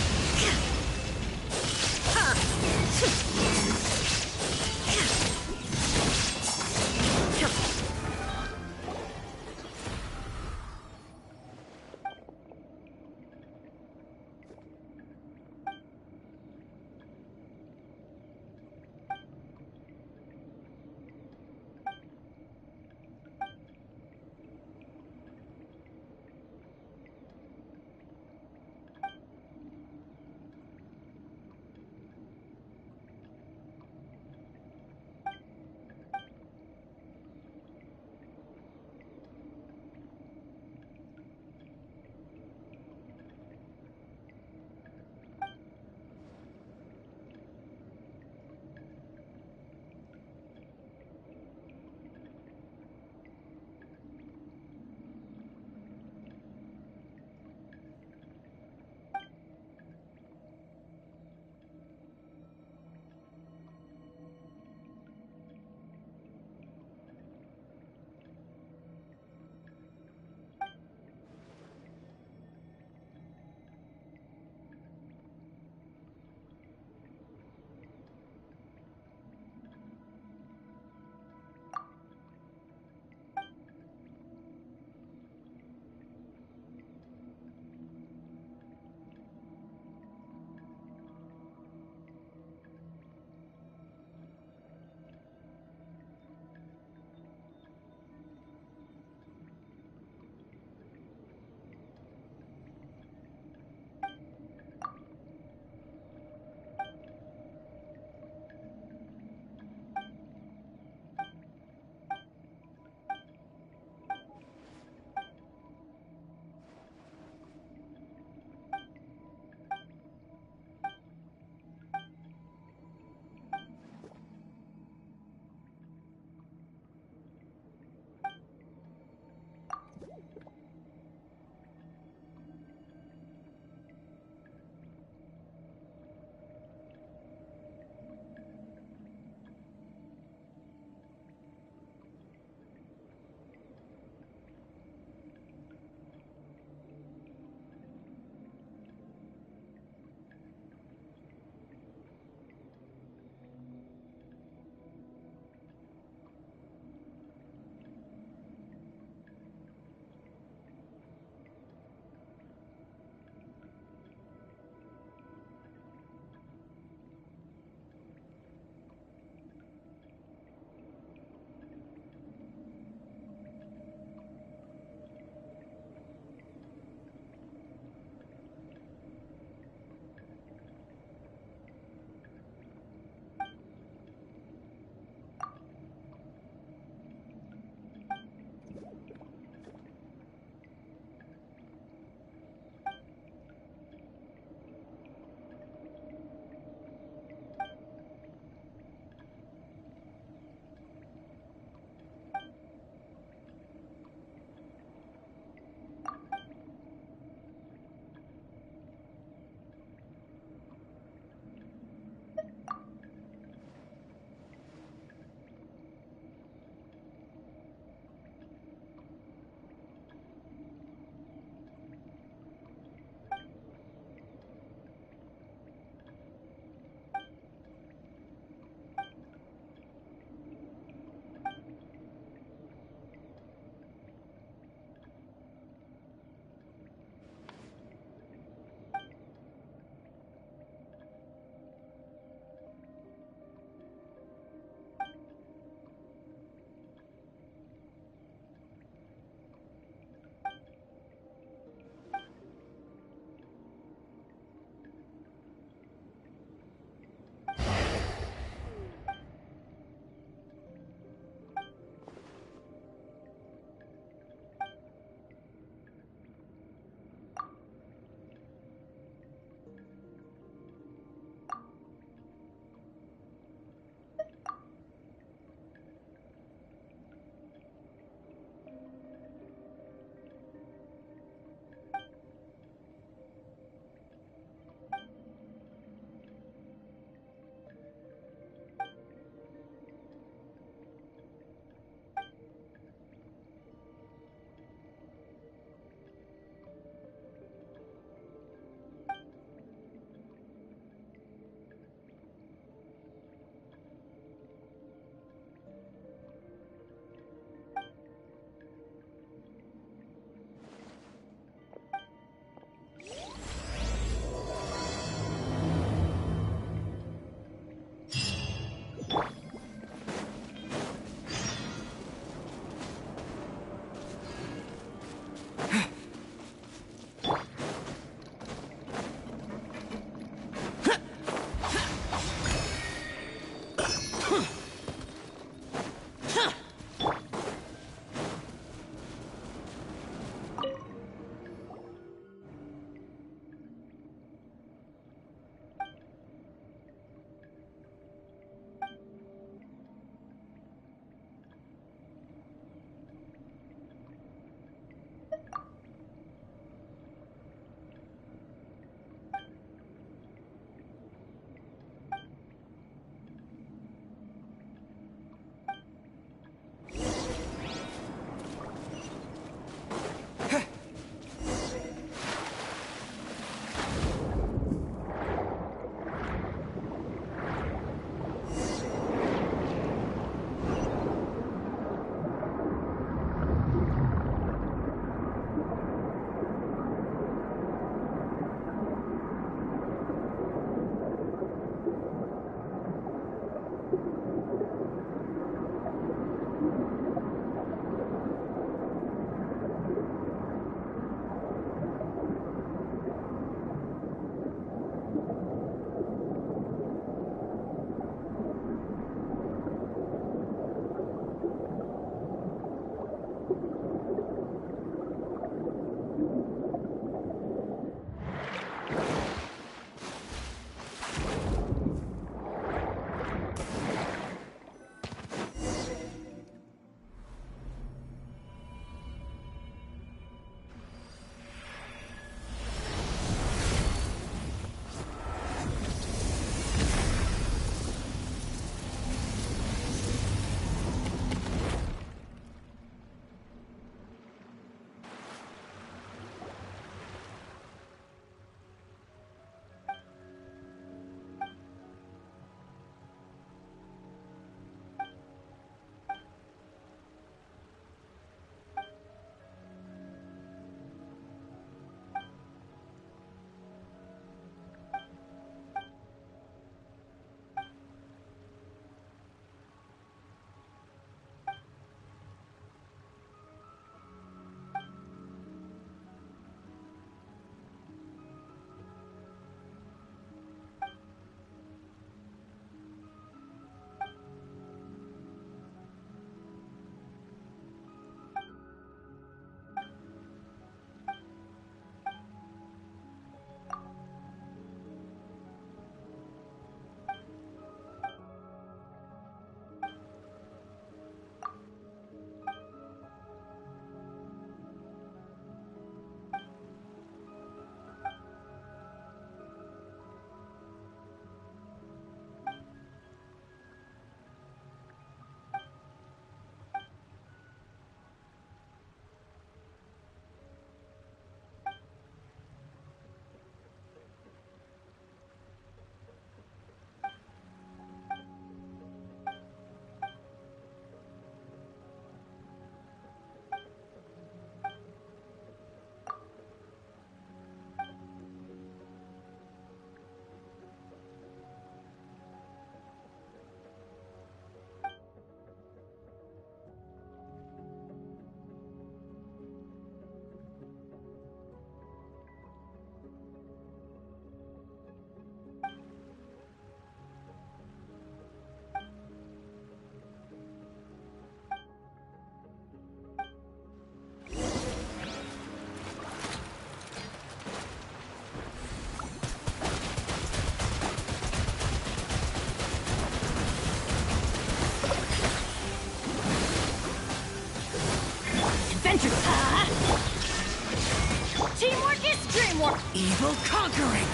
more evil conquering!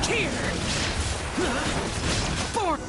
Here! For...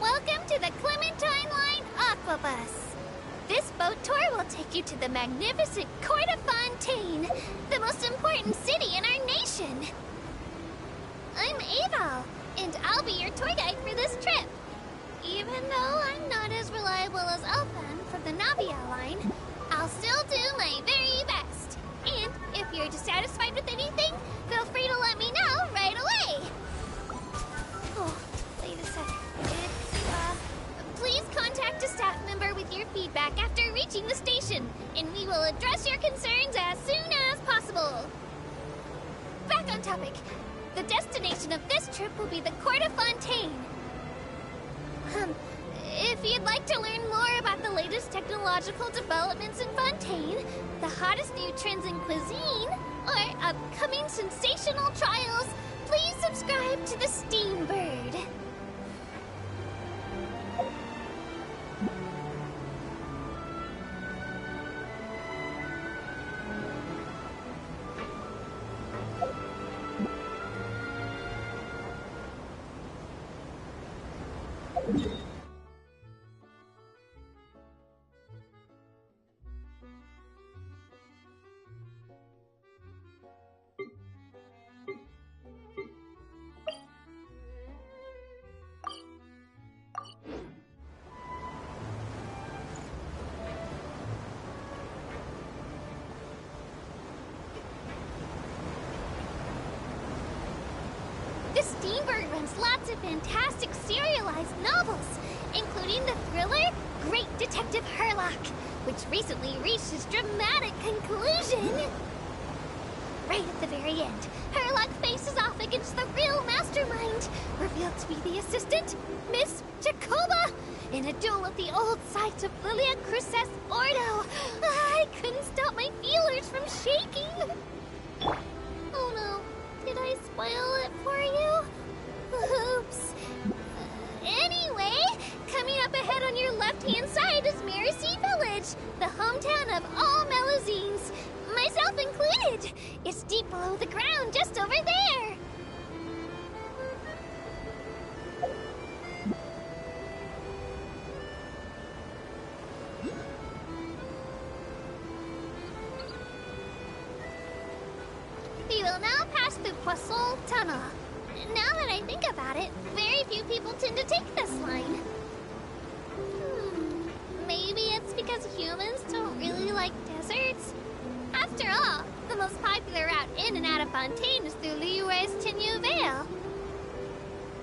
Welcome to the Clementine Line Aquabus. This boat tour will take you to the magnificent Court of Fontaine, the most important city in our nation. I'm Aval, and I'll be your tour guide for this trip. Even though I'm not as reliable as Elfan from the Navia line, I'll still do my very best. And if you're dissatisfied with anything, feel free to let me know right away. Oh, wait a sec. Please contact a staff member with your feedback after reaching the station, and we will address your concerns as soon as possible. Back on topic. The destination of this trip will be the Court of Fontaine. If you'd like to learn more about the latest technological developments in Fontaine, the hottest new trends in cuisine, or upcoming sensational trials, please subscribe to the Steambird. The Steambird runs lots of fantastic serialized novels, including the thriller Great Detective Herlock, which recently reached its dramatic conclusion. Right at the very end, Herlock faces off against the real mastermind, revealed to be the assistant, Miss Jacoba, in a duel with the old sight of Lilia Cruces Ordo. I couldn't stop my feelers from shaking. Oh no. Did I spoil it for you? Oops. Anyway, coming up ahead on your left-hand side is Mercy Village, the hometown of all Melusines, myself included. It's deep below the ground, just over there. We will now pass through Poisson Tunnel. Now that I think about it, very few people tend to take this line. Maybe it's because humans don't really like deserts? After all, the most popular route in and out of Fontaine is through Liyue's Tenue Vale.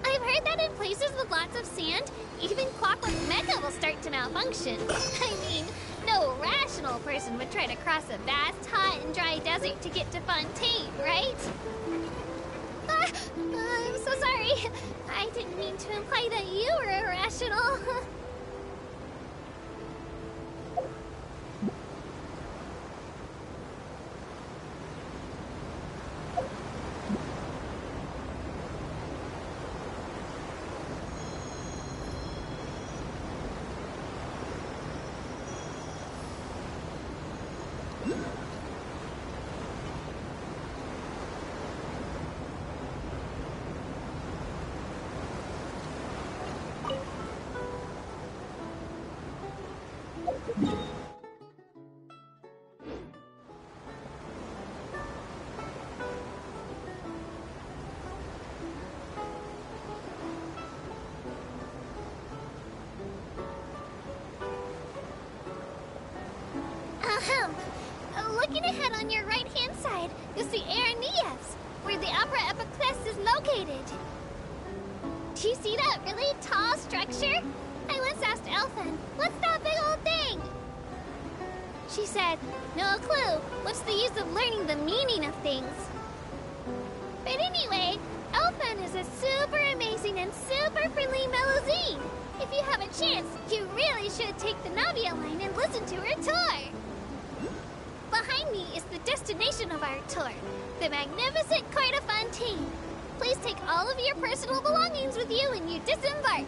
I've heard that in places with lots of sand, even clockwork mecha will start to malfunction. I mean, no rational person would try to cross a vast, hot, and dry desert to get to Fontaine, right? I'm so sorry. I didn't mean to imply that you were irrational. Looking ahead on your right-hand side, you'll see Aranias, where the Opera Epiclese is located. Do you see that really tall structure? I once asked Elfan, what's that big old thing? She said, no clue. What's the use of learning the meaning of things? But anyway, Elfan is a super amazing and super friendly Melusine. If you have a chance, you really should take the Navia line and listen to her tour. Behind me is the destination of our tour, the magnificent Court of Fontaine. Please take all of your personal belongings with you when you disembark.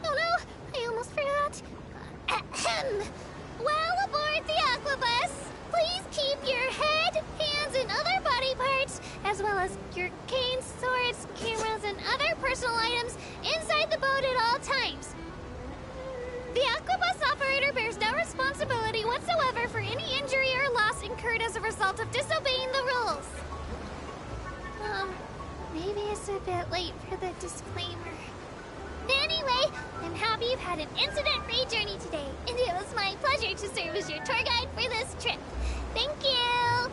Oh no, I almost forgot. Ahem. Well, aboard the Aquabus. Please keep your head, hands, and other body parts, as well as your canes, swords, cameras, and other personal items inside the boat at all times. The Aquabus operator bears no responsibility whatsoever for any injury or loss incurred as a result of disobeying the rules. Maybe it's a bit late for the disclaimer. Anyway, I'm happy you've had an incident-free journey today, and it was my pleasure to serve as your tour guide for this trip. Thank you!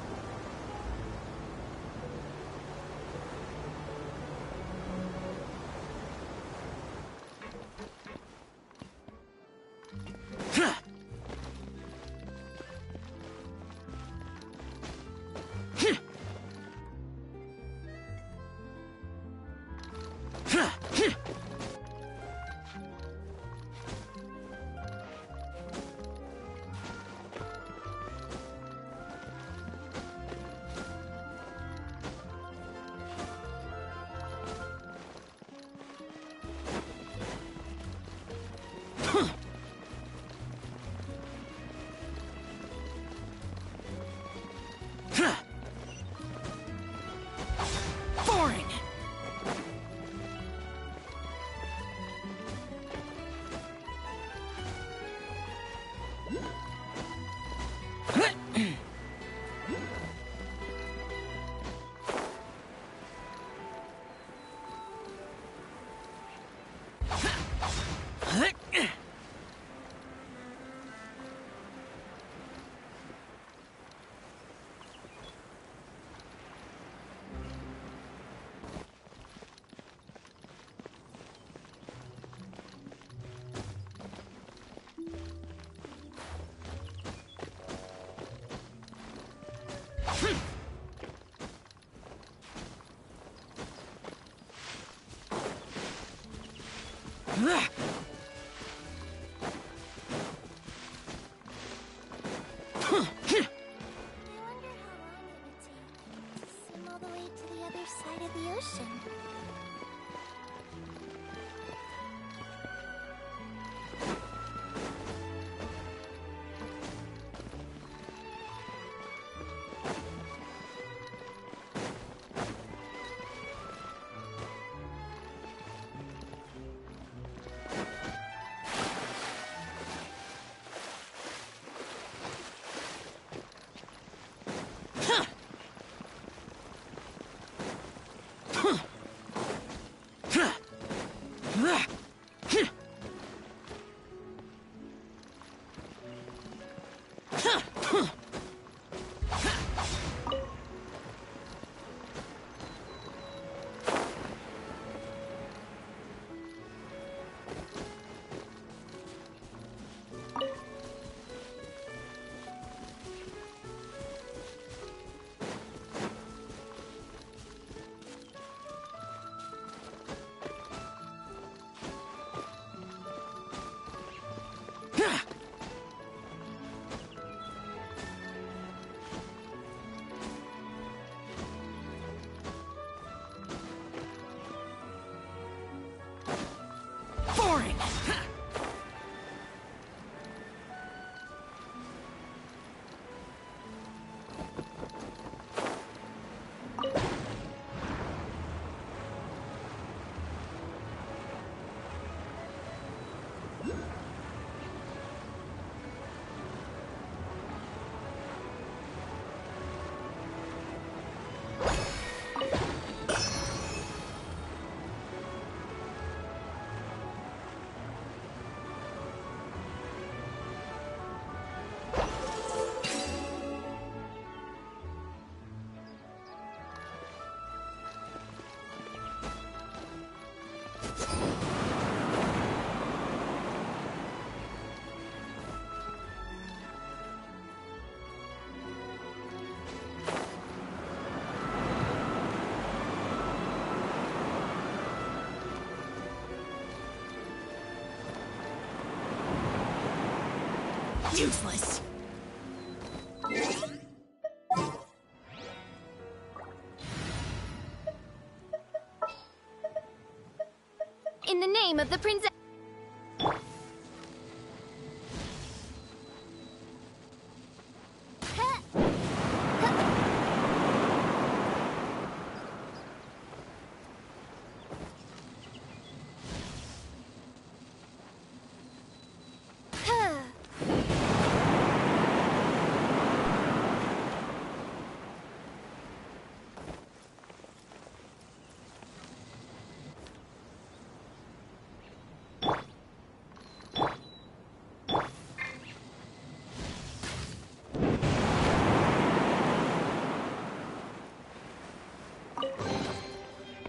Boring! Swim all the way to the other side of the ocean. Boring! Useless! the name of the princess.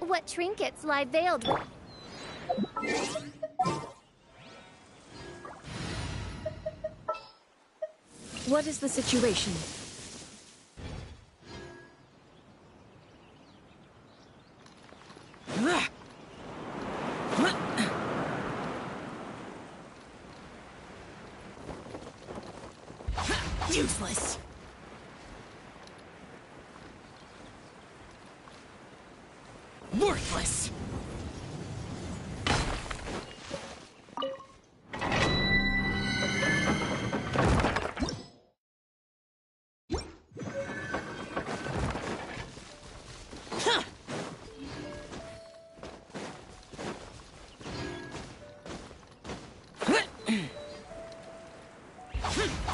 What trinkets lie veiled with... What is the situation? Useless. Worthless.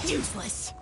Useless.